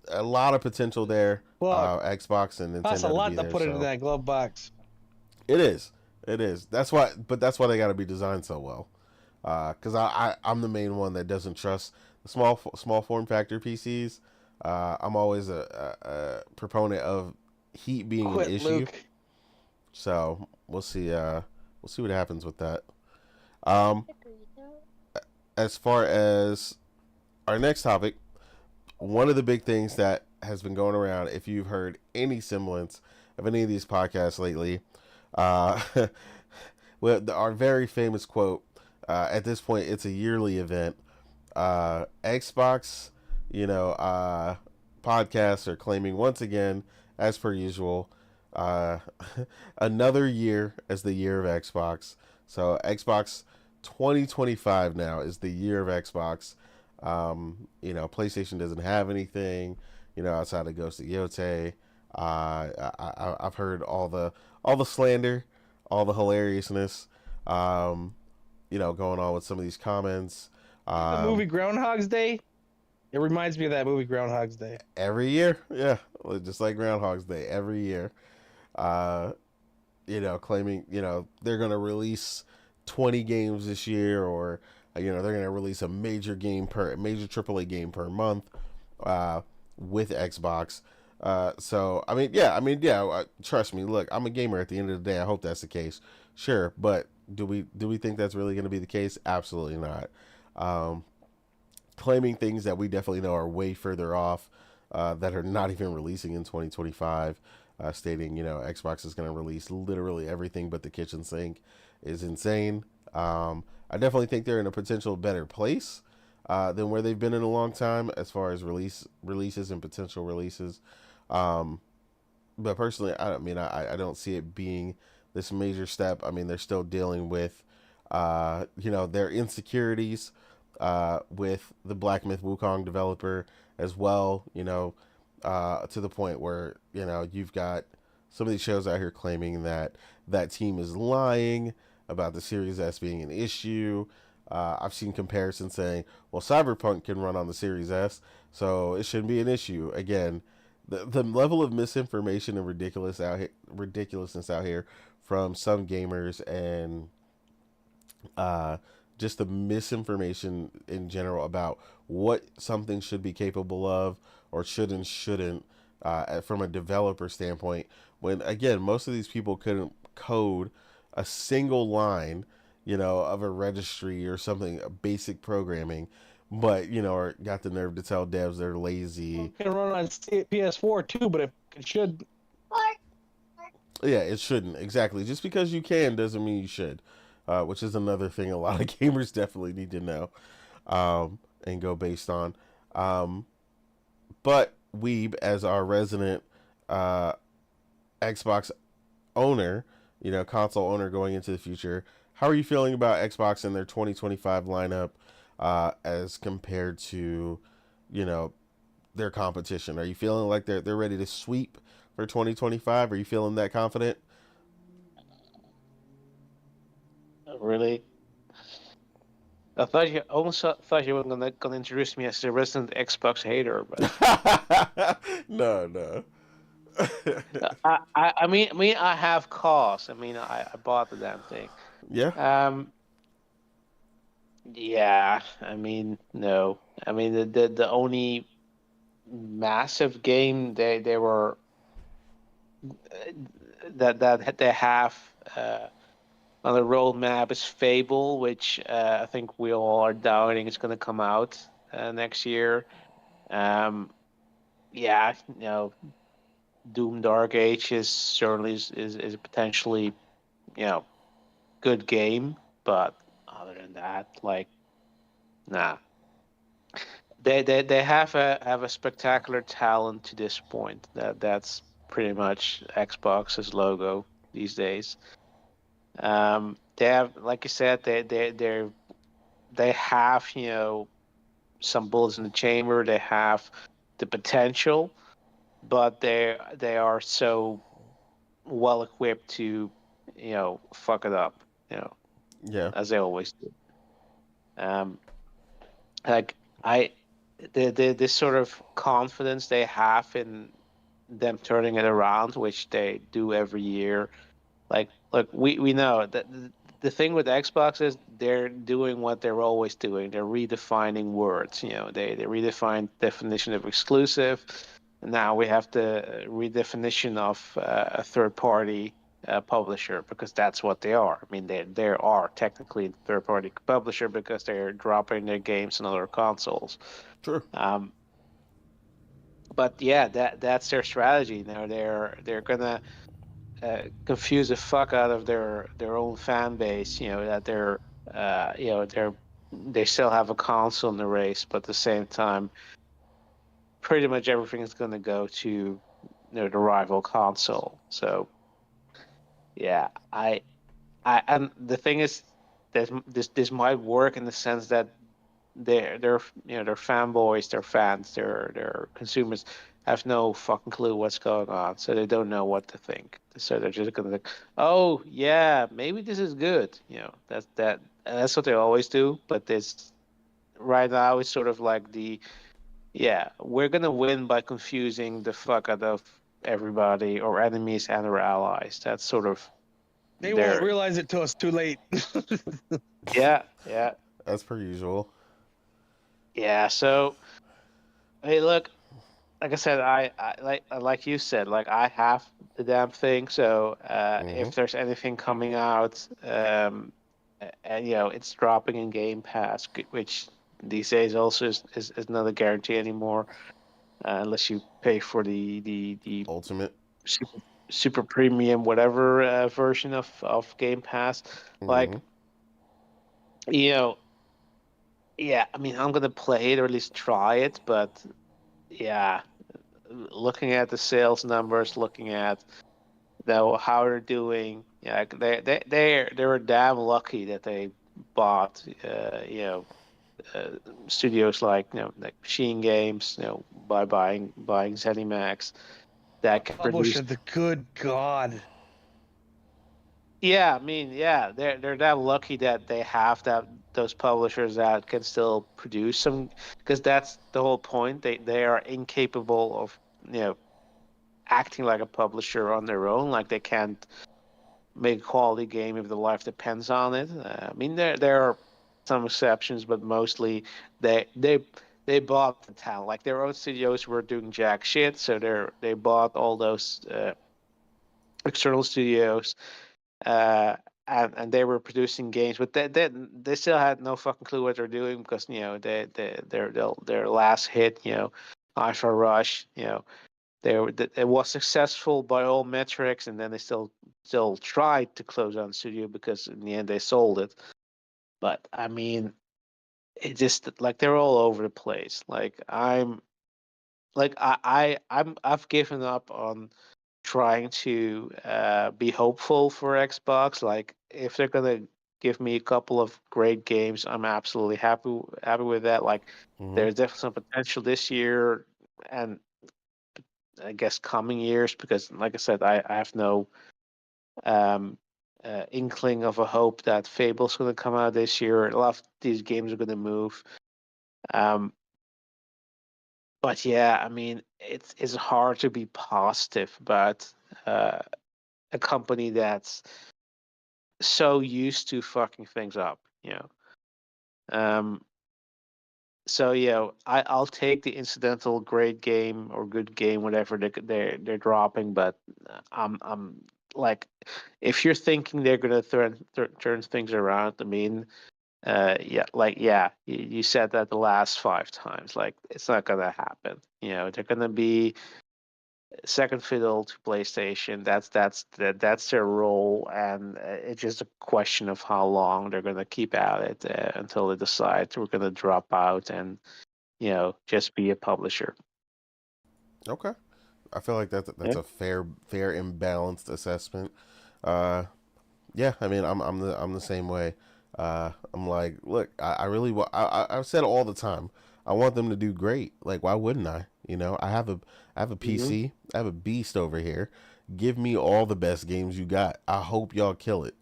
a lot of potential there. Well, Xbox and Nintendo. that's a lot to, to there, put so. into that glove box. It is. That's why they got to be designed so well. Because I'm the main one that doesn't trust the small form factor PCs. I'm always a proponent of heat being an issue. Luke. So we'll see what happens with that. As far as our next topic, one of the big things that has been going around, if you've heard any semblance of any of these podcasts lately, well, our very famous quote. At this point, it's a yearly event. Xbox, podcasts are claiming once again, as per usual, another year as the year of Xbox. So Xbox 2025 now is the year of Xbox. PlayStation doesn't have anything, outside of Ghost of Yotei. I've heard all the slander, all the hilariousness, going on with some of these comments. The movie Groundhog's Day. It reminds me of that movie Groundhog's Day. Every year, yeah, just like Groundhog's Day, every year. Claiming, they're going to release 20 games this year, or, they're going to release a major AAA game per month, with Xbox. Trust me, look, I'm a gamer at the end of the day. I hope that's the case. Sure. But do we think that's really going to be the case? Absolutely not. Claiming things that we definitely know are way further off, that are not even releasing in 2025, stating, Xbox is going to release literally everything but the kitchen sink is insane. I definitely think they're in a potential better place than where they've been in a long time as far as releases and potential releases. But personally, I don't see it being this major step. I mean, they're still dealing with, their insecurities with the Black Myth Wukong developer as well, to the point where, you've got some of these shows out here claiming that team is lying about the Series S being an issue. I've seen comparisons saying, well, Cyberpunk can run on the Series S, so it shouldn't be an issue. Again, the level of misinformation and ridiculousness out here from some gamers, and just the misinformation in general about what something should be capable of or should and shouldn't, from a developer standpoint, when, again, most of these people couldn't code a single line, of a registry or something, basic programming, but, or got the nerve to tell devs they're lazy. It can run on PS4 too, but it should. Yeah, it shouldn't. Exactly. Just because you can doesn't mean you should, which is another thing a lot of gamers definitely need to know, and go based on. But Weeb, as our resident Xbox owner, console owner going into the future, how are you feeling about Xbox and their 2025 lineup, as compared to, their competition? Are you feeling like they're ready to sweep for 2025? Are you feeling that confident? Really? I thought you were gonna introduce me as the resident Xbox hater, but No. I mean, I have cause. I mean, I bought the damn thing. Yeah. Yeah, I mean, no. I mean, the only massive game they were that they have on the roadmap is Fable, which I think we all are doubting is going to come out next year. Um, yeah, Doom Dark Age is certainly is a potentially good game, but other than that, like, nah. They have a spectacular talent to this point. That's pretty much Xbox's logo these days. They have, like you said, they have some bullets in the chamber. They have the potential, but they are so well equipped to fuck it up. Yeah. As they always do. Um, like I this sort of confidence they have in them turning it around, which they do every year. Like, look, we know that the thing with Xbox is they're doing what they're always doing. They're redefining words. They redefine definition of exclusive. Now we have the redefinition of a third party publisher, because that's what they are. I mean, they are technically a third party publisher because they're dropping their games on other consoles. True. Um, but yeah, that's their strategy. They're gonna confuse the fuck out of their own fan base. That they still have a console in the race, but at the same time, pretty much everything is going to go to the rival console. So yeah, and the thing is that this might work in the sense that they're fanboys, they're fans, they're consumers have no fucking clue what's going on, so they don't know what to think. So they're just gonna think, oh yeah, maybe this is good. And that's what they always do. But this right now is sort of like we're gonna win by confusing the fuck out of everybody, or enemies and our allies. That's sort of They won't their realize it till it's too late. yeah. As per usual. Yeah. So hey, look, like I said, like you said, like I have the damn thing. So Mm-hmm. if there's anything coming out, and it's dropping in Game Pass, which these days also is not a guarantee anymore, unless you pay for the Ultimate. super, super premium whatever version of Game Pass. Mm-hmm. Like, you know, yeah, I mean, I'm gonna play it or at least try it, but yeah, looking at the sales numbers, looking at how they're doing. Yeah, they were damn lucky that they bought uh, studios like Machine Games, by buying ZeniMax that can produce. Publisher, the good God. Yeah, I mean, yeah, they're damn lucky that they have those publishers that can still produce some, because that's the whole point. They are incapable of you know acting like a publisher on their own. Like, they can't make a quality game if the life depends on it. I mean, there are some exceptions, but mostly they they they bought the talent. Like, their own studios were doing jack shit, so they bought all those external studios, uh, and they were producing games, but they still had no fucking clue what they're doing, because their last hit, Alpha Rush, it was successful by all metrics, and then they still tried to close down the studio because in the end they sold it. But I mean, it just, like, they're all over the place. Like, I've given up on trying to be hopeful for Xbox. Like, if they're gonna give me a couple of great games, I'm absolutely happy with that. Like, Mm-hmm. there's definitely some potential this year, and I guess coming years, because like I said, I have no um, inkling of a hope that Fable's going to come out this year. A lot of these games are going to move. Um, but yeah, I mean, it's hard to be positive about uh, a company that's so used to fucking things up. Um, so I'll take the incidental great game or good game, whatever they're dropping. But I'm like, if you're thinking they're gonna turn things around, I mean, you said that the last 5 times, like it's not gonna happen. They're gonna be second fiddle to PlayStation. That's their role, and it's just a question of how long they're gonna keep at it until they decide we're gonna drop out and just be a publisher. Okay. I feel like that's Yeah. a fair and balanced assessment. Uh, yeah, I mean, I'm the same way. I'm like, look, I really I've said it all the time. I want them to do great. Like, why wouldn't I? I have a Hmm. PC. I have a beast over here. Give me all the best games you got. I hope y'all kill it.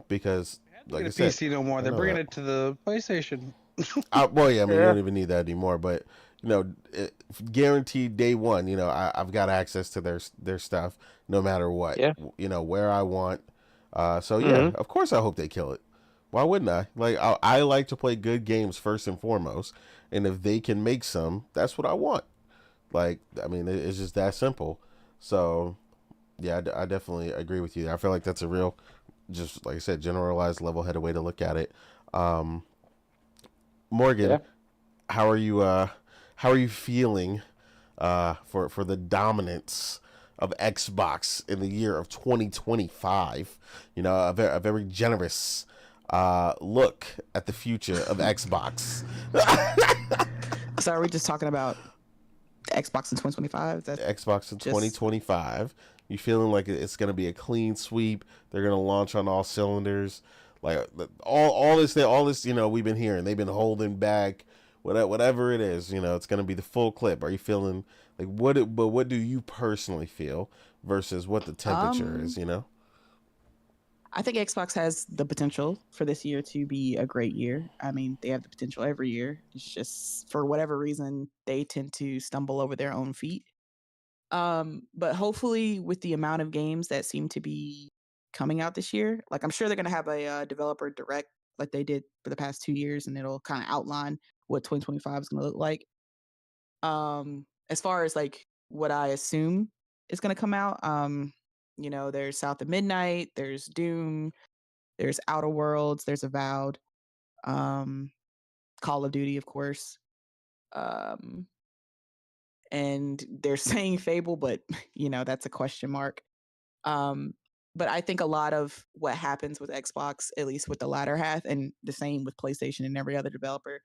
Because like I Get a said, PC no more. I They're know bringing that. it to the PlayStation. Well, yeah, I mean, you Yeah. don't even need that anymore. But guaranteed day one. I've got access to their stuff no matter what. Yeah. Where I want. So yeah, Hmm. of course I hope they kill it. Why wouldn't I? Like I like to play good games first and foremost, and if they can make some, that's what I want. Like I mean, it's just that simple. So yeah, I definitely agree with you. I feel like that's a real, just like I said, generalized, level-headed way to look at it. Um, Morgan, Yeah. how are you? How are you feeling for the dominance of Xbox in the year of 2025? A very generous look at the future of Xbox. So are we just talking about Xbox in 2025? That's Xbox in just 2025. You feeling like it's going to be a clean sweep? They're going to launch on all cylinders. Like all this, we've been hearing. They've been holding back whatever it is, it's going to be the full clip. Are you feeling like but what do you personally feel versus what the temperature um is? I think Xbox has the potential for this year to be a great year. I mean, they have the potential every year. It's just for whatever reason they tend to stumble over their own feet. But hopefully with the amount of games that seem to be coming out this year, like I'm sure they're gonna have a developer direct like they did for the past 2 years, and it'll kind of outline what 2025 is gonna look like. As far as like what I assume is gonna come out, there's South of Midnight, there's Doom, there's Outer Worlds, there's Avowed, um, Call of Duty, of course. Um, and they're saying Fable, but that's a question mark. Um, but I think a lot of what happens with Xbox, at least with the latter half, and the same with PlayStation and every other developer,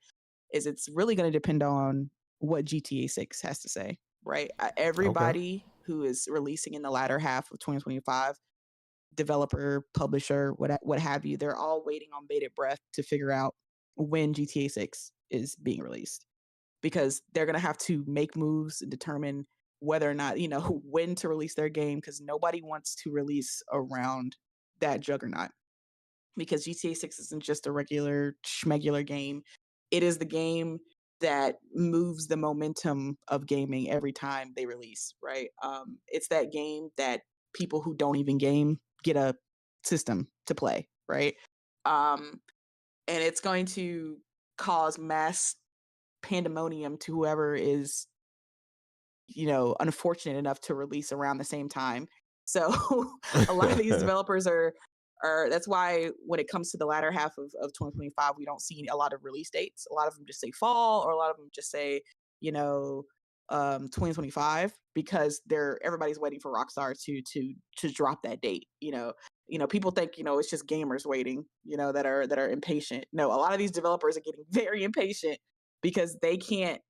is it's really going to depend on what GTA 6 has to say, right? Okay. Everybody who is releasing in the latter half of 2025, developer, publisher, what have you, they're all waiting on bated breath to figure out when GTA 6 is being released, because they're going to have to make moves and determine whether or not, when to release their game, because nobody wants to release around that juggernaut, because GTA 6 isn't just a regular schmegular game. It is the game that moves the momentum of gaming every time they release, right? It's that game that people who don't even game get a system to play, right? Um, and it's going to cause mass pandemonium to whoever is, unfortunate enough to release around the same time. So a lot of these developers are that's why when it comes to the latter half of 2025, we don't see a lot of release dates. A lot of them just say fall, or a lot of them just say, you know, 2025, because everybody's waiting for Rockstar to drop that date. People think, it's just gamers waiting, that are impatient. No, a lot of these developers are getting very impatient because they can't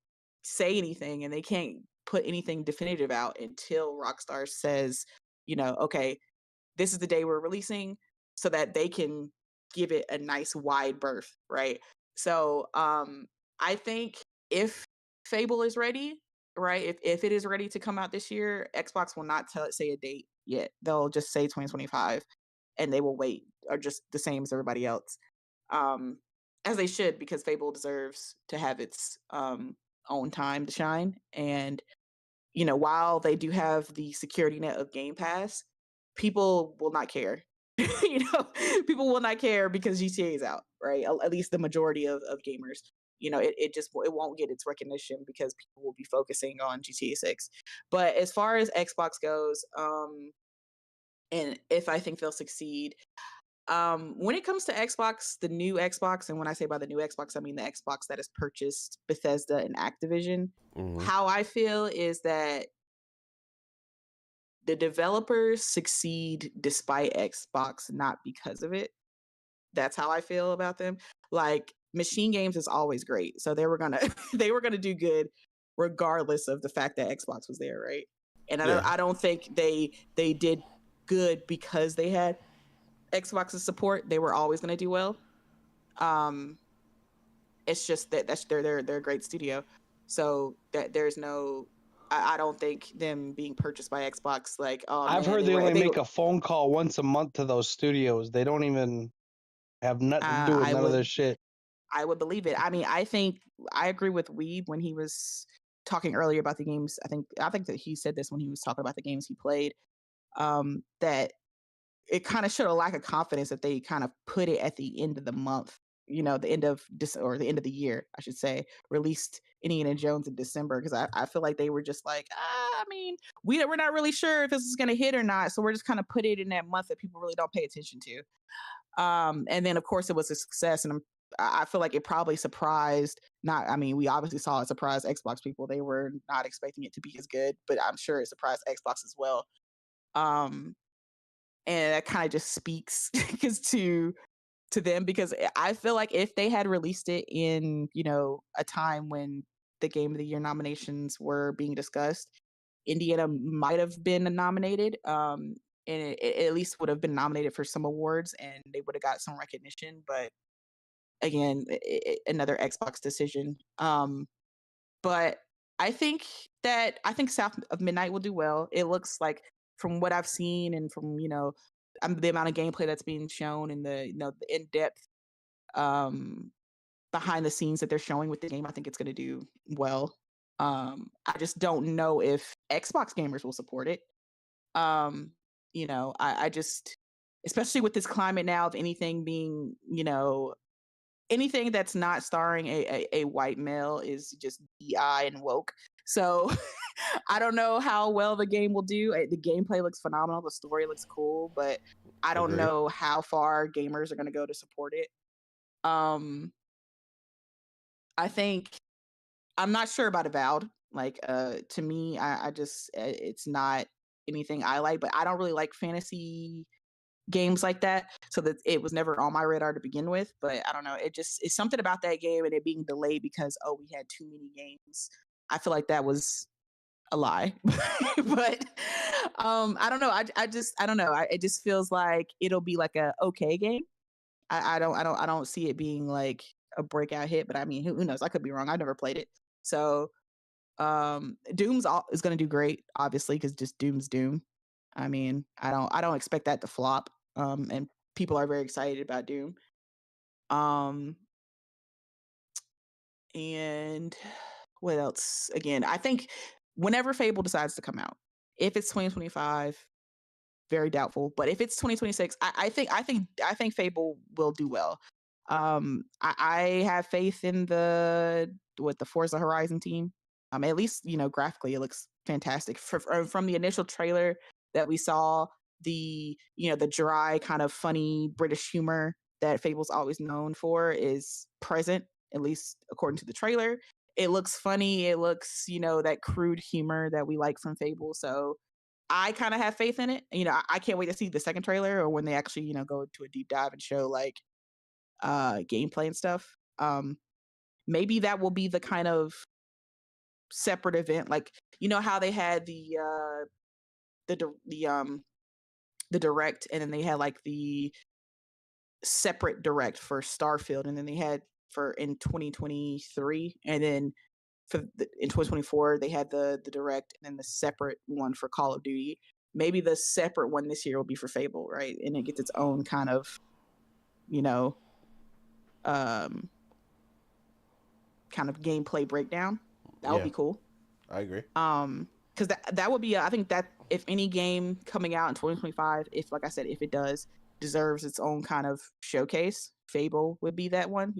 say anything and they can't put anything definitive out until Rockstar says, okay, this is the day we're releasing, so that they can give it a nice wide berth, right? So I think if Fable is ready, right, if it is ready to come out this year, Xbox will not say a date yet. They'll just say 2025, and they will wait, or just the same as everybody else. Um, as they should, because Fable deserves to have its own time to shine. And while they do have the security net of Game Pass, people will not care. People will not care because GTA is out, right? At least the majority of gamers. It won't get its recognition because people will be focusing on GTA 6. But as far as Xbox goes, and if I think they'll succeed, when it comes to Xbox, the new Xbox, and when I say by the new Xbox, I mean the Xbox that has purchased Bethesda and Activision. How I feel is that the developers succeed despite Xbox, not because of it. That's how I feel about them. Like Machine Games is always great, so they were gonna do good regardless of the fact that Xbox was there, right? And I don't think they did good because they had Xbox's support. They were always gonna do well. It's just that they're a great studio, so that there's no. I don't think them being purchased by Xbox, like, oh, I've heard they only make a phone call once a month to those studios. They don't even have nothing to do with none of this shit. I would believe it. I mean, I think I agree with Weeb when he was talking earlier about the games. I think that he said this when he was talking about the games he played. That it kind of showed a lack of confidence that they kind of put it at the end of the month. The end of or the end of the year, I should say, released Indiana Jones in December, because I feel like they were just like, I mean, we're not really sure if this is going to hit or not, so we're just kind of put it in that month that people really don't pay attention to. And then of course it was a success, and I feel like it probably surprised. We obviously saw it surprise Xbox people. They were not expecting it to be as good, but I'm sure it surprised Xbox as well. And that kind of just speaks to them, because I feel like if they had released it in, a time when the Game of the Year nominations were being discussed, Indiana might have been nominated. And it at least would have been nominated for some awards, and they would have got some recognition. But again, another Xbox decision. But I think South of Midnight will do well. It looks like, from what I've seen and from the amount of gameplay that's being shown, and the the in-depth behind the scenes that they're showing with the game, I think it's going to do well. I just don't know if Xbox gamers will support it. I just, especially with this climate now of anything being, anything that's not starring a white male is just DI and woke. So I don't know how well the game will do. The gameplay looks phenomenal. The story looks cool, but I don't know how far gamers are going to go to support it. I think, I'm not sure about Avowed. Like, to me, I just, it's not anything I like, but I don't really like fantasy games like that, so that it was never on my radar to begin with. But I don't know, it's something about that game and it being delayed because we had too many games. I feel like that was a lie. But I don't know, I don't know, it just feels like it'll be like a okay game. I don't see it being like a breakout hit, but I mean, who knows, I could be wrong, I've never played it. So Doom's is going to do great, obviously, because just Doom's Doom. I mean, I don't expect that to flop. And people are very excited about Doom. And what else? Again, I think whenever Fable decides to come out, if it's 2025, very doubtful. But if it's 2026, I think Fable will do well. I have faith in the Forza Horizon team. At least, graphically it looks fantastic. From the initial trailer that we saw, the dry kind of funny British humor that Fable's always known for is present, at least according to the trailer. It looks funny. It looks, that crude humor that we like from Fable. So I kind of have faith in it. I can't wait to see the second trailer, or when they actually, go into a deep dive and show like gameplay and stuff. Maybe that will be the kind of separate event, like how they had the direct, and then they had like the separate direct for Starfield, and then they had in 2023, and then in 2024 they had the direct, and then the separate one for Call of Duty. Maybe the separate one this year will be for Fable, right? And it gets its own kind of kind of gameplay breakdown. That would be cool. I agree. Because that would be, I think that if any game coming out in 2025, if, like I said, if it does, deserves its own kind of showcase. Fable would be that one,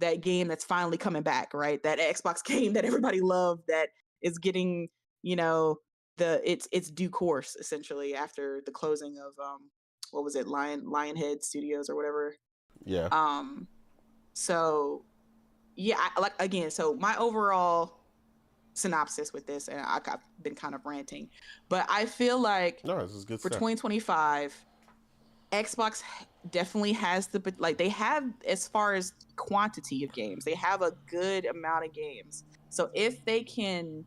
that game that's finally coming back, right? That Xbox game that everybody loved that is getting, its due course essentially after the closing of what was it, Lionhead Studios or whatever. Yeah. So yeah, so my overall synopsis with this, and I've been kind of ranting, but I feel like this is good for stuff. 2025, Xbox definitely has they have, as far as quantity of games, they have a good amount of games. So if they can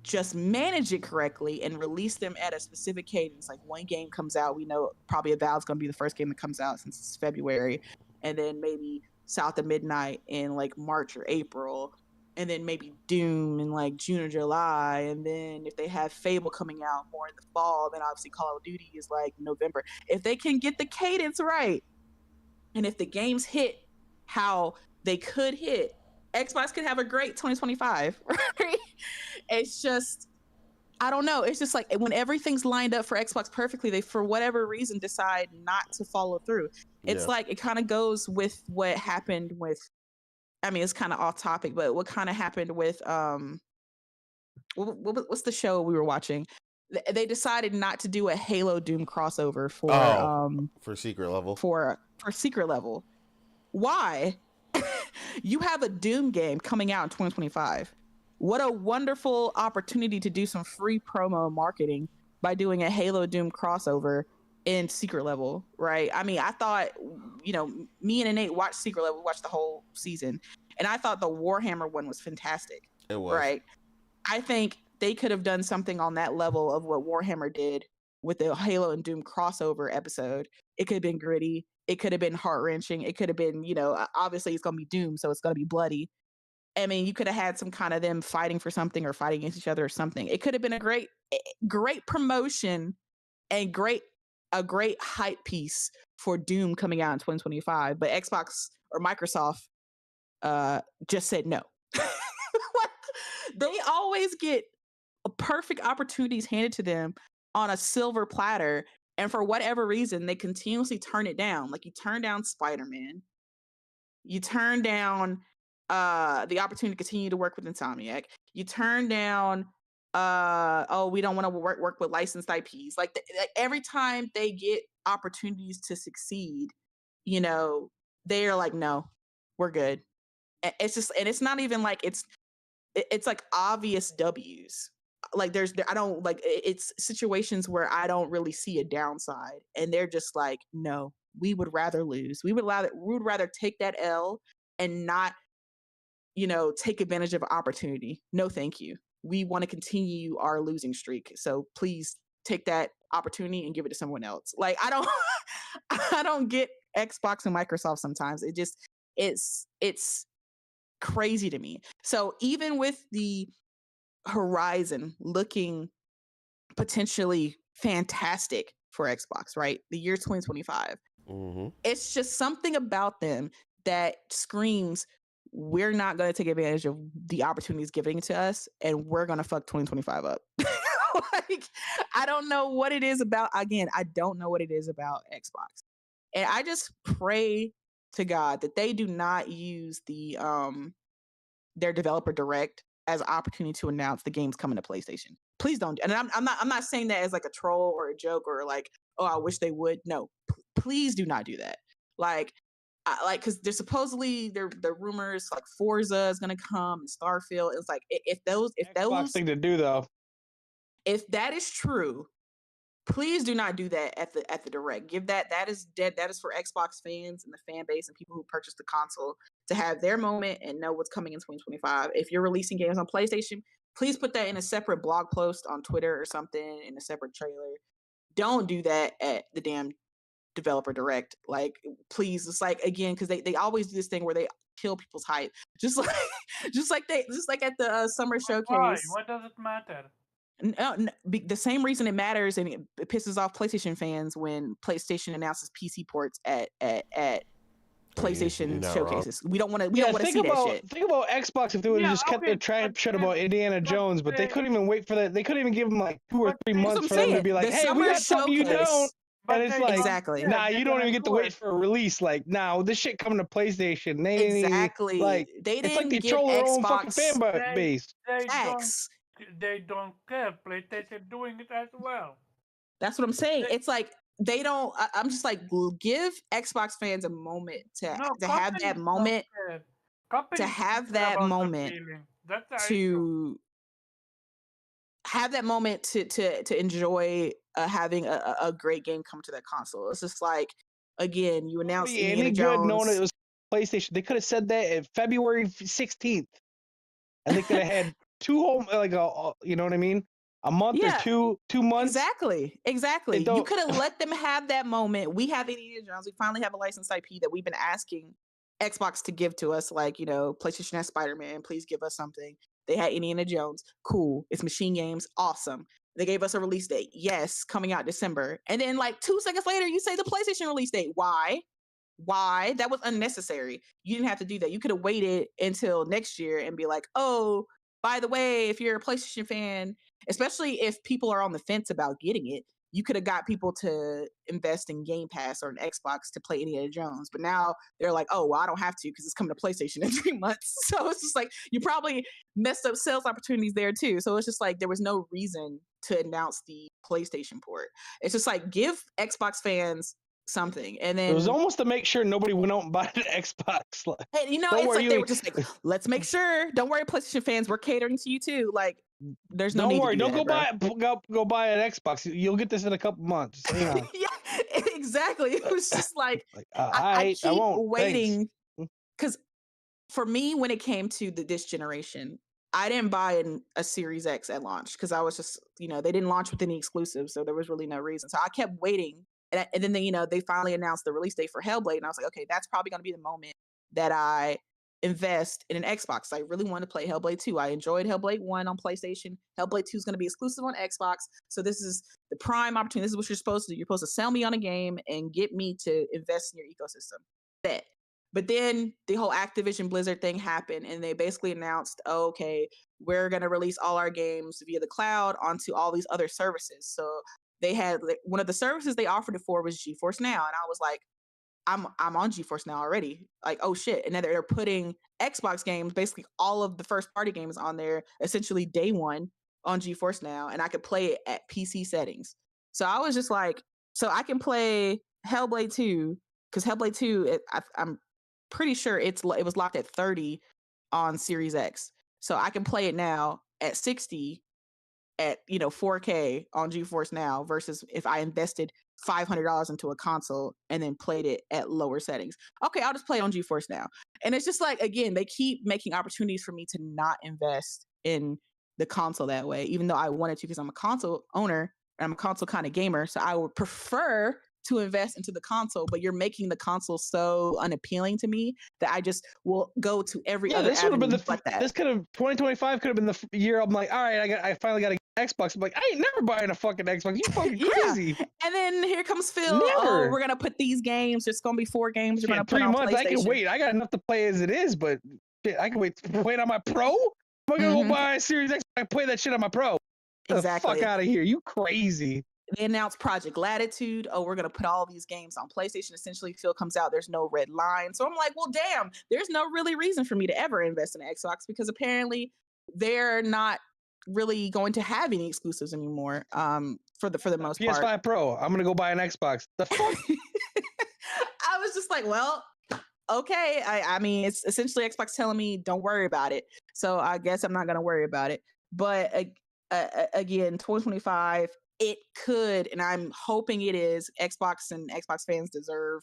just manage it correctly and release them at a specific cadence, like one game comes out, we know probably Avowed's going to be the first game that comes out since it's February, and then maybe South of Midnight in like March or April, and then maybe Doom in like June or July, and then if they have Fable coming out more in the fall, then obviously Call of Duty is like November. If they can get the cadence right, and if the games hit how they could hit, Xbox could have a great 2025, right? It's just, I don't know. It's just like when everything's lined up for Xbox perfectly, they, for whatever reason, decide not to follow through. It's like, it kind of goes with what happened with, I mean, it's kind of off topic, but what kind of happened with, what's the show we were watching? They decided not to do a Halo Doom crossover for Secret Level. For Secret Level. Why? You have a Doom game coming out in 2025. What a wonderful opportunity to do some free promo marketing by doing a Halo Doom crossover in Secret Level, right? I mean, I thought, me and Nate watched Secret Level, watched the whole season, and I thought the Warhammer one was fantastic. It was. Right? I think they could have done something on that level of what Warhammer did with the Halo and Doom crossover episode. It could have been gritty. It could have been heart-wrenching. It could have been, obviously it's going to be Doom, so it's going to be bloody. I mean, you could have had some kind of them fighting for something or fighting against each other or something. It could have been a great promotion and a great hype piece for Doom coming out in 2025. But Xbox or Microsoft just said no. They always get perfect opportunities handed to them on a silver platter, and for whatever reason, they continuously turn it down. Like, you turn down Spider-Man, you turn down the opportunity to continue to work with Insomniac, you turn down we don't want to work with licensed IPs. Like every time they get opportunities to succeed, they're like, no, we're good. It's just, and it's not even like it's like obvious W's. Like I don't like, it's situations where I don't really see a downside, and they're just like, no, we would rather lose. We would rather take that L and not, take advantage of an opportunity. No, thank you. We want to continue our losing streak. So please take that opportunity and give it to someone else. Like, I don't get Xbox and Microsoft sometimes. It's crazy to me. So even with the horizon looking potentially fantastic for Xbox, right? The year 2025. Mm-hmm. It's just something about them that screams, we're not going to take advantage of the opportunities given to us, and we're going to fuck 2025 up. Like, I don't know what it is about. Again, I don't know what it is about Xbox. And I just pray to God that they do not use their developer direct as an opportunity to announce the games coming to PlayStation. Please don't. And I'm not saying that as like a troll or a joke or like, oh, I wish they would. No, please do not do that. Because there's supposedly the rumors like Forza is gonna come and Starfield. It's like if those thing to do though. If that is true, please do not do that at the direct. Give that is dead. That is for Xbox fans and the fan base and people who purchased the console to have their moment and know what's coming in 2025. If you're releasing games on PlayStation, please put that in a separate blog post on Twitter or something, in a separate trailer. Don't do that at the damn developer direct. Like, please. It's like, again, because they always do this thing where they kill people's hype, just like at the summer showcase. Why? What does it matter? No, the same reason it matters, and it pisses off PlayStation fans when PlayStation announces PC ports at PlayStation showcases. We don't want to. We don't want to see that shit. Think about Xbox if they would have just kept their trap shut about Indiana Jones, but they couldn't even wait for that. They couldn't even give them like 2 or 3 months for them to be like, "Hey, we got something you don't." And it's like, Exactly. nah, you don't even get to do wait it. for a release. Like, now this shit coming to PlayStation. They didn't even, Exactly. like, They it's like didn't they give troll their own fucking Xbox fan They base. they don't facts. they don't care. PlayStation doing it as well. That's what I'm saying. They- It's like they don't. I'm just like, give Xbox fans a moment to No, have companies that don't moment care. Companies don't have care that about the moment feeling. That's the issue. to have that moment to enjoy having a great game come to that console. It's just like, again, you announced Nobody Indiana any good knowing Jones. it was PlayStation. They could have said that in February 16th, and they could have had two whole, like, you know what I mean? A month or Yeah. 2 months. Exactly. You don't- could have let them have that moment. We have Indiana Jones. We finally have a licensed IP that we've been asking Xbox to give to us. Like, PlayStation has Spider-Man. Please give us something. They had Indiana Jones. Cool. It's Machine Games. Awesome. They gave us a release date. Yes, coming out December. And then like 2 seconds later, you say the PlayStation release date. Why? That was unnecessary. You didn't have to do that. You could have waited until next year and be like, oh, by the way, if you're a PlayStation fan, especially if people are on the fence about getting it, you could have got people to invest in Game Pass or an Xbox to play Indiana Jones. But now they're like, oh, well, I don't have to because it's coming to PlayStation in 3 months. So it's just like, you probably messed up sales opportunities there too. So it's just like, there was no reason to announce the PlayStation port. It's just like, give Xbox fans something. And then It was almost to make sure nobody went out and bought an Xbox. Like, hey, don't it's worry, like you they ain't- were just like, let's make sure. Don't worry, PlayStation fans, we're catering to you too. Like, there's no don't need worry, to do don't that, go bro. go buy an Xbox. You'll get this in a couple months. Just hang on. Yeah, exactly. It was just like, Like, I I keep won't. waiting because for me, when it came to this generation, I didn't buy a Series X at launch because I was just, they didn't launch with any exclusives, so there was really no reason. So I kept waiting, and then they finally announced the release date for Hellblade, and I was like, okay, that's probably going to be the moment that I invest in an Xbox. I really want to play Hellblade 2. I enjoyed Hellblade 1 on PlayStation. Hellblade 2 is going to be exclusive on Xbox. So this is the prime opportunity. This is what you're supposed to do. You're supposed to sell me on a game and get me to invest in your ecosystem. Bet. But then the whole Activision Blizzard thing happened, and they basically announced, oh, okay, we're going to release all our games via the cloud onto all these other services. So they had one of the services they offered it for was GeForce Now. And I was like, I'm on GeForce Now already. Like, oh shit. And then they're putting Xbox games, basically all of the first party games on there, essentially day one on GeForce Now, and I could play it at PC settings. So I was just like, so I can play Hellblade 2, because Hellblade 2, I'm pretty sure it was locked at 30 on Series X. So I can play it now at 60 at 4K on GeForce Now versus if I invested $500 into a console and then played it at lower settings. Okay, I'll just play on GeForce Now. And it's just like, again, they keep making opportunities for me to not invest in the console that way, even though I wanted to, because I'm a console owner and I'm a console kind of gamer. So I would prefer to invest into the console, but you're making the console so unappealing to me that I just will go to every other this would have been avenue but that. This could have 2025 could have been the year I'm like, all right, I finally got an Xbox. I'm like, I ain't never buying a fucking Xbox. You fucking crazy. And then here comes Phil. Never. Oh, we're gonna put these games. There's gonna be 4 games. We're gonna put 3 on months. PlayStation. I can wait. I got enough to play as it is, but shit, I can wait on my Pro. I'm gonna go buy a Series X. I play that shit on my Pro. Get Exactly. the fuck out of here. You crazy. They announced Project Latitude. Oh, we're going to put all these games on PlayStation. Essentially, Phil comes out, there's no red line. So I'm like, well, damn, there's no really reason for me to ever invest in Xbox because apparently they're not really going to have any exclusives anymore for the most PS5 part. Pro. I'm going to go buy an Xbox. The fuck? I was just like, well, okay. I mean, it's essentially Xbox telling me don't worry about it. So I guess I'm not going to worry about it. But again, 2025, it could, and I'm hoping it is. Xbox and Xbox fans deserve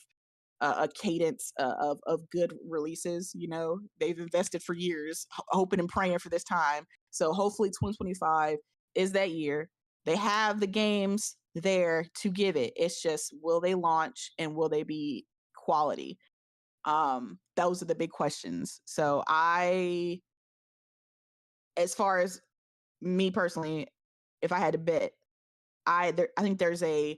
a cadence of good releases. They've invested for years, hoping and praying for this time. So hopefully 2025 is that year. They have the games there to give it. It's just, will they launch and will they be quality? Those are the big questions. So as far as me personally, if I had to bet, I think there's a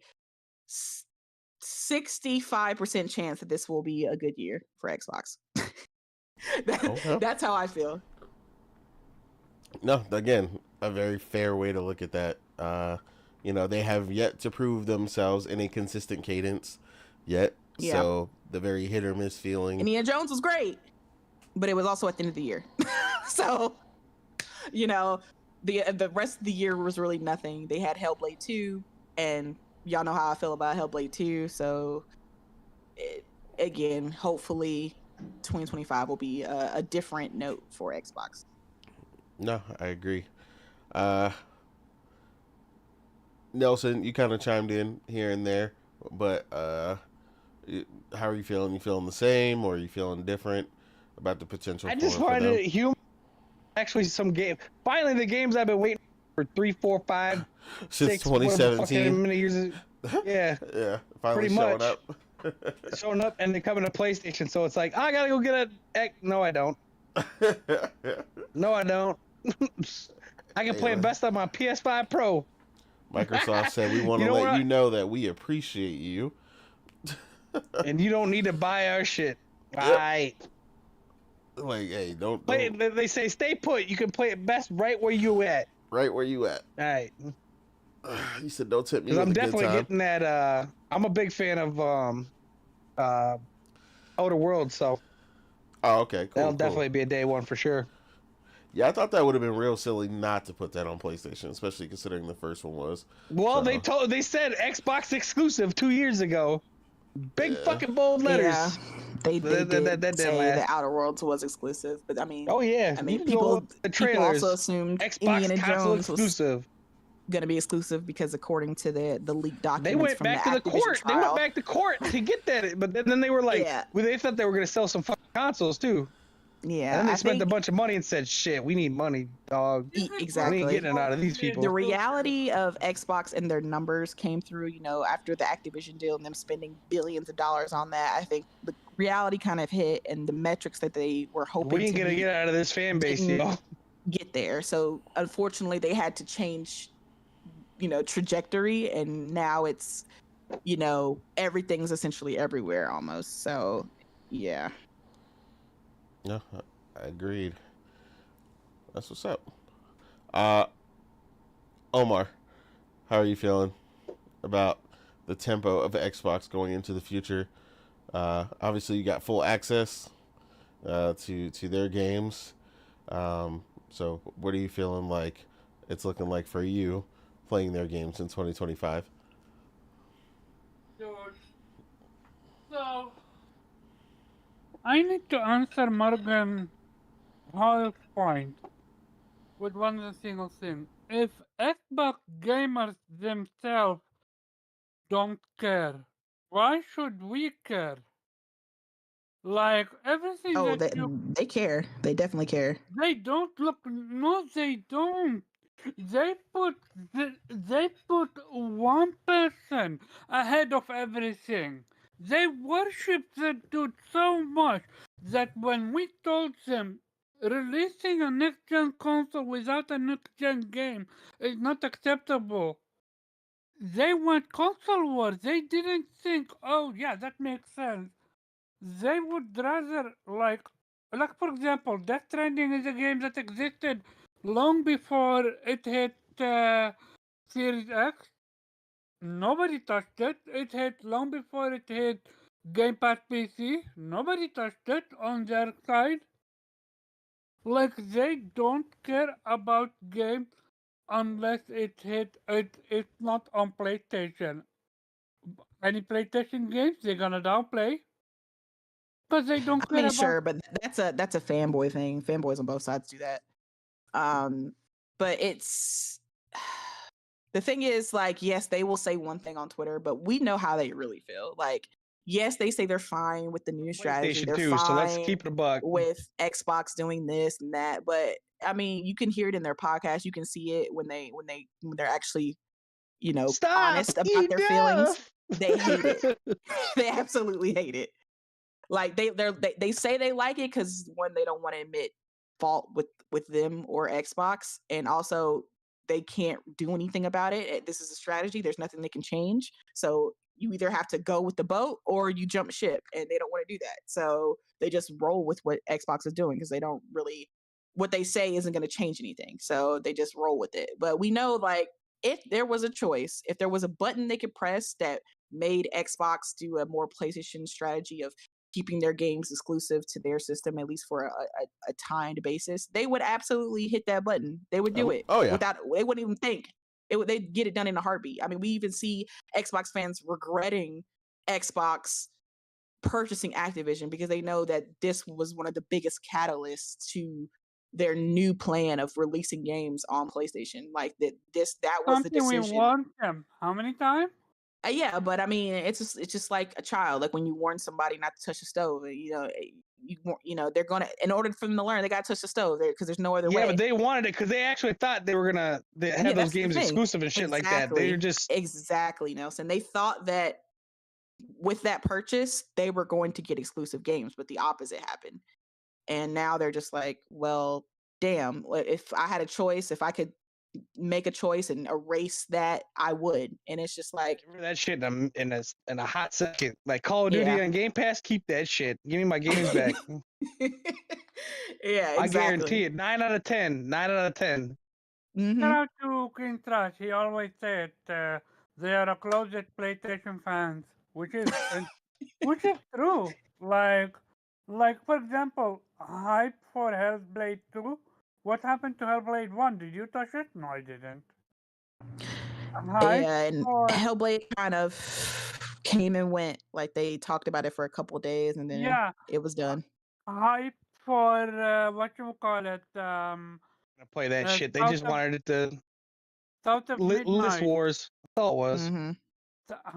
65% chance that this will be a good year for Xbox. That's how I feel. No, again, a very fair way to look at that. they have yet to prove themselves in a consistent cadence yet. Yeah. So the very hit or miss feeling. Indiana Jones was great, but it was also at the end of the year. So, the rest of the year was really nothing. They had Hellblade 2, and y'all know how I feel about Hellblade 2. So, again, hopefully 2025 will be a different note for Xbox. No, I agree. Nelson, you kind of chimed in here and there, but how are you feeling? You feeling the same, or are you feeling different about the potential? I just find it human. Actually, some game. Finally, the games I've been waiting for 3, 4, 5, since 6, 2017. Many years. Yeah. Yeah. Finally pretty showing much. up. Showing up, and they're coming to PlayStation. So it's like, I gotta go get a. No, I don't. No, I don't. I can play best on my PS5 Pro. Microsoft said, we want to let you know that we appreciate you. And you don't need to buy our shit. Yep. Right. Like, hey, don't. They say stay put. You can play it best right where you at. Right where you at. All right. You said don't tip me. Because I'm definitely getting that. I'm a big fan of Outer Worlds, so. Oh, okay, cool. That'll definitely be a day one for sure. Yeah, I thought that would have been real silly not to put that on PlayStation, especially considering the first one was. Well, they said Xbox exclusive 2 years ago. Big fucking bold letters. Yeah, they did say last. that Outer Worlds was exclusive, but I mean, oh yeah, people also assumed Xbox Indiana console Jones exclusive. was going to be exclusive because according to the leaked documents, they went back to the court. Trial, They went back to court to get that, but then they were like, yeah. well, they thought they were going to sell some fucking consoles too. Yeah, and then they spent a bunch of money and said, "Shit, we need money, dog. Exactly. We ain't getting it out of these people." The reality of Xbox and their numbers came through, after the Activision deal and them spending billions of dollars on that. I think the reality kind of hit, and the metrics that they were hoping we ain't gonna get out of this fan base, get there. So unfortunately, they had to change, trajectory, and now it's, everything's essentially everywhere almost. So, yeah. No, I agreed. That's what's up. Omar, how are you feeling about the tempo of Xbox going into the future? Obviously, you got full access to their games. So, what are you feeling like it's looking like for you playing their games in 2025? George. So, I need to answer Morgan Hall's point with one single thing. If Xbox gamers themselves don't care, why should we care? Like everything they care. They definitely care. They don't look. No, they don't. They put one person ahead of everything. They worship that dude so much that when we told them releasing a next-gen console without a next-gen game is not acceptable, they went console wars. They didn't think, oh yeah, that makes sense. They would rather like for example, Death Stranding is a game that existed long before it hit Series X. Nobody touched it. It hit long before it hit Game Pass PC. Nobody touched it on their side. Like they don't care about games unless it's not on PlayStation. Any PlayStation games they're gonna downplay. Because they don't care about... sure, but that's a fanboy thing. Fanboys on both sides do that. But it's the thing is, like, yes, they will say one thing on Twitter, but we know how they really feel. Like, yes, they say they're fine with the new strategy. They're fine so let's keep it a buck with Xbox doing this and that. But I mean, you can hear it in their podcast. You can see it when they're actually, honest about their feelings. They hate it. They absolutely hate it. Like they say they like it because one, they don't want to admit fault with them or Xbox, and also they can't do anything about it. This is a strategy. There's nothing they can change. So you either have to go with the boat or you jump ship, and they don't want to do that. So they just roll with what Xbox is doing because they don't really, what they say isn't going to change anything. So they just roll with it. But we know, like, if there was a choice, if there was a button they could press that made Xbox do a more PlayStation strategy of keeping their games exclusive to their system, at least for a timed basis, they would absolutely hit that button. They would do it. Oh, yeah. They wouldn't even think. They'd get it done in a heartbeat. I mean, we even see Xbox fans regretting Xbox purchasing Activision because they know that this was one of the biggest catalysts to their new plan of releasing games on PlayStation. Like that was the Something we decision. warned them. How many times? Yeah, but I mean, it's just like a child. Like when you warn somebody not to touch the stove, they're gonna. In order for them to learn, they gotta touch the stove because there's no other way. Yeah, but they wanted it because they actually thought they were gonna have those that's the games thing. exclusive and shit like that. They're just exactly, Nelson. They thought that with that purchase, they were going to get exclusive games, but the opposite happened. And now they're just like, well, damn, if I had a choice, if I could make a choice and erase that, I would. And it's just like that shit in a hot second. Like Call of Duty on Game Pass, keep that shit. Give me my games back. Yeah, exactly. I guarantee it. 9 out of 10. 9 out of 10. Mm-hmm. Shout out to King Trash. He always said they are a closet PlayStation fans, which is true. Like for example, hype for Hellblade 2. What happened to Hellblade 1? Did you touch it? No, I didn't. Hype Yeah, and for Hellblade kind of came and went. Like they talked about it for a couple of days and then it was done. hype for what you call it? I play that shit. They South just of- wanted it to South of list Midnight. wars. That's all it was. Mm-hmm.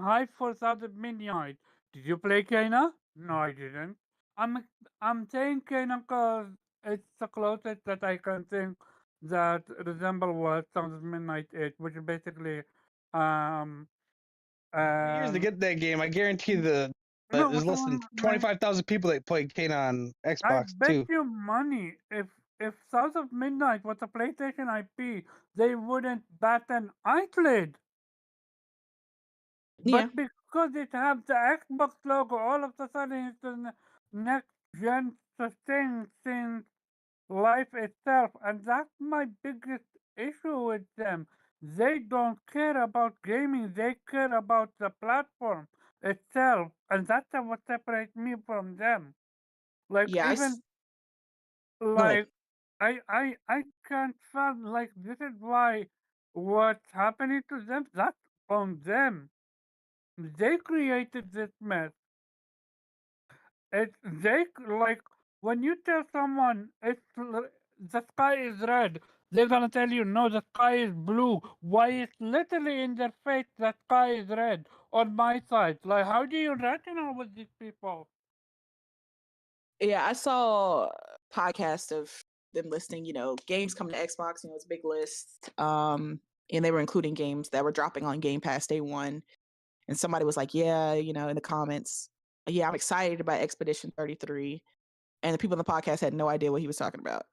Hype for South of Midnight. Did you play Kena? No, I didn't. I'm saying Kena because it's the closest that I can think that resemble what South of Midnight is, which is basically Years to get that game. I guarantee there's less than 25,000 people that play Kena on Xbox I bet too. you money if South of Midnight was a PlayStation IP, they wouldn't bat an eyelid. Yeah. But because it has the Xbox logo, all of a sudden it's the next gen thing since life itself, and that's my biggest issue with them. They don't care about gaming; they care about the platform itself, and that's what separates me from them. Like Yeah. even Go ahead. like I can't find like this is why what's happening to them that's on them. They created this mess. They like when you tell someone the sky is red, they're gonna tell you no, the sky is blue. Why it's literally in their face the sky is red on my side. Like how do you reckon with these people? Yeah, I saw a podcast of them listing, games coming to Xbox, it's a big list. And they were including games that were dropping on Game Pass day one. And somebody was like, yeah, in the comments, yeah, I'm excited about Expedition 33. And the people in the podcast had no idea what he was talking about.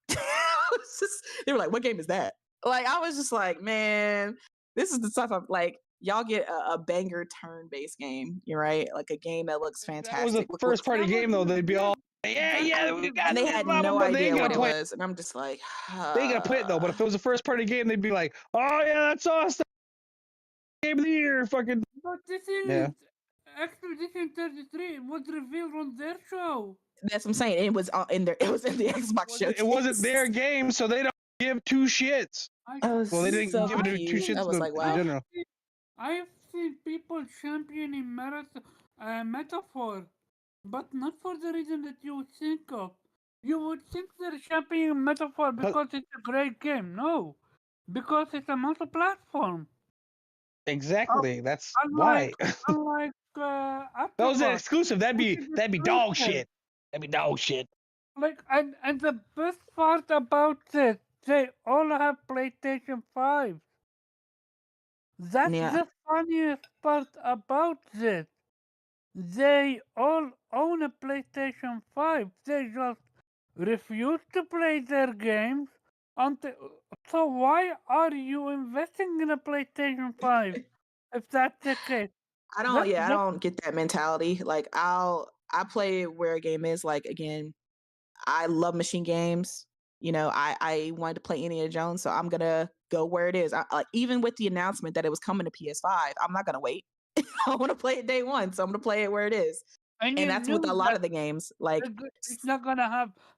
They were like, what game is that? Like, I was just like, man, this is the stuff of like, y'all get a banger turn-based game, you're right? Like a game that looks fantastic. That was a first party game though. They'd be all yeah, we got and they it, had blah, blah, no blah. They idea ain't what gonna it play. was. And I'm just like, They ain't gonna play it though. But if it was a first party game, they'd be like, oh yeah, that's awesome. Game of the year, fucking. But this is Expedition 33 was revealed on their show. That's what I'm saying. It was in there. It was in the Xbox show. It wasn't their game, so they don't give two shits. Well, they didn't so give it two confused. shits I was like, wow. in general. I've seen people championing metaphor, but not for the reason that you would think of. You would think they're championing metaphor because it's a great game. No, because it's a multi-platform. Exactly. That's why. Unlike that was an exclusive. That'd be dog shit. That'd be dog shit. Like and the best part about this, they all have PlayStation 5. That's the funniest part about this. They all own a PlayStation 5. They just refuse to play their games. So why are you investing in a PlayStation 5 if that's the case? I don't get that mentality. Like I play where a game is. Like again, I love machine games. I wanted to play Indiana Jones, so I'm gonna go where it is. Even with the announcement that it was coming to PS5, I'm not gonna wait. I want to play it day one, so I'm gonna play it where it is. And And you that's with a knew lot that of the games. Like, it's not gonna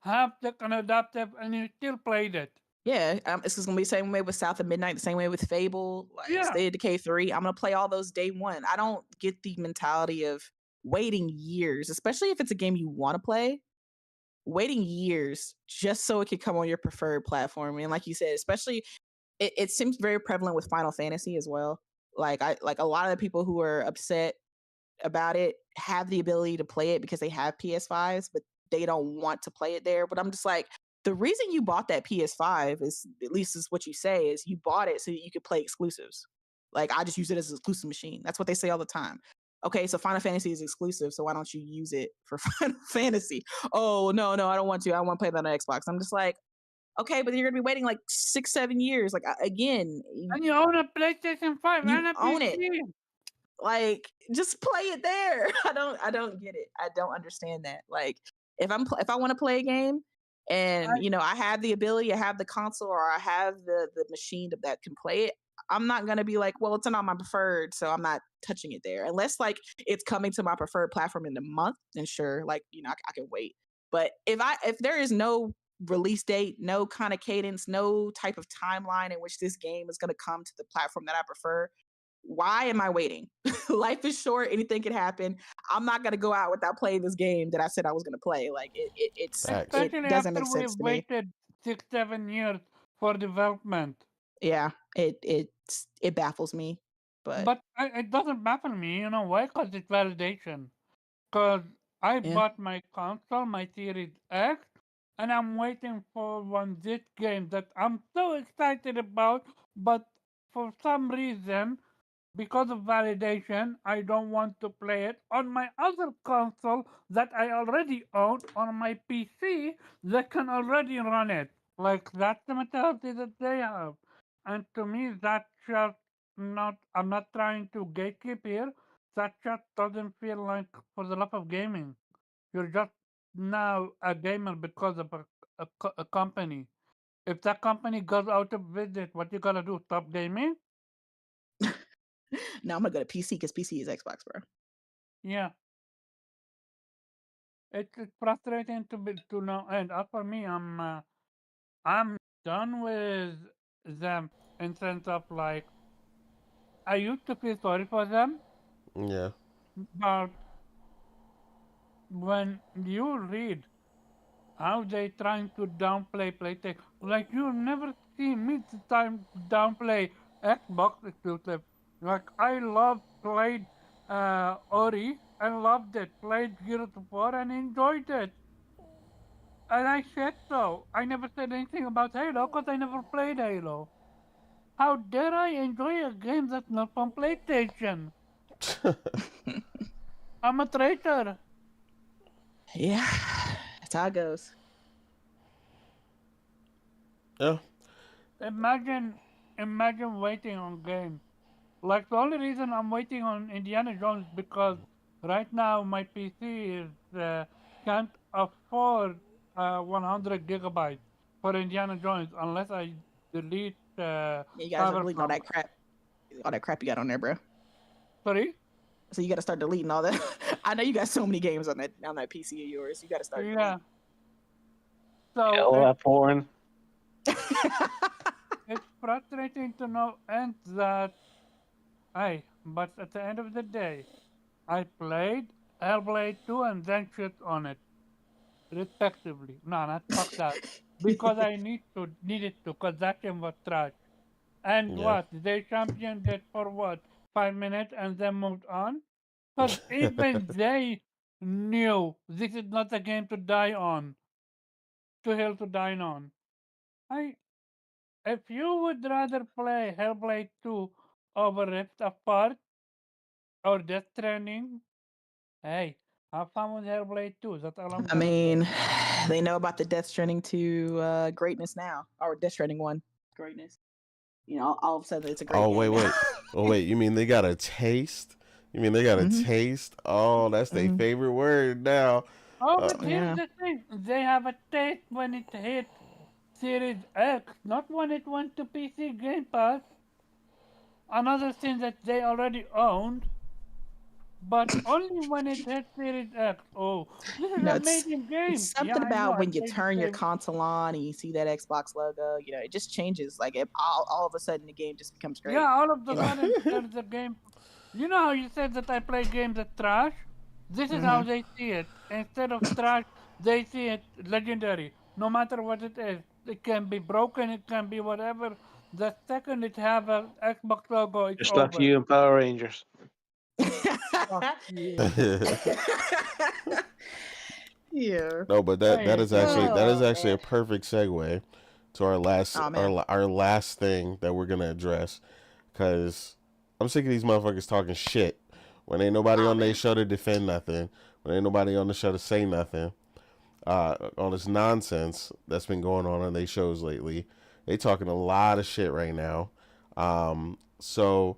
have the kind of adaptive, and you still played it. yeah, it's just gonna be the same way with South of Midnight, the same way with Fable, like Yeah. State of Decay 3. I'm gonna play all those day one. I don't get the mentality of waiting years, especially if it's a game you want to play. Waiting years just so it could come on your preferred platform. And like you said, especially it seems very prevalent with Final Fantasy as well. Like a lot of the people who are upset about it have the ability to play it because they have PS5s, but they don't want to play it there. But I'm just like, the reason you bought that PS5 is, at least is what you say, is you bought it so that you could play exclusives. Like, I just use it as an exclusive machine. That's what they say all the time. Okay, so Final Fantasy is exclusive, so why don't you use it for Final Fantasy? Oh, no, I don't want to. I want to play that on Xbox. I'm just like, okay, but you're gonna be waiting like 6-7 years. Like, again, And you own a PlayStation 5 you and a own PC. it. Like, just play it there. I don't get it. I don't understand that. Like, if I want to play a game and I have the ability, I have the console, or I have the machine that can play it, I'm not gonna be like, well, it's not my preferred, so I'm not touching it there. Unless like it's coming to my preferred platform in a month, then sure, like I can wait. But if there is no release date, no kind of cadence, no type of timeline in which this game is gonna come to the platform that I prefer, why am I waiting? Life is short. Anything can happen. I'm not gonna go out without playing this game that I said I was gonna play. Like it Facts. Especially doesn't after make sense we've to me. waited 6-7 years for development. Yeah, it baffles me. But It doesn't baffle me. You know why? Because it's validation. Because I yeah, bought my console, my Series X, and I'm waiting for this game that I'm so excited about, but for some reason, because of validation, I don't want to play it on my other console that I already own on my PC that can already run it. Like, that's the mentality that they have. And to me, that's just not, I'm not trying to gatekeep here. That just doesn't feel like for the love of gaming. You're just now a gamer because of a company. If that company goes out of business, what you gonna do? Stop gaming? now I'm gonna go to PC because PC is Xbox, bro. Yeah. It's frustrating to know. And as for me, I'm done with them in sense of like I used to feel sorry for them, Yeah. but when you read how they trying to downplay PlayStation, like you never see me the time downplay Xbox exclusive. Like I played Ori, I loved it, played Gears of War and enjoyed it. And I said so. I never said anything about Halo because I never played Halo. How dare I enjoy a game that's not from PlayStation? I'm a traitor. Yeah, that's how it goes. Yeah. Imagine waiting on games. Like the only reason I'm waiting on Indiana Jones because right now my PC is can't afford 100 gigabytes for Indiana Jones unless I delete Yeah, you guys are deleting Cyberpunk. all that crap you got on there, bro. Sorry? So you got to start deleting all that. I know you got so many games on that PC of yours. You got to start Yeah. All So that porn. it's frustrating to know and that but at the end of the day, I played Hellblade 2 and then shit on it, respectively. No, not fuck that. Because I needed to, because that game was trash. And Yeah. what? They championed it for what? 5 minutes and then moved on? Because even they knew this is not a game to die on, to hell to die on. I, if you would rather play Hellblade 2 over Rift Apart or Death Stranding, hey, have fun with Hellblade 2. That's all I'm I gonna say. mean, they know about the Death Stranding 2 greatness now, or Death Stranding 1 greatness. All of a sudden it's a great Oh, game. wait. Oh, wait. You mean they got a taste? You mean they got a Mhm. taste? Oh, that's their favorite word now. Oh, but Yeah. here's the thing. They have a taste when it hits Series X, not when it went to PC Game Pass. Another thing that they already owned, but only when it hit Series X. Oh, this is You an know, amazing game. it's Yeah, something I know. about I when you played turn the your game. console on and you see that Xbox logo. You know, it just changes. Like all of a sudden, the game just becomes great. Yeah, all of a You know. sudden there's a game. You know how you said that I play games as trash? This is how Hmm. they see it. Instead of trash, they see it legendary. No matter what it is. It can be broken, it can be whatever. The second it have a Xbox logo, it's Just like over. you and Power Rangers. Fuck you. Yeah. No, but that Hey, is actually Oh a man. perfect segue to our last Oh man. our last thing that we're gonna address, because I'm sick of these motherfuckers talking shit when ain't nobody Oh on their man. show to defend nothing, when ain't nobody on the show to say nothing. All this nonsense that's been going on their shows lately. They talking a lot of shit right now. So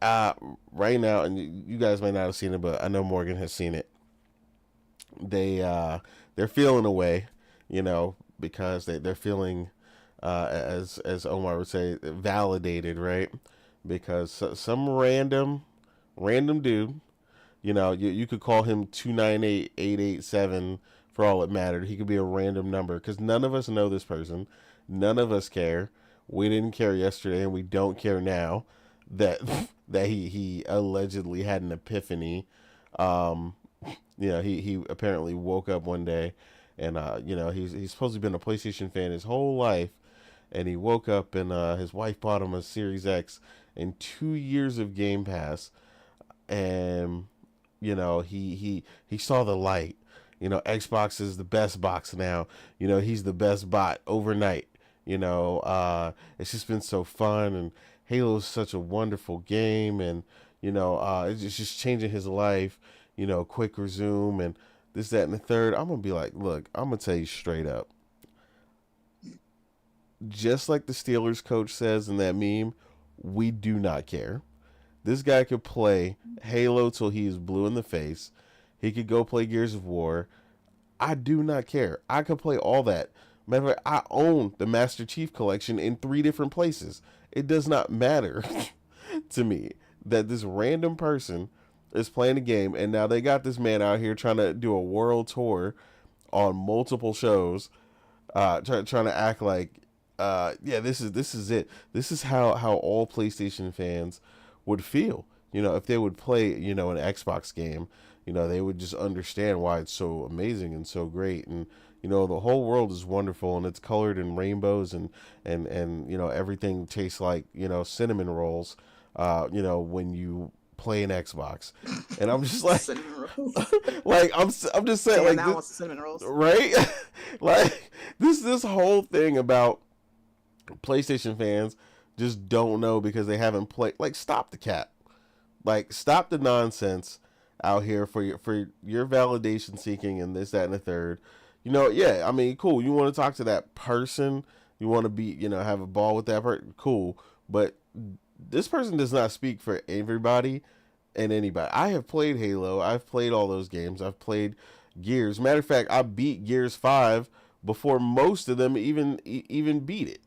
uh, right now, and you guys may not have seen it, but I know Morgan has seen it. They're feeling away, because they're feeling as Omar would say, validated, right? Because some random dude, you could call him 298-887 for all it mattered. He could be a random number because none of us know this person. None of us care. We didn't care yesterday, and we don't care now that that he allegedly had an epiphany. Um, he apparently woke up one day, and he's supposed to have been a PlayStation fan his whole life, and he woke up and his wife bought him a Series X and 2 years of Game Pass, and he saw the light. Xbox is the best box now. He's the best bot overnight. It's just been so fun, and Halo is such a wonderful game, and it's just changing his life. Quick resume and this, that, and the third. I'm gonna be like, look, I'm gonna tell you straight up. Just like the Steelers coach says in that meme, we do not care. This guy could play Halo till he is blue in the face. He could go play Gears of War. I do not care. I could play all that. Matter of fact, I own the Master Chief Collection in 3 different places. It does not matter to me that this random person is playing a game, and now they got this man out here trying to do a world tour on multiple shows, trying to act like, yeah, this is it. This is how all PlayStation fans would feel. If they would play, an Xbox game, they would just understand why it's so amazing and so great. And, the whole world is wonderful, and it's colored in rainbows, and everything tastes like, cinnamon rolls, when you play an Xbox. And I'm just like, Cinnamon rolls. like, I'm just saying, Damn, like, now I want some cinnamon rolls. right? Like, this whole thing about PlayStation fans just don't know because they haven't played. Like, stop the cap. Like, stop the nonsense out here for your validation seeking and this, that, and the third. Yeah, I mean, cool. You want to talk to that person. You want to be, have a ball with that person. Cool. But this person does not speak for everybody and anybody. I have played Halo. I've played all those games. I've played Gears. Matter of fact, I beat Gears 5 before most of them even beat it.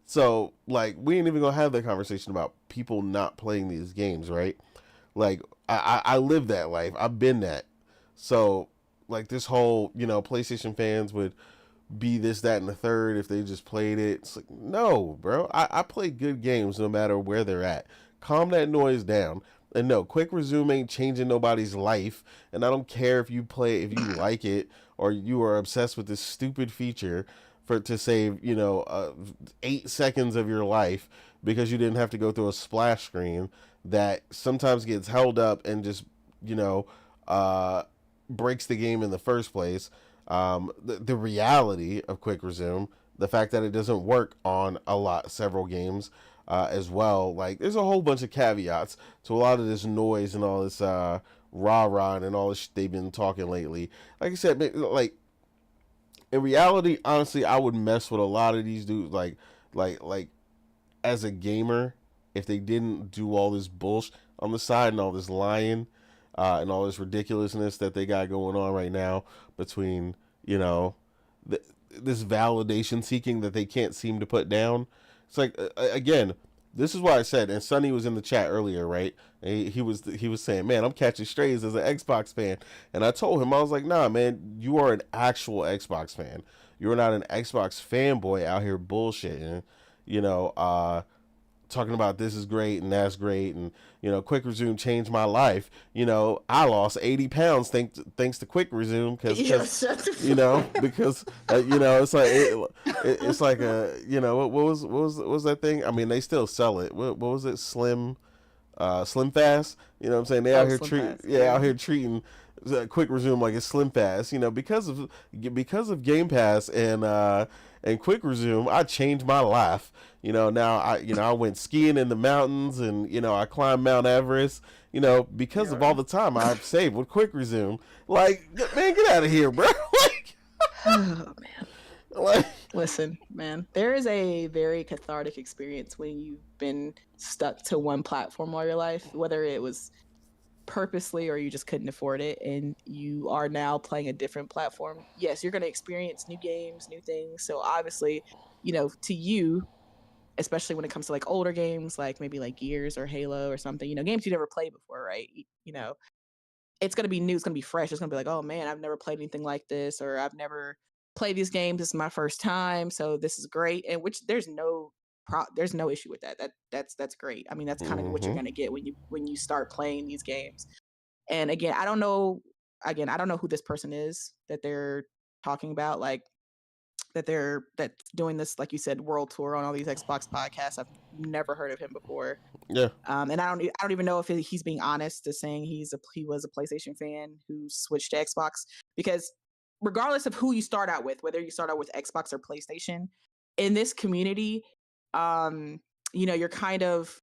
So, like, we ain't even gonna have that conversation about people not playing these games, right? Like, I live that life. I've been that. So, like, this whole, PlayStation fans would be this, that, and the third if they just played it. It's like, no, bro. I play good games no matter where they're at. Calm that noise down. And no, quick resume ain't changing nobody's life. And I don't care if you like it, or you are obsessed with this stupid feature to save, 8 seconds of your life because you didn't have to go through a splash screen that sometimes gets held up and just, breaks the game in the first place. The reality of quick resume, the fact that it doesn't work on several games as well. Like, there's a whole bunch of caveats to a lot of this noise and all this rah-rah and all this shit they've been talking lately. Like I said, like, in reality, honestly, I would mess with a lot of these dudes, like as a gamer, if they didn't do all this bullshit on the side and all this lying and all this ridiculousness that they got going on right now between, this validation seeking that they can't seem to put down. It's like again, this is why I said, and Sonny was in the chat earlier, right? He was saying, man, I'm catching strays as an Xbox fan, and I told him, I was like, nah, man, you are an actual Xbox fan. You're not an Xbox fanboy out here bullshitting, you know, talking about this is great and that's great, and you know, Quick Resume changed my life. You know, I lost 80 pounds thanks to Quick Resume because you know, because you know, it's like it's like a, you know, what was that thing? I mean, they still sell it. What was it? Slim Fast. You know what I'm saying? They out here out here treating Quick Resume like it's Slim Fast. You know, because of Game Pass and Quick Resume, I changed my life. You know, now I went skiing in the mountains, and you know, I climbed Mount Everest. You know, because of all the time I've saved with Quick Resume. Like, man, get out of here, bro. Like, oh man. Like, listen, man, there is a very cathartic experience when you've been stuck to one platform all your life, whether it was purposely or you just couldn't afford it, and you are now playing a different platform. Yes, you're going to experience new games, new things. So obviously, you know, to you, especially when it comes to like older games, like maybe like Gears or Halo or something, you know, games you never played before, right? You know, it's going to be new, it's going to be fresh. It's going to be like, oh man, I've never played anything like this, or I've never played these games. This is my first time, so this is great. And which there's no issue with that. That's great. I mean, that's kind of what you're going to get when you start playing these games. And again, I don't know who this person is that they're talking about, like that's doing this, like you said, world tour on all these Xbox podcasts. I've never heard of him before. Yeah. And I don't even know if he's being honest to saying he was a PlayStation fan who switched to Xbox, because regardless of who you start out with, whether you start out with Xbox or PlayStation, in this community, you know, you're kind of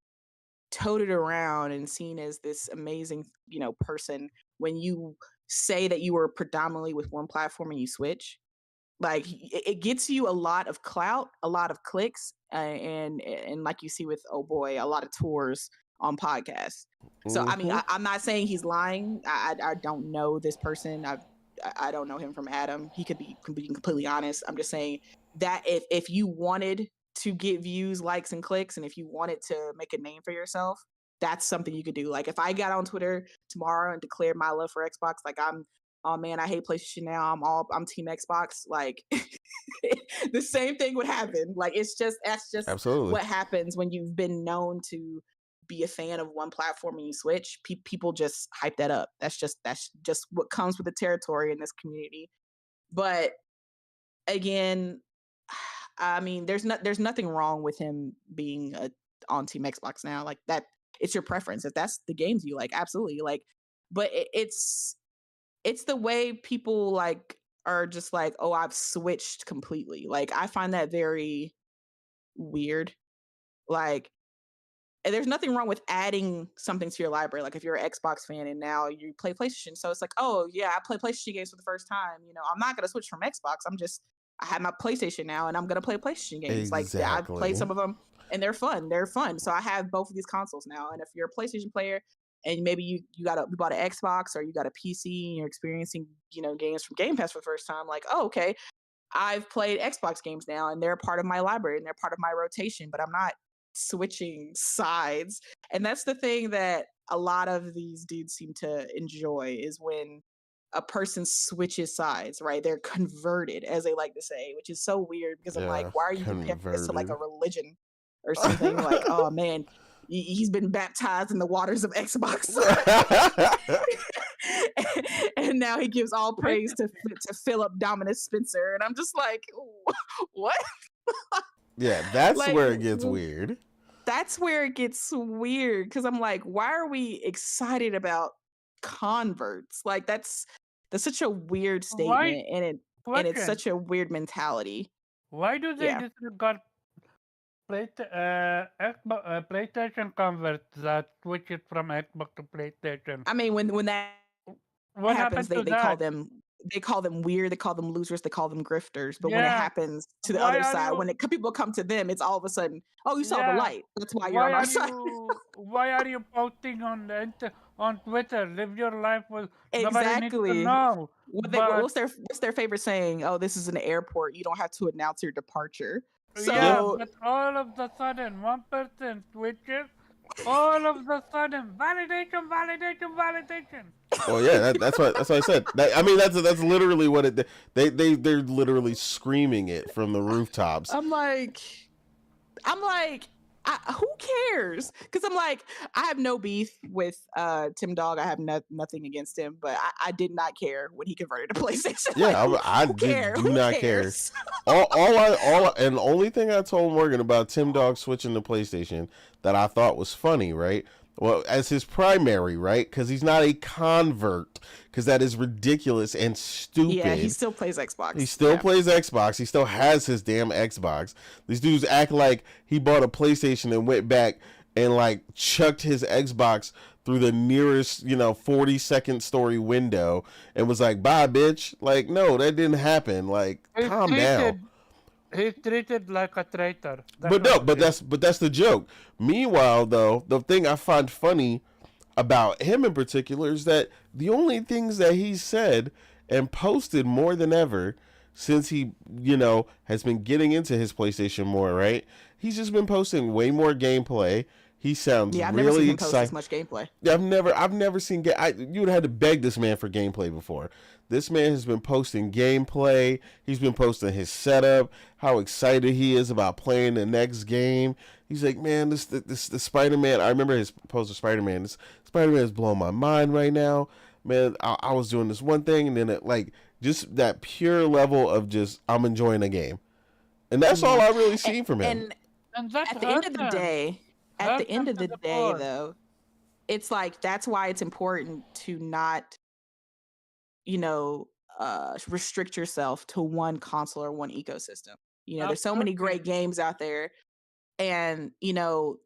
toted around and seen as this amazing, you know, person when you say that you were predominantly with one platform and you switch. Like, it gets you a lot of clout, a lot of clicks, and like you see with oh boy, a lot of tours on podcasts. So I mean, I'm not saying he's lying. I don't know this person. I don't know him from Adam. He could be completely honest. I'm just saying that if you wanted to get views, likes, and clicks, and if you wanted to make a name for yourself, that's something you could do. Like, if I got on Twitter tomorrow and declared my love for Xbox, like, oh man, I hate PlayStation now, I'm Team Xbox, like the same thing would happen. Like, that's just absolutely what happens when you've been known to be a fan of one platform and you switch. People just hype that up. That's just what comes with the territory in this community. But again, I mean, there's nothing wrong with him being on Team Xbox now. Like, that, it's your preference. If that's the games you like, absolutely. Like, but it's the way people like are just like, oh, I've switched completely. Like, I find that very weird. Like, and there's nothing wrong with adding something to your library. Like, if you're an Xbox fan and now you play PlayStation, so it's like, oh yeah, I play PlayStation games for the first time. You know, I'm not gonna switch from Xbox. I have my PlayStation now, and I'm gonna play PlayStation games. Exactly. Like, I've played some of them, and they're fun. They're fun. So I have both of these consoles now. And if you're a PlayStation player, and maybe you bought an Xbox or you got a PC, and you're experiencing, you know, games from Game Pass for the first time, like, oh, okay, I've played Xbox games now, and they're part of my library and they're part of my rotation, but I'm not switching sides. And that's the thing that a lot of these dudes seem to enjoy, is when a person switches sides, right? They're converted, as they like to say, which is so weird, because I'm like, why are you comparing this to like a religion or something? Like, oh man, he's been baptized in the waters of Xbox. And now he gives all praise to Philip Dominus Spencer. And I'm just like, what? Yeah, that's like, where it gets weird. That's where it gets weird, because I'm like, why are we excited about converts? Like, that's such a weird statement, and it's such a weird mentality. Why do they disregard PlayStation converts that switch it from Xbox to PlayStation? I mean, when that what happens, they call them they call them weird, they call them losers, they call them grifters. But when it Yeah. happens to the Why other are side, you? when people come to them, it's all of a sudden, oh, you saw the Yeah. light. That's why you're on Why our are side. you? Why are you posting on on Twitter? Live your life with nobody needs to Exactly. know. But What's their favorite saying? Oh, this is an airport. You don't have to announce your departure. yeah, So but all of the sudden, one person switches. All of the sudden, validation, validation, validation. Well, yeah, that's what I said. I mean, that's literally what it. They're literally screaming it from the rooftops. I'm like, who cares? Because I'm like, I have no beef with Tim Dog. I have nothing against him, but I did not care when he converted to PlayStation. Yeah, Like, I who do not care. cares? And the only thing I told Morgan about Tim Dog switching to PlayStation that I thought was funny, right? Well, as his primary, right? Because he's not a convert, because that is ridiculous and stupid. Yeah, he still plays Xbox. He still plays Xbox. He still has his damn Xbox. These dudes act like he bought a PlayStation and went back and like chucked his Xbox through the nearest, 42nd story window and was like, "Bye, bitch." Like, no, that didn't happen. Like, calm down. He's treated like a traitor. But that's the joke. Meanwhile, though, the thing I find funny about him in particular is that the only things that he said and posted more than ever since he, has been getting into his PlayStation more, right? He's just been posting way more gameplay. He sounds I've really never seen him post excited. as much gameplay. I've never seen you would have had to beg this man for gameplay before. This man has been posting gameplay. He's been posting his setup, how excited he is about playing the next game. He's like, man, this Spider-Man. I remember his post of Spider-Man. This Spider-Man is blowing my mind right now, man. I was doing this one thing, and then it, like, just that pure level of just I'm enjoying the game, and that's all I really seen from him. And that's At the end of the day, board. though, it's like that's why it's important to not, restrict yourself to one console or one ecosystem. There's so many great games out there, and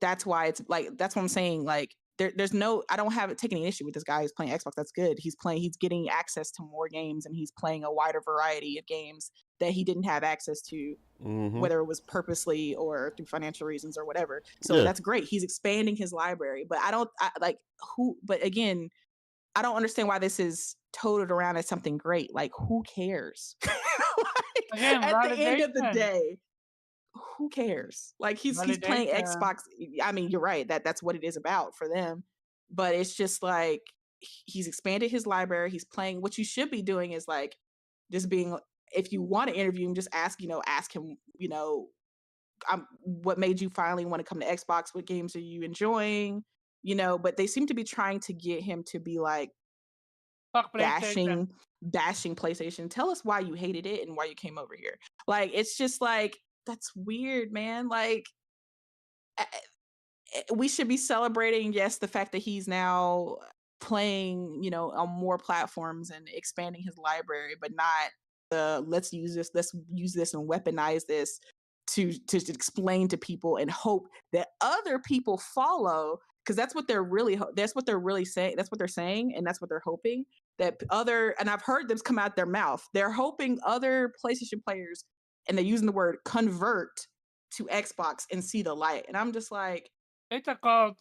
that's why it's like that's what I'm saying. Like there's no, I don't have it taking an issue with this guy who's playing Xbox. That's good. He's getting access to more games, and he's playing a wider variety of games that he didn't have access to, whether it was purposely or through financial reasons or whatever. So that's great. He's expanding his library, but but again, I don't understand why this is toted around as something great. Like, who cares? Again, at the end of the validation. day, who cares? Like he's playing Validation. Xbox. I mean, you're right. That's what it is about for them. But it's just like he's expanded his library. He's playing. What you should be doing is like just being. If you want to interview him, just ask him. What made you finally want to come to Xbox? What games are you enjoying? But they seem to be trying to get him to be like Fuck PlayStation. bashing PlayStation. Tell us why you hated it and why you came over here. Like, it's just like, that's weird, man. Like, we should be celebrating, yes, the fact that he's now playing, on more platforms and expanding his library, but not let's use this and weaponize this to explain to people and hope that other people follow, because that's what they're saying, that's what they're saying, and that's what they're hoping, that and I've heard this come out their mouth, they're hoping other PlayStation players, and they're using the word convert to Xbox and see the light. And I'm just like, It's a cult.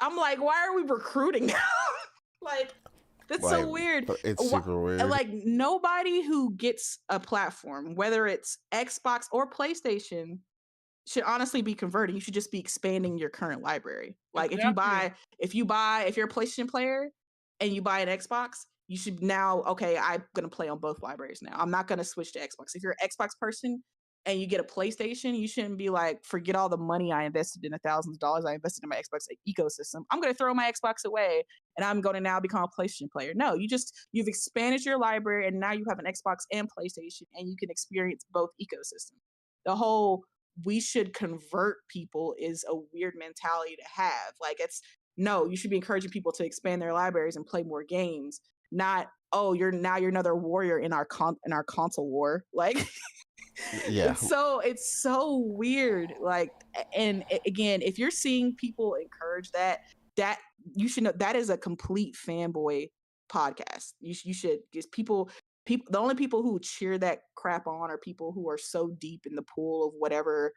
I'm like, why are we recruiting now? Like, that's so weird. It's super weird. Like, nobody who gets a platform, whether it's Xbox or PlayStation, should honestly be converting. You should just be expanding your current library. Like, Exactly. if you're a PlayStation player and you buy an Xbox, you should now, okay, I'm going to play on both libraries now. I'm not going to switch to Xbox. If you're an Xbox person and you get a PlayStation, you shouldn't be like, forget all the money I invested in, the thousands of dollars I invested in my Xbox ecosystem. I'm going to throw my Xbox away and I'm going to now become a PlayStation player. No, you've expanded your library and now you have an Xbox and PlayStation and you can experience both ecosystems. The whole we should convert people is a weird mentality to have. Like, you should be encouraging people to expand their libraries and play more games. Not, you're another warrior in our console war. Like, yeah, it's so weird. Like, and again, if you're seeing people encourage that you should know that is a complete fanboy podcast. You should, because people the only people who cheer that crap on are people who are so deep in the pool of whatever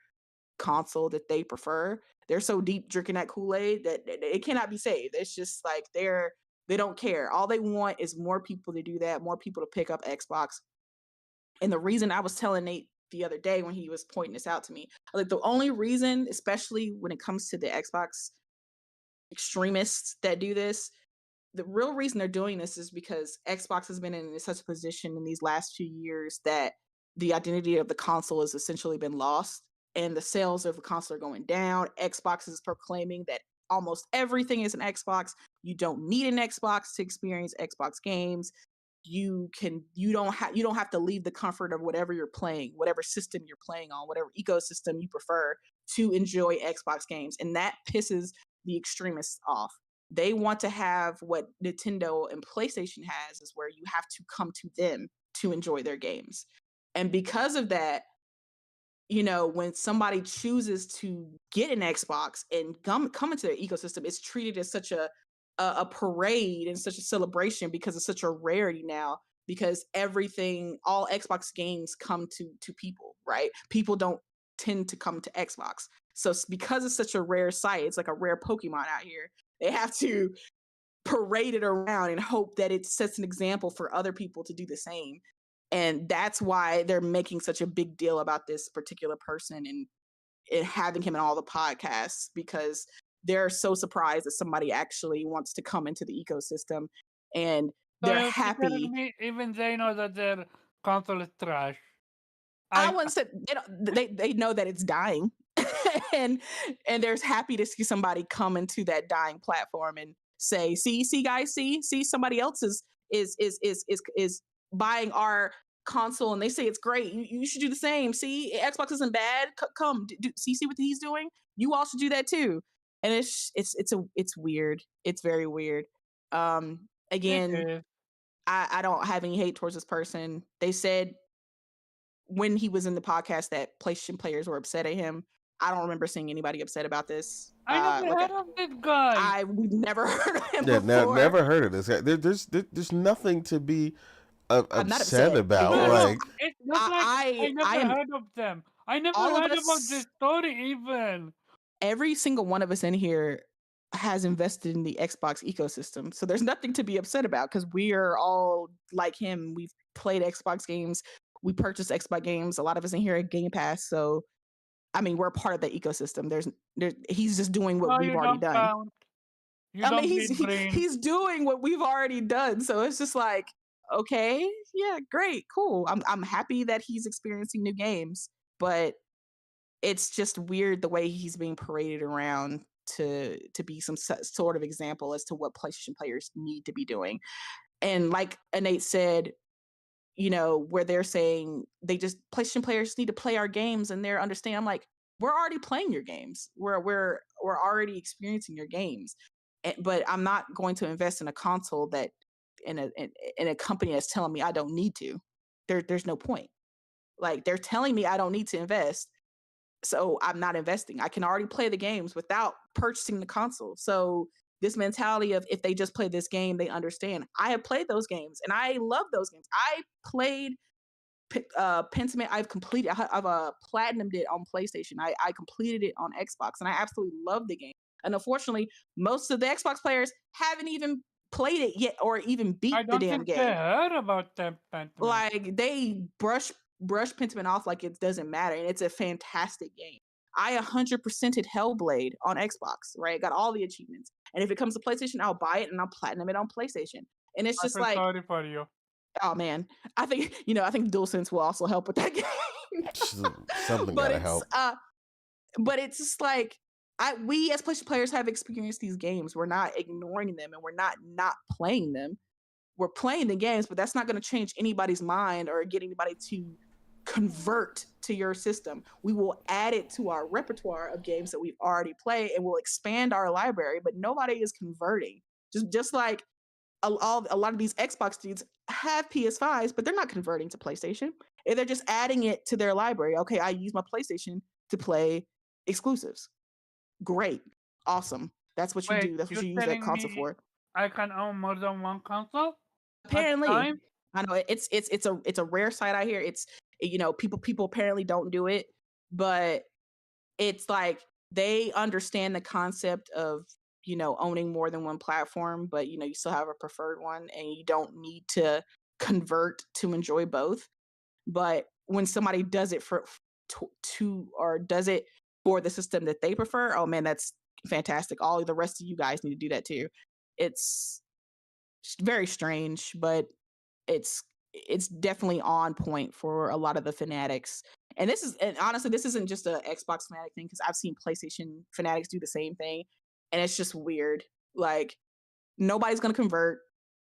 console that they prefer. They're so deep drinking that Kool-Aid that it cannot be saved. It's just like they don't care. All they want is more people to do that, more people to pick up Xbox. And the reason I was telling Nate the other day when he was pointing this out to me, like the only reason, especially when it comes to the Xbox extremists that do this, the real reason they're doing this is because Xbox has been in such a position in these last few years that the identity of the console has essentially been lost and the sales of the console are going down. Xbox is proclaiming that almost everything is an Xbox. You don't need an Xbox to experience Xbox games. You don't have to leave the comfort of whatever you're playing, whatever system you're playing on, whatever ecosystem you prefer to enjoy Xbox games. And that pisses the extremists off. They want to have what Nintendo and PlayStation has, is where you have to come to them to enjoy their games. And because of that, when somebody chooses to get an Xbox and come into their ecosystem, it's treated as such a parade and such a celebration because it's such a rarity now, because all Xbox games come to people, right? People don't tend to come to Xbox. So because it's such a rare sight, it's like a rare Pokemon out here, they have to parade it around and hope that it sets an example for other people to do the same. And that's why they're making such a big deal about this particular person and having him in all the podcasts, because they're so surprised that somebody actually wants to come into the ecosystem, and they're So you're happy. telling me even they know that their console is trash. I wouldn't say they know that it's dying, and they're happy to see somebody come into that dying platform and say, see guys, see somebody else is buying our console and they say it's great. You should do the same. See, Xbox isn't bad. Come see what he's doing. You all should do that too. And it's weird. It's very weird. Again, I don't have any hate towards this person. They said when he was in the podcast that PlayStation players were upset at him. I don't remember seeing anybody upset about this. I never heard of this guy. We've never heard of him before. Never heard of this guy. There's nothing to be I'm not upset about. No, Like, it's not like I never heard of them. I never heard about this story even. Every single one of us in here has invested in the Xbox ecosystem. So there's nothing to be upset about, because we are all like him. We've played Xbox games. We purchased Xbox games. A lot of us in here are Game Pass. So, I mean, we're a part of the ecosystem. He's just doing what we've already done. He's doing what we've already done. So it's just like, okay, yeah, great, cool. I'm happy that he's experiencing new games, but it's just weird the way he's being paraded around to be some sort of example as to what PlayStation players need to be doing. And like Nate said, where they're saying PlayStation players need to play our games and they're understanding. I'm like, we're already playing your games. We're already experiencing your games. But I'm not going to invest in a console that in a company that's telling me I don't need to. There's no point. Like, they're telling me I don't need to invest, so I'm not investing. I can already play the games without purchasing the console. So this mentality of if they just play this game, they understand. I have played those games and I love those games. I played Pentiment. I've platinumed it on PlayStation. I completed it on Xbox and I absolutely love the game. And unfortunately, most of the Xbox players haven't even played it yet or even beat the damn game. I heard about them. Like, they brush Pentiment off like it doesn't matter, and it's a fantastic game. I 100%ed Hellblade on Xbox, right? Got all the achievements. And if it comes to PlayStation, I'll buy it and I'll platinum it on PlayStation. And it's just like, sorry for you. Oh man, I think DualSense will also help with that game. Something gotta help. But it's just like, we as PlayStation players have experienced these games. We're not ignoring them and we're not playing them. We're playing the games, but that's not going to change anybody's mind or get anybody to convert to your system. We will add it to our repertoire of games that we've already played, and we'll expand our library, but nobody is converting. Just like a lot of these Xbox dudes have PS5s, but they're not converting to PlayStation. And they're just adding it to their library. Okay, I use my PlayStation to play exclusives. Great. Awesome. That's what you do. That's what you use that console for. I can own more than one console? Apparently. I know it's a rare sight out here. It's, you know, people apparently don't do it, but it's like they understand the concept of, you know, owning more than one platform, but you know, you still have a preferred one and you don't need to convert to enjoy both. But when somebody does it or does it for the system that they prefer, oh man, that's fantastic. All the rest of you guys need to do that too. It's very strange, but it's definitely on point for a lot of the fanatics. And honestly, this isn't just a Xbox fanatic thing, because I've seen PlayStation fanatics do the same thing, and it's just weird. Like, nobody's gonna convert,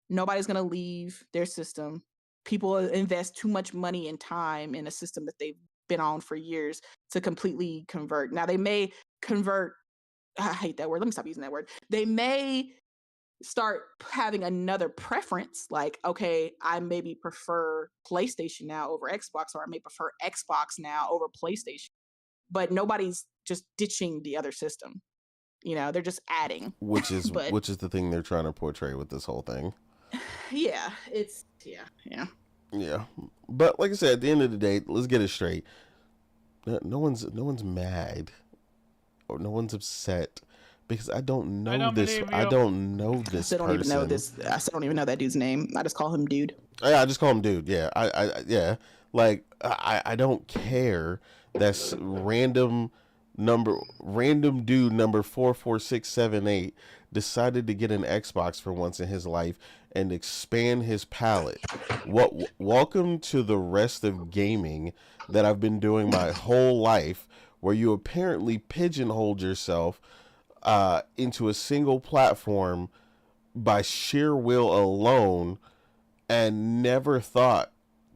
nobody's gonna leave their system. People invest too much money and time in a system that they've been on for years to completely convert. Now they may convert. I hate that word. Let me stop using that word. They may start having another preference, like, okay, I maybe prefer PlayStation now over Xbox, or I may prefer Xbox now over PlayStation. But nobody's just ditching the other system. You know, they're just adding. Which is the thing they're trying to portray with this whole thing. Yeah, yeah. But like I said, at the end of the day, let's get it straight. No one's mad, or no one's upset, because I don't know this. I don't know this. I still don't even know this. I still don't even know that dude's name. I just call him Dude. Yeah, I just call him Dude. Yeah, yeah. Like, I don't care. That's random dude number 44678 decided to get an Xbox for once in his life and expand his palette. Welcome to the rest of gaming that I've been doing my whole life, where you apparently pigeonholed yourself into a single platform by sheer will alone, and never thought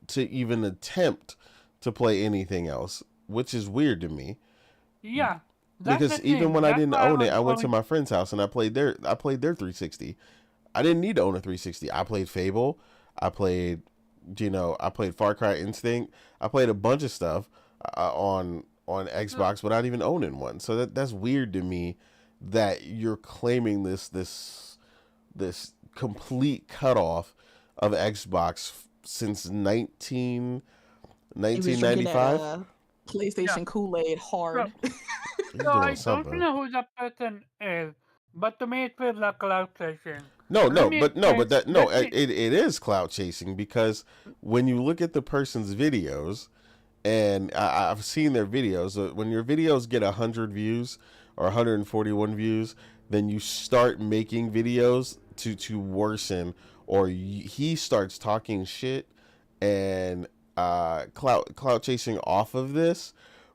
to even attempt to play anything else, which is weird to me. Yeah. Because even when I didn't own it, I went to my friend's house and I played their 360. I didn't need to own a 360. I played Fable. I played Far Cry Instinct. I played a bunch of stuff on Xbox without even owning one. So that's weird to me, that you're claiming this complete cutoff of Xbox since 1995. PlayStation Kool-Aid hard. So I don't know who that person is, but to me it feels like cloud chasing. It is cloud chasing, because when you look at the person's videos, and I've seen their videos, when your videos get 100 views or 141 views, then you start making videos to worsen, or he starts talking shit and cloud chasing off of this,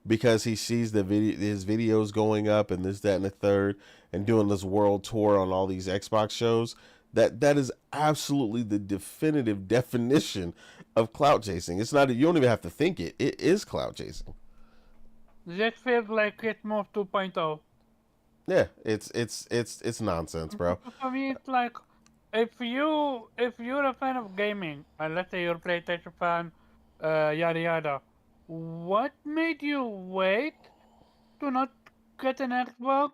because he sees his videos going up and this, that, and the third, and doing this world tour on all these Xbox shows. That is absolutely the definitive definition of cloud chasing. It's not. You don't even have to think it. It is cloud chasing. This feels like it moved 2.0. Yeah, it's nonsense, bro. For me, it's like, if you're a fan of gaming, and let's say you're a PlayStation fan, yada yada, what made you wait to not get an Xbox?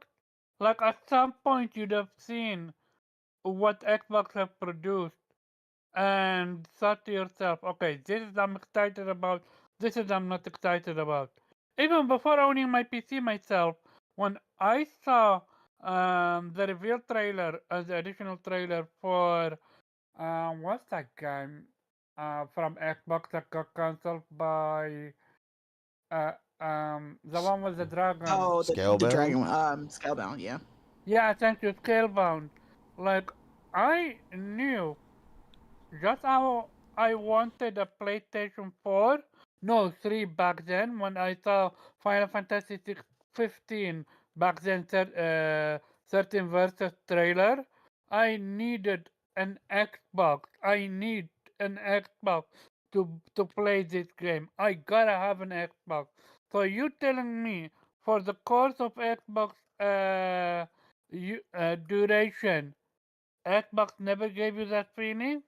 Like, at some point you'd have seen what Xbox have produced and thought to yourself, okay, this is I'm excited about, this is I'm not excited about. Even before owning my PC myself, when I saw the reveal trailer, the additional trailer for what's that game from Xbox that got cancelled by the one with the dragon. Oh, the Scalebound? dragon one. Scalebound, yeah. Yeah, thank you, Scalebound. Like, I knew just how I wanted a PlayStation 4, no, 3 back then, when I saw Final Fantasy 15 back then, 13 versus trailer. I needed an Xbox. I need an Xbox to play this game. I gotta have an Xbox. So you telling me for the course of Xbox duration, Xbox never gave you that feeling?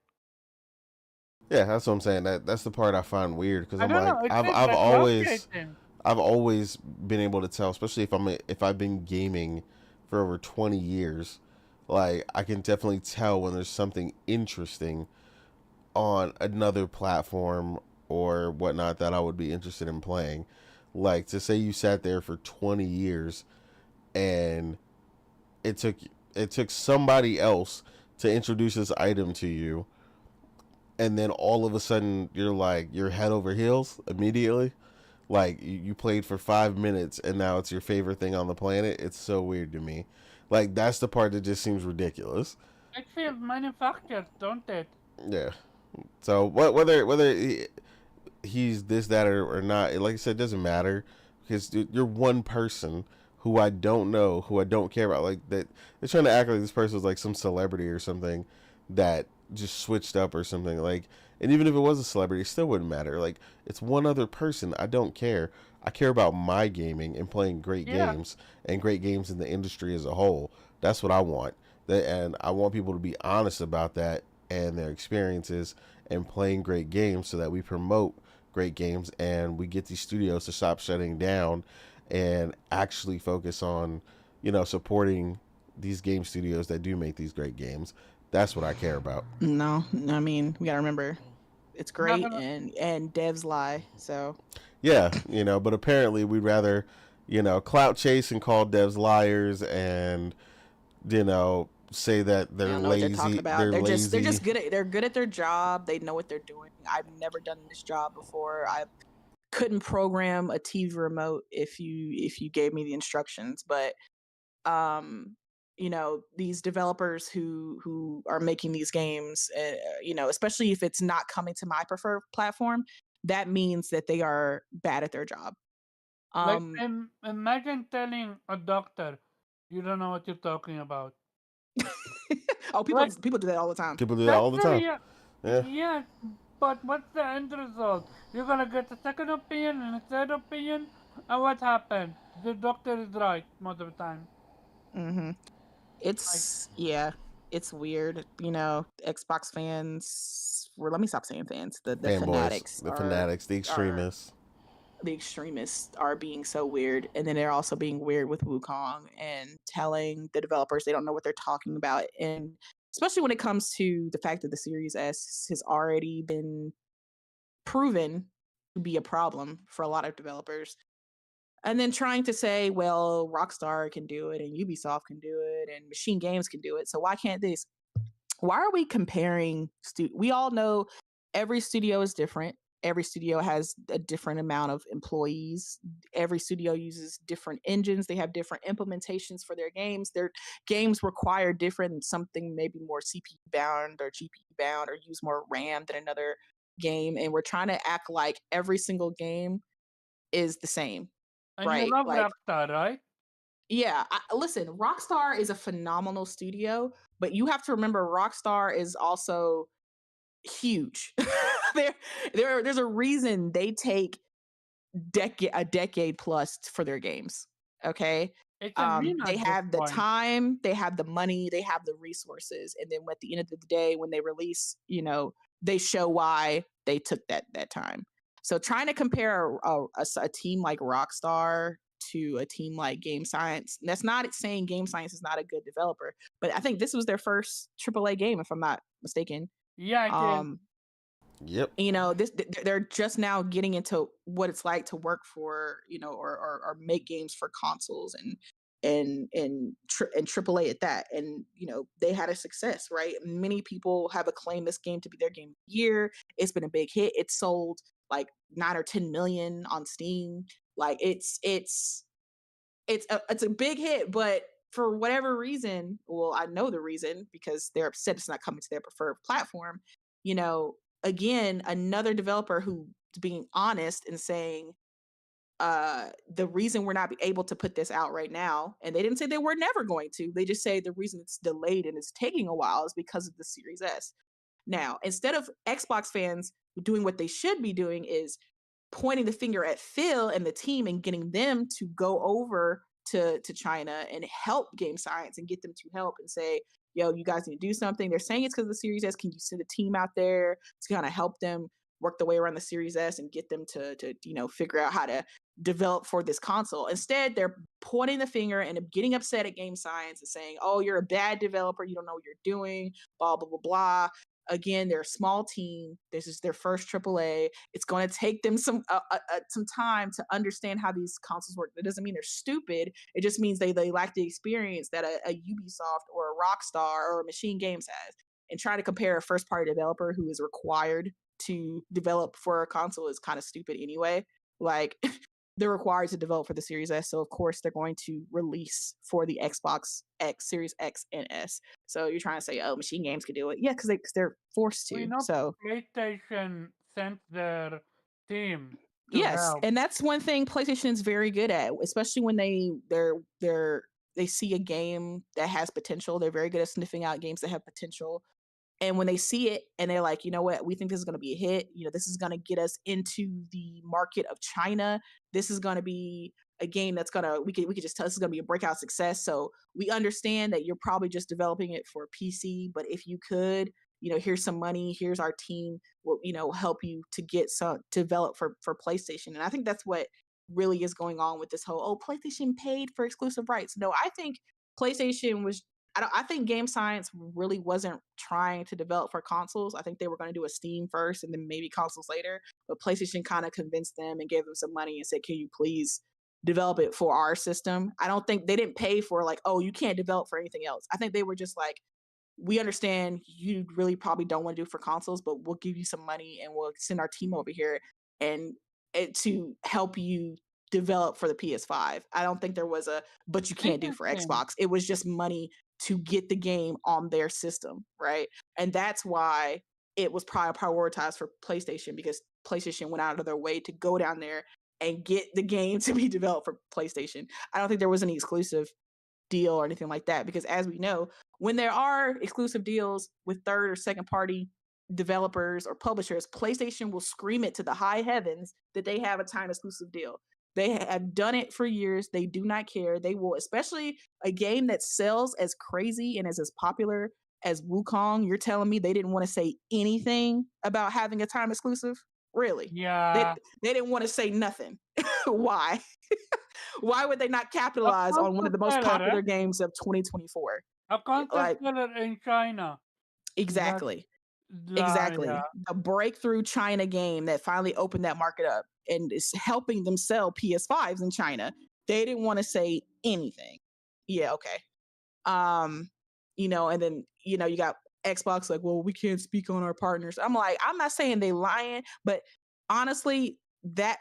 Yeah, that's what I'm saying. That's the part I find weird, because I'm I don't like, know. It I've feels like always rotating. I've always been able to tell, especially if I've been gaming for over 20 years, like, I can definitely tell when there's something interesting on another platform or whatnot that I would be interested in playing. Like, to say you sat there for 20 years and it took somebody else to introduce this item to you, and then all of a sudden you're head over heels immediately. Like, you played for 5 minutes and now it's your favorite thing on the planet. It's so weird to me. Like, that's the part that just seems ridiculous. It feels manufactured, don't it? Yeah. So whether he's this, that, or not, like I said, it doesn't matter, because you're one person who I don't know, who I don't care about. Like, that they're trying to act like this person was like some celebrity or something that just switched up or something. Like, and even if it was a celebrity, it still wouldn't matter. Like, it's one other person. I don't care. I care about my gaming and playing great games and great games in the industry as a whole. That's what I want. And I want people to be honest about that and their experiences and playing great games, so that we promote great games and we get these studios to stop shutting down and actually focus on, supporting these game studios that do make these great games. That's what I care about. No, I mean, we gotta remember, it's great, gonna- and devs lie. So Yeah, but apparently we'd rather, clout chase and call devs liars and, say that they they're don't know what lazy. they're talking about. They're They're lazy. just good at their job. They know what they're doing. I've never done this job before. I couldn't program a TV remote if you gave me the instructions, but these developers who are making these games, especially if it's not coming to my preferred platform, that means that they are bad at their job. Like, imagine telling a doctor, you don't know what you're talking about. Oh, Like, people do that all the time. People do that all the time. Yeah. Yeah, but what's the end result? You're gonna get a second opinion and a third opinion, and what happened? The doctor is right most of the time. Mm-hmm. It's weird. Xbox fans. Well, let me stop saying fans. The Fanboys, fanatics, the fanatics, the extremists. The extremists are being so weird, and then they're also being weird with Wukong and telling the developers they don't know what they're talking about, and especially when it comes to the fact that the Series S has already been proven to be a problem for a lot of developers. And then trying to say, well, Rockstar can do it and Ubisoft can do it and Machine Games can do it, so why can't this? Why are we comparing? We all know every studio is different. Every studio has a different amount of employees. Every studio uses different engines. They have different implementations for their games. Their games require different, something maybe more CPU bound or GPU bound, or use more RAM than another game. And we're trying to act like every single game is the same. And Right, you love like- Rockstar, right? Yeah, listen, Rockstar is a phenomenal studio, but you have to remember Rockstar is also huge. There's a reason they take a decade plus for their games. Okay, It's a meme they at this have the point. time, they have the money, they have the resources, and then at the end of the day, when they release, they show why they took that time. So trying to compare a team like Rockstar to a team like Game Science, that's not saying Game Science is not a good developer, but I think this was their first AAA game, if I'm not mistaken. Yeah, it is. Yep. They're just now getting into what it's like to work for, or make games for consoles and AAA at that. And they had a success, right? Many people have acclaimed this game to be their game of the year. It's been a big hit. It sold like 9 or 10 million on Steam. Like it's a big hit, but for whatever reason, well, I know the reason, because they're upset it's not coming to their preferred platform. Again, another developer who's being honest and saying, the reason we're not able to put this out right now, and they didn't say they were never going to, they just say the reason it's delayed and it's taking a while is because of the Series S. Now, instead of Xbox fans doing what they should be doing, is pointing the finger at Phil and the team and getting them to go over to China and help Game Science and get them to help and say, yo, you guys need to do something. They're saying it's because of the Series S. Can you send a team out there to kind of help them work their way around the Series S and get them to figure out how to develop for this console? Instead, they're pointing the finger and getting upset at Game Science and saying, oh, you're a bad developer. You don't know what you're doing, blah, blah, blah, blah. Again, they're a small team. This is their first AAA. It's going to take them some time to understand how these consoles work. That doesn't mean they're stupid. It just means they lack the experience that a Ubisoft or a Rockstar or a Machine Games has. And trying to compare a first-party developer who is required to develop for a console is kind of stupid anyway. Like, they're required to develop for the Series S, so of course they're going to release for the Xbox X, Series X, and S. So you're trying to say, oh, Machine Games could do it? Yeah, because they're forced We to. know So PlayStation sent their team to yes, help. and that's one thing PlayStation is very good at, especially when they see a game that has potential. They're very good at sniffing out games that have potential. And when they see it and they're like, you know what, we think this is going to be a hit. You know, this is going to get us into the market of China. This is going to be a game that's going to, we could just tell this is going to be a breakout success. So we understand that you're probably just developing it for PC, but if you could, you know, here's some money, here's our team, will, you know, help you to get some to develop for PlayStation. And I think that's what really is going on with this whole, oh, PlayStation paid for exclusive rights. No, I think PlayStation was, I think Game Science really wasn't trying to develop for consoles. I think they were going to do a Steam first and then maybe consoles later. But PlayStation kind of convinced them and gave them some money and said, can you please develop it for our system? I don't think they didn't pay for like, oh, you can't develop for anything else. I think they were just like, we understand you really probably don't want to do it for consoles, but we'll give you some money and we'll send our team over here and to help you develop for the PS5. I don't think there was a, but you can't do for Xbox. It was just money to get the game on their system, right? And that's why it was probably prioritized for PlayStation, because PlayStation went out of their way to go down there and get the game to be developed for PlayStation. I don't think there was any exclusive deal or anything like that, because as we know, when there are exclusive deals with third or second party developers or publishers, PlayStation will scream it to the high heavens that they have a time exclusive deal. They have done it for years. They do not care. They will, especially a game that sells as crazy and is as popular as Wukong. You're telling me they didn't want to say anything about having a time exclusive? Really? Yeah. They didn't want to say nothing. Why? Why would they not capitalize on one of the most popular games of 2024? A content seller in China. Exactly. Exactly. Yeah. A breakthrough China game that finally opened that market up and is helping them sell PS5s in China. They didn't want to say anything. Yeah, okay. You know, and then, you know, you got Xbox like, well, we can't speak on our partners. I'm like, I'm not saying they lying, but honestly, that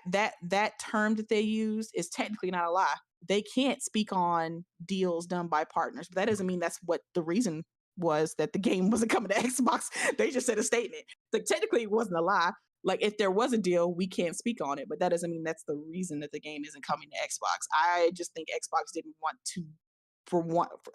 term that they use is technically not a lie. They can't speak on deals done by partners, but that doesn't mean that's what the reason was that the game wasn't coming to Xbox. They just said a statement. Like, technically it wasn't a lie. Like, if there was a deal, we can't speak on it, but that doesn't mean that's the reason that the game isn't coming to Xbox. I just think Xbox didn't want to,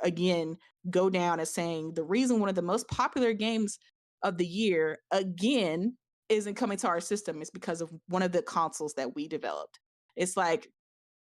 again, go down as saying the reason one of the most popular games of the year, again, isn't coming to our system is because of one of the consoles that we developed. It's like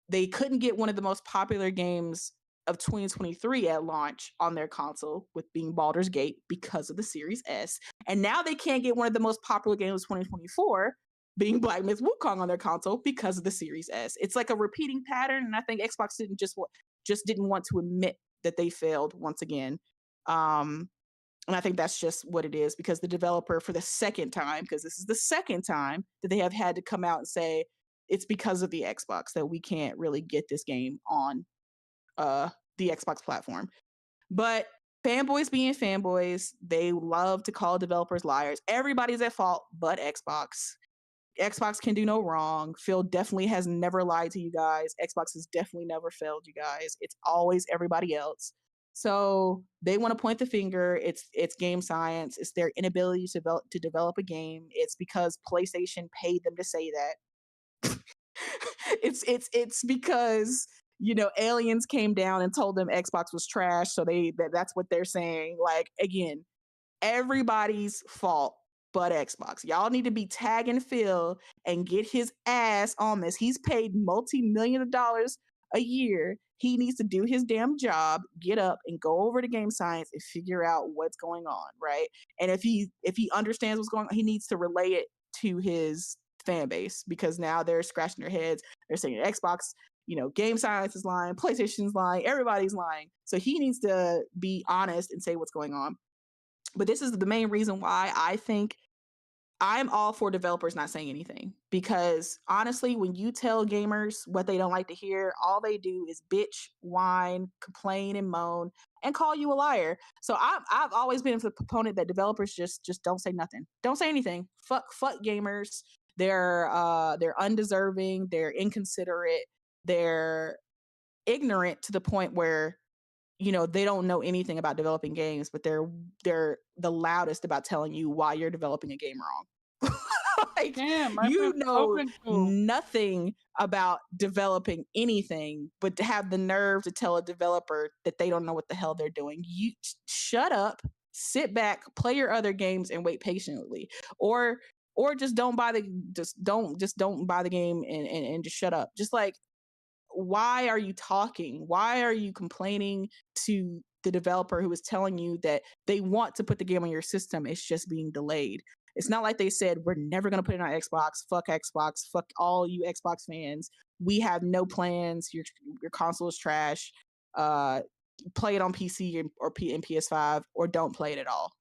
they couldn't get one of the most popular games of 2023 at launch on their console, with being Baldur's Gate, because of the Series S. And now they can't get one of the most popular games of 2024, being Black Myth Wukong, on their console because of the Series S. It's like a repeating pattern, and I think Xbox didn't want to admit that they failed once again. And I think that's just what it is, because the developer, for the second time, because this is the second time that they have had to come out and say it's because of the Xbox that we can't really get this game on the Xbox platform. But fanboys being fanboys, they love to call developers liars. Everybody's at fault but Xbox. Xbox can do no wrong. Phil definitely has never lied to you guys. Xbox has definitely never failed you guys. It's always everybody else. So they want to point the finger. It's Game Science. It's their inability to develop a game. It's because PlayStation paid them to say that. it's because, you know, aliens came down and told them Xbox was trash, so that's what they're saying. Like, again, everybody's fault but Xbox. Y'all need to be tagging Phil and get his ass on this. He's paid multi-millions of dollars a year. He needs to do his damn job, get up and go over to Game Science and figure out what's going on, right? And if he understands what's going on, he needs to relay it to his fan base, because now they're scratching their heads. They're saying Xbox, you know, Game Science is lying, PlayStation's lying, everybody's lying. So he needs to be honest and say what's going on. But this is the main reason why I think I'm all for developers not saying anything, because honestly, when you tell gamers what they don't like to hear, all they do is bitch, whine, complain, and moan, and call you a liar. So I've always been the proponent that developers just don't say nothing, don't say anything. Fuck gamers. They're undeserving. They're inconsiderate. They're ignorant to the point where they don't know anything about developing games, but they're the loudest about telling you why you're developing a game wrong. Like, Damn, I've you been know spoken to. nothing about developing anything, but to have the nerve to tell a developer that they don't know what the hell they're doing. You shut up, sit back, play your other games, and wait patiently, or just don't buy the don't buy the game and just shut up. Just like, why are you talking? Why are you complaining to the developer who is telling you that they want to put the game on your system? It's just being delayed. It's not like they said, we're never going to put it on Xbox. Xbox. Fuck all you Xbox fans. We have no plans. Your console is trash. Play it on PC and PS5, or don't play it at all.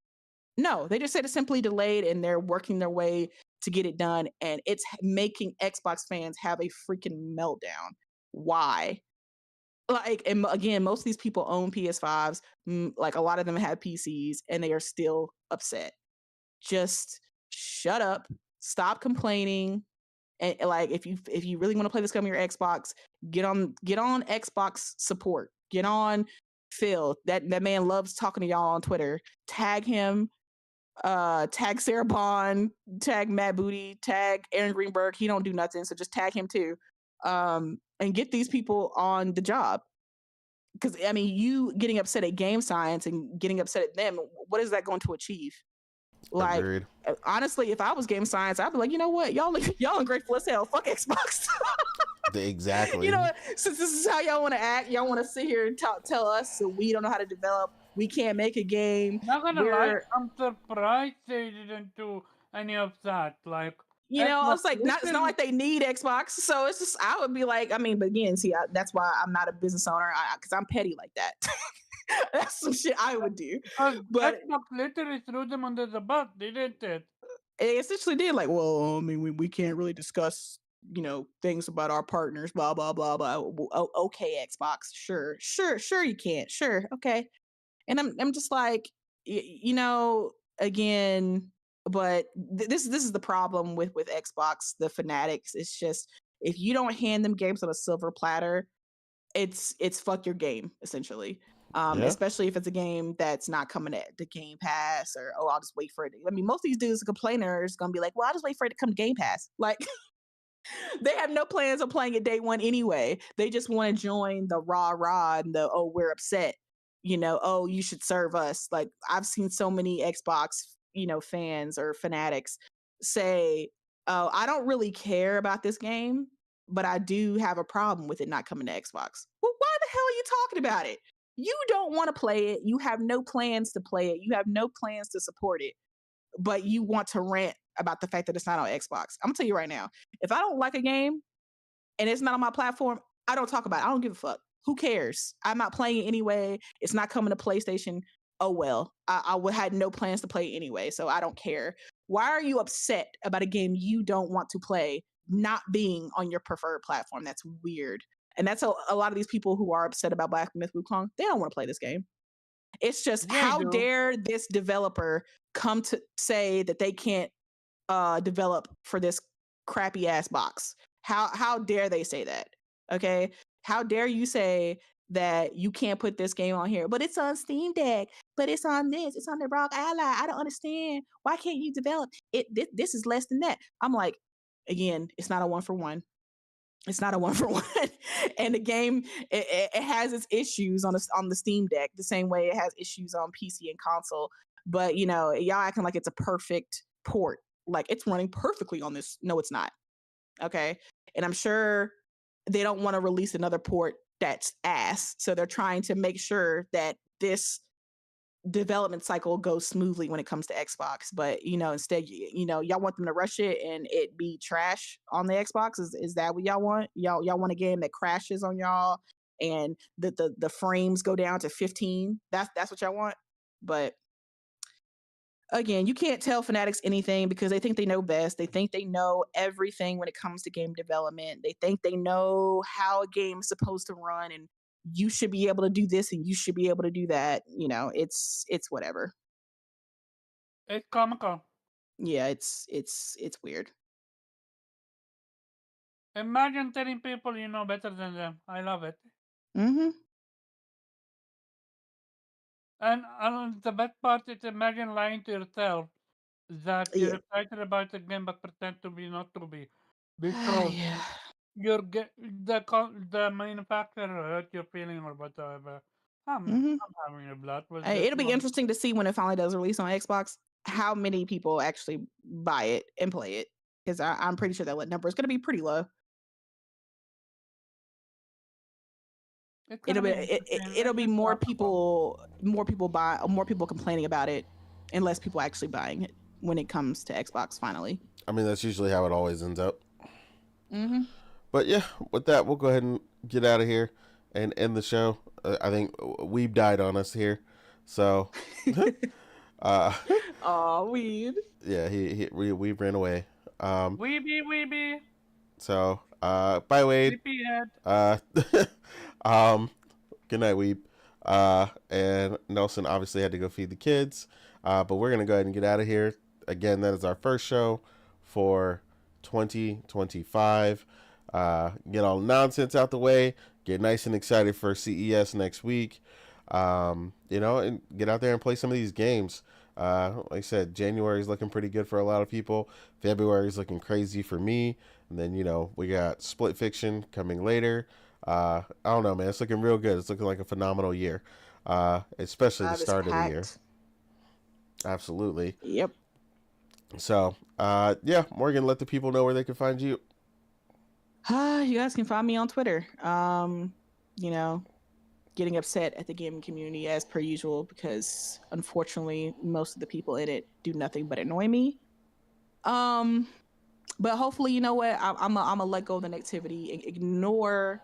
No, they just said it's simply delayed, and they're working their way to get it done. And it's making Xbox fans have a freaking meltdown. Why? Like, and again, most of these people own PS5s. Like, a lot of them have PCs, and they are still upset. Just shut up, stop complaining, and like, if you really want to play this game on your Xbox, get on Xbox support. Get on Phil. That man loves talking to y'all on Twitter. Tag him. Tag Sarah Bond, tag Matt Booty, tag Aaron Greenberg. He don't do nothing, so just tag him too. And get these people on the job. Because I mean, you getting upset at Game Science and getting upset at them, what is that going to achieve? Like, Agreed. honestly, if I was Game Science, I'd be like, you know what, y'all ungrateful as hell. Fuck Xbox. Exactly. You know what? Since this is how y'all want to act, y'all want to sit here and tell us so we don't know how to develop. We can't make a game. Not gonna lie, I'm surprised they didn't do any of that. Like, I was like, it's not literally- like they need Xbox. So it's just, I would be like, I mean, but again, see, that's why I'm not a business owner, because I'm petty like that. That's some shit I would do. But Xbox literally threw them under the bus. They didn't it? It essentially did, like, well, I mean, we can't really discuss, things about our partners, blah, blah, blah, blah. Okay, Xbox, sure, you can't, sure, okay. And I'm just like, again, but this is the problem with Xbox, the fanatics. It's just, if you don't hand them games on a silver platter, it's fuck your game, essentially. Especially if it's a game that's not coming at the Game Pass, or I'll just wait for it. I mean, most of these dudes, complainers, gonna be like, well, I'll just wait for it to come to Game Pass. Like, they have no plans of playing it day one anyway. They just want to join the rah and the, oh, we're upset. Oh, you should serve us. Like, I've seen so many Xbox, fans or fanatics say, oh, I don't really care about this game, but I do have a problem with it not coming to Xbox. Well, why the hell are you talking about it? You don't want to play it. You have no plans to play it. You have no plans to support it, but you want to rant about the fact that it's not on Xbox. I'm gonna tell you right now, if I don't like a game and it's not on my platform, I don't talk about it. I don't give a fuck. Who cares? I'm not playing it anyway. It's not coming to PlayStation. Oh, well, I had no plans to play it anyway, so I don't care. Why are you upset about a game you don't want to play not being on your preferred platform? That's weird. And that's a lot of these people who are upset about Black Myth Wukong. They don't want to play this game. It's just, how dare this developer come to say that they can't develop for this crappy ass box? How dare they say that? Okay, how dare you say that you can't put this game on here, but it's on Steam Deck, but it's on this, it's on the ROG Ally. I don't understand. Why can't you develop it? This is less than that. I'm like, again, it's not a 1-for-1. It's not a 1-for-1. And the game, it has its issues on the Steam Deck, the same way it has issues on PC and console. But y'all acting like it's a perfect port. Like, it's running perfectly on this. No, it's not. Okay. And I'm sure they don't want to release another port that's ass. So they're trying to make sure that this development cycle goes smoothly when it comes to Xbox. But instead, y'all want them to rush it and it be trash on the Xbox. Is that what y'all want? Y'all want a game that crashes on y'all and the frames go down to 15? That's what y'all want. But again, you can't tell fanatics anything because they think they know best. They think they know everything when it comes to game development. They think they know how a game is supposed to run, and you should be able to do this and you should be able to do that. It's whatever. It's comical. Yeah, it's weird. Imagine telling people you know better than them. I love it. Mm-hmm. And the best part is imagine lying to yourself that you're Yeah. excited about the game but pretend to be not to be. Because Yeah. the manufacturer hurt your feeling or whatever. Mm-hmm. I'm having a blast with Hey, this it'll be one. interesting to see when it finally does release on Xbox how many people actually buy it and play it, because I'm pretty sure that number is going to be pretty low. It's It'll gonna be be interesting. it'll be It's more possible. more people complaining about it, and less people actually buying it when it comes to Xbox finally. I mean, that's usually how it always ends up. Mm-hmm. But yeah, with that, we'll go ahead and get out of here and end the show. I think Weeb died on us here, so Oh, weed. yeah, we ran away. Weeby. So bye Wade. Sleepyhead. Good night Weeb. And Nelson obviously had to go feed the kids. But we're gonna go ahead and get out of here. Again, that is our first show for 2025. Get all the nonsense out the way. Get nice and excited for CES next week. And get out there and play some of these games. Like I said, January is looking pretty good for a lot of people. February is looking crazy for me. And then, we got Split Fiction coming later. I don't know, man. It's looking real good. It's looking like a phenomenal year. Especially the start of the year. Absolutely. Yep. So, Morgan, let the people know where they can find you. You guys can find me on Twitter. Getting upset at the gaming community as per usual because unfortunately most of the people in it do nothing but annoy me. But hopefully, you know what? I'm gonna let go of the negativity and ignore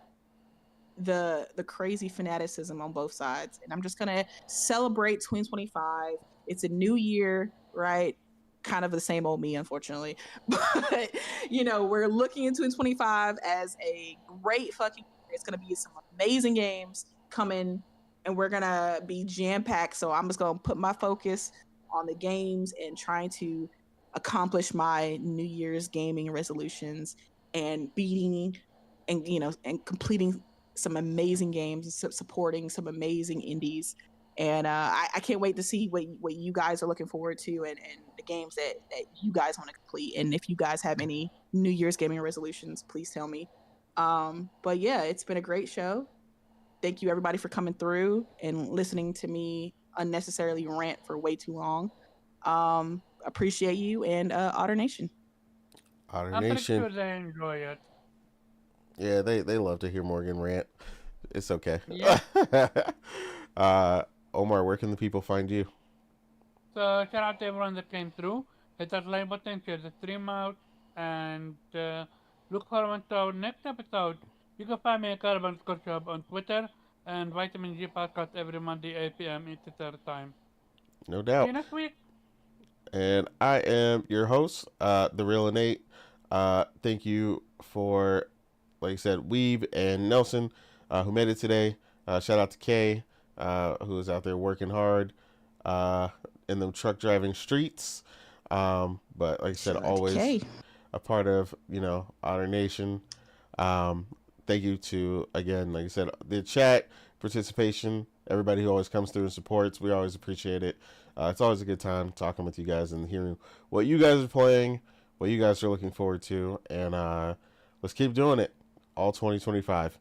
the crazy fanaticism on both sides, and I'm just gonna celebrate 2025. It's a new year, right? Kind of the same old me, unfortunately. But we're looking into 2025 as a great fucking year. It's gonna be some amazing games coming, and we're gonna be jam-packed. So I'm just gonna put my focus on the games and trying to accomplish my New Year's gaming resolutions and beating and completing some amazing games, supporting some amazing indies. And I can't wait to see what you guys are looking forward to and the games that you guys want to complete. And if you guys have any New Year's gaming resolutions, please tell me. But yeah, it's been a great show. Thank you everybody for coming through and listening to me unnecessarily rant for way too long. Appreciate you and Otter Nation. Otter I'm pretty Nation. sure they enjoy it. Yeah, they love to hear Morgan rant. It's okay. Yeah. Omar, where can the people find you? So shout out to everyone that came through. Hit that like button, share the stream out, and look forward to our next episode. You can find me at Carbon_Shop on Twitter and Vitamin G Podcast every Monday 8 p.m. Eastern Time. No See doubt. you next week. And I am your host, The Real Innate. Thank you for, like I said, Weeb and Nelson, who made it today. Shout out to Kay, who is out there working hard in them truck driving streets. But like I said, always a part of, Otter Nation. Thank you to, again, like I said, the chat participation, everybody who always comes through and supports. We always appreciate it. It's always a good time talking with you guys and hearing what you guys are playing, what you guys are looking forward to, and let's keep doing it all 2025.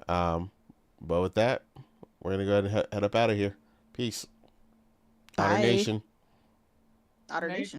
But with that, we're going to go ahead and head up out of here. Peace. Bye. Otter Nation. Otter Nation.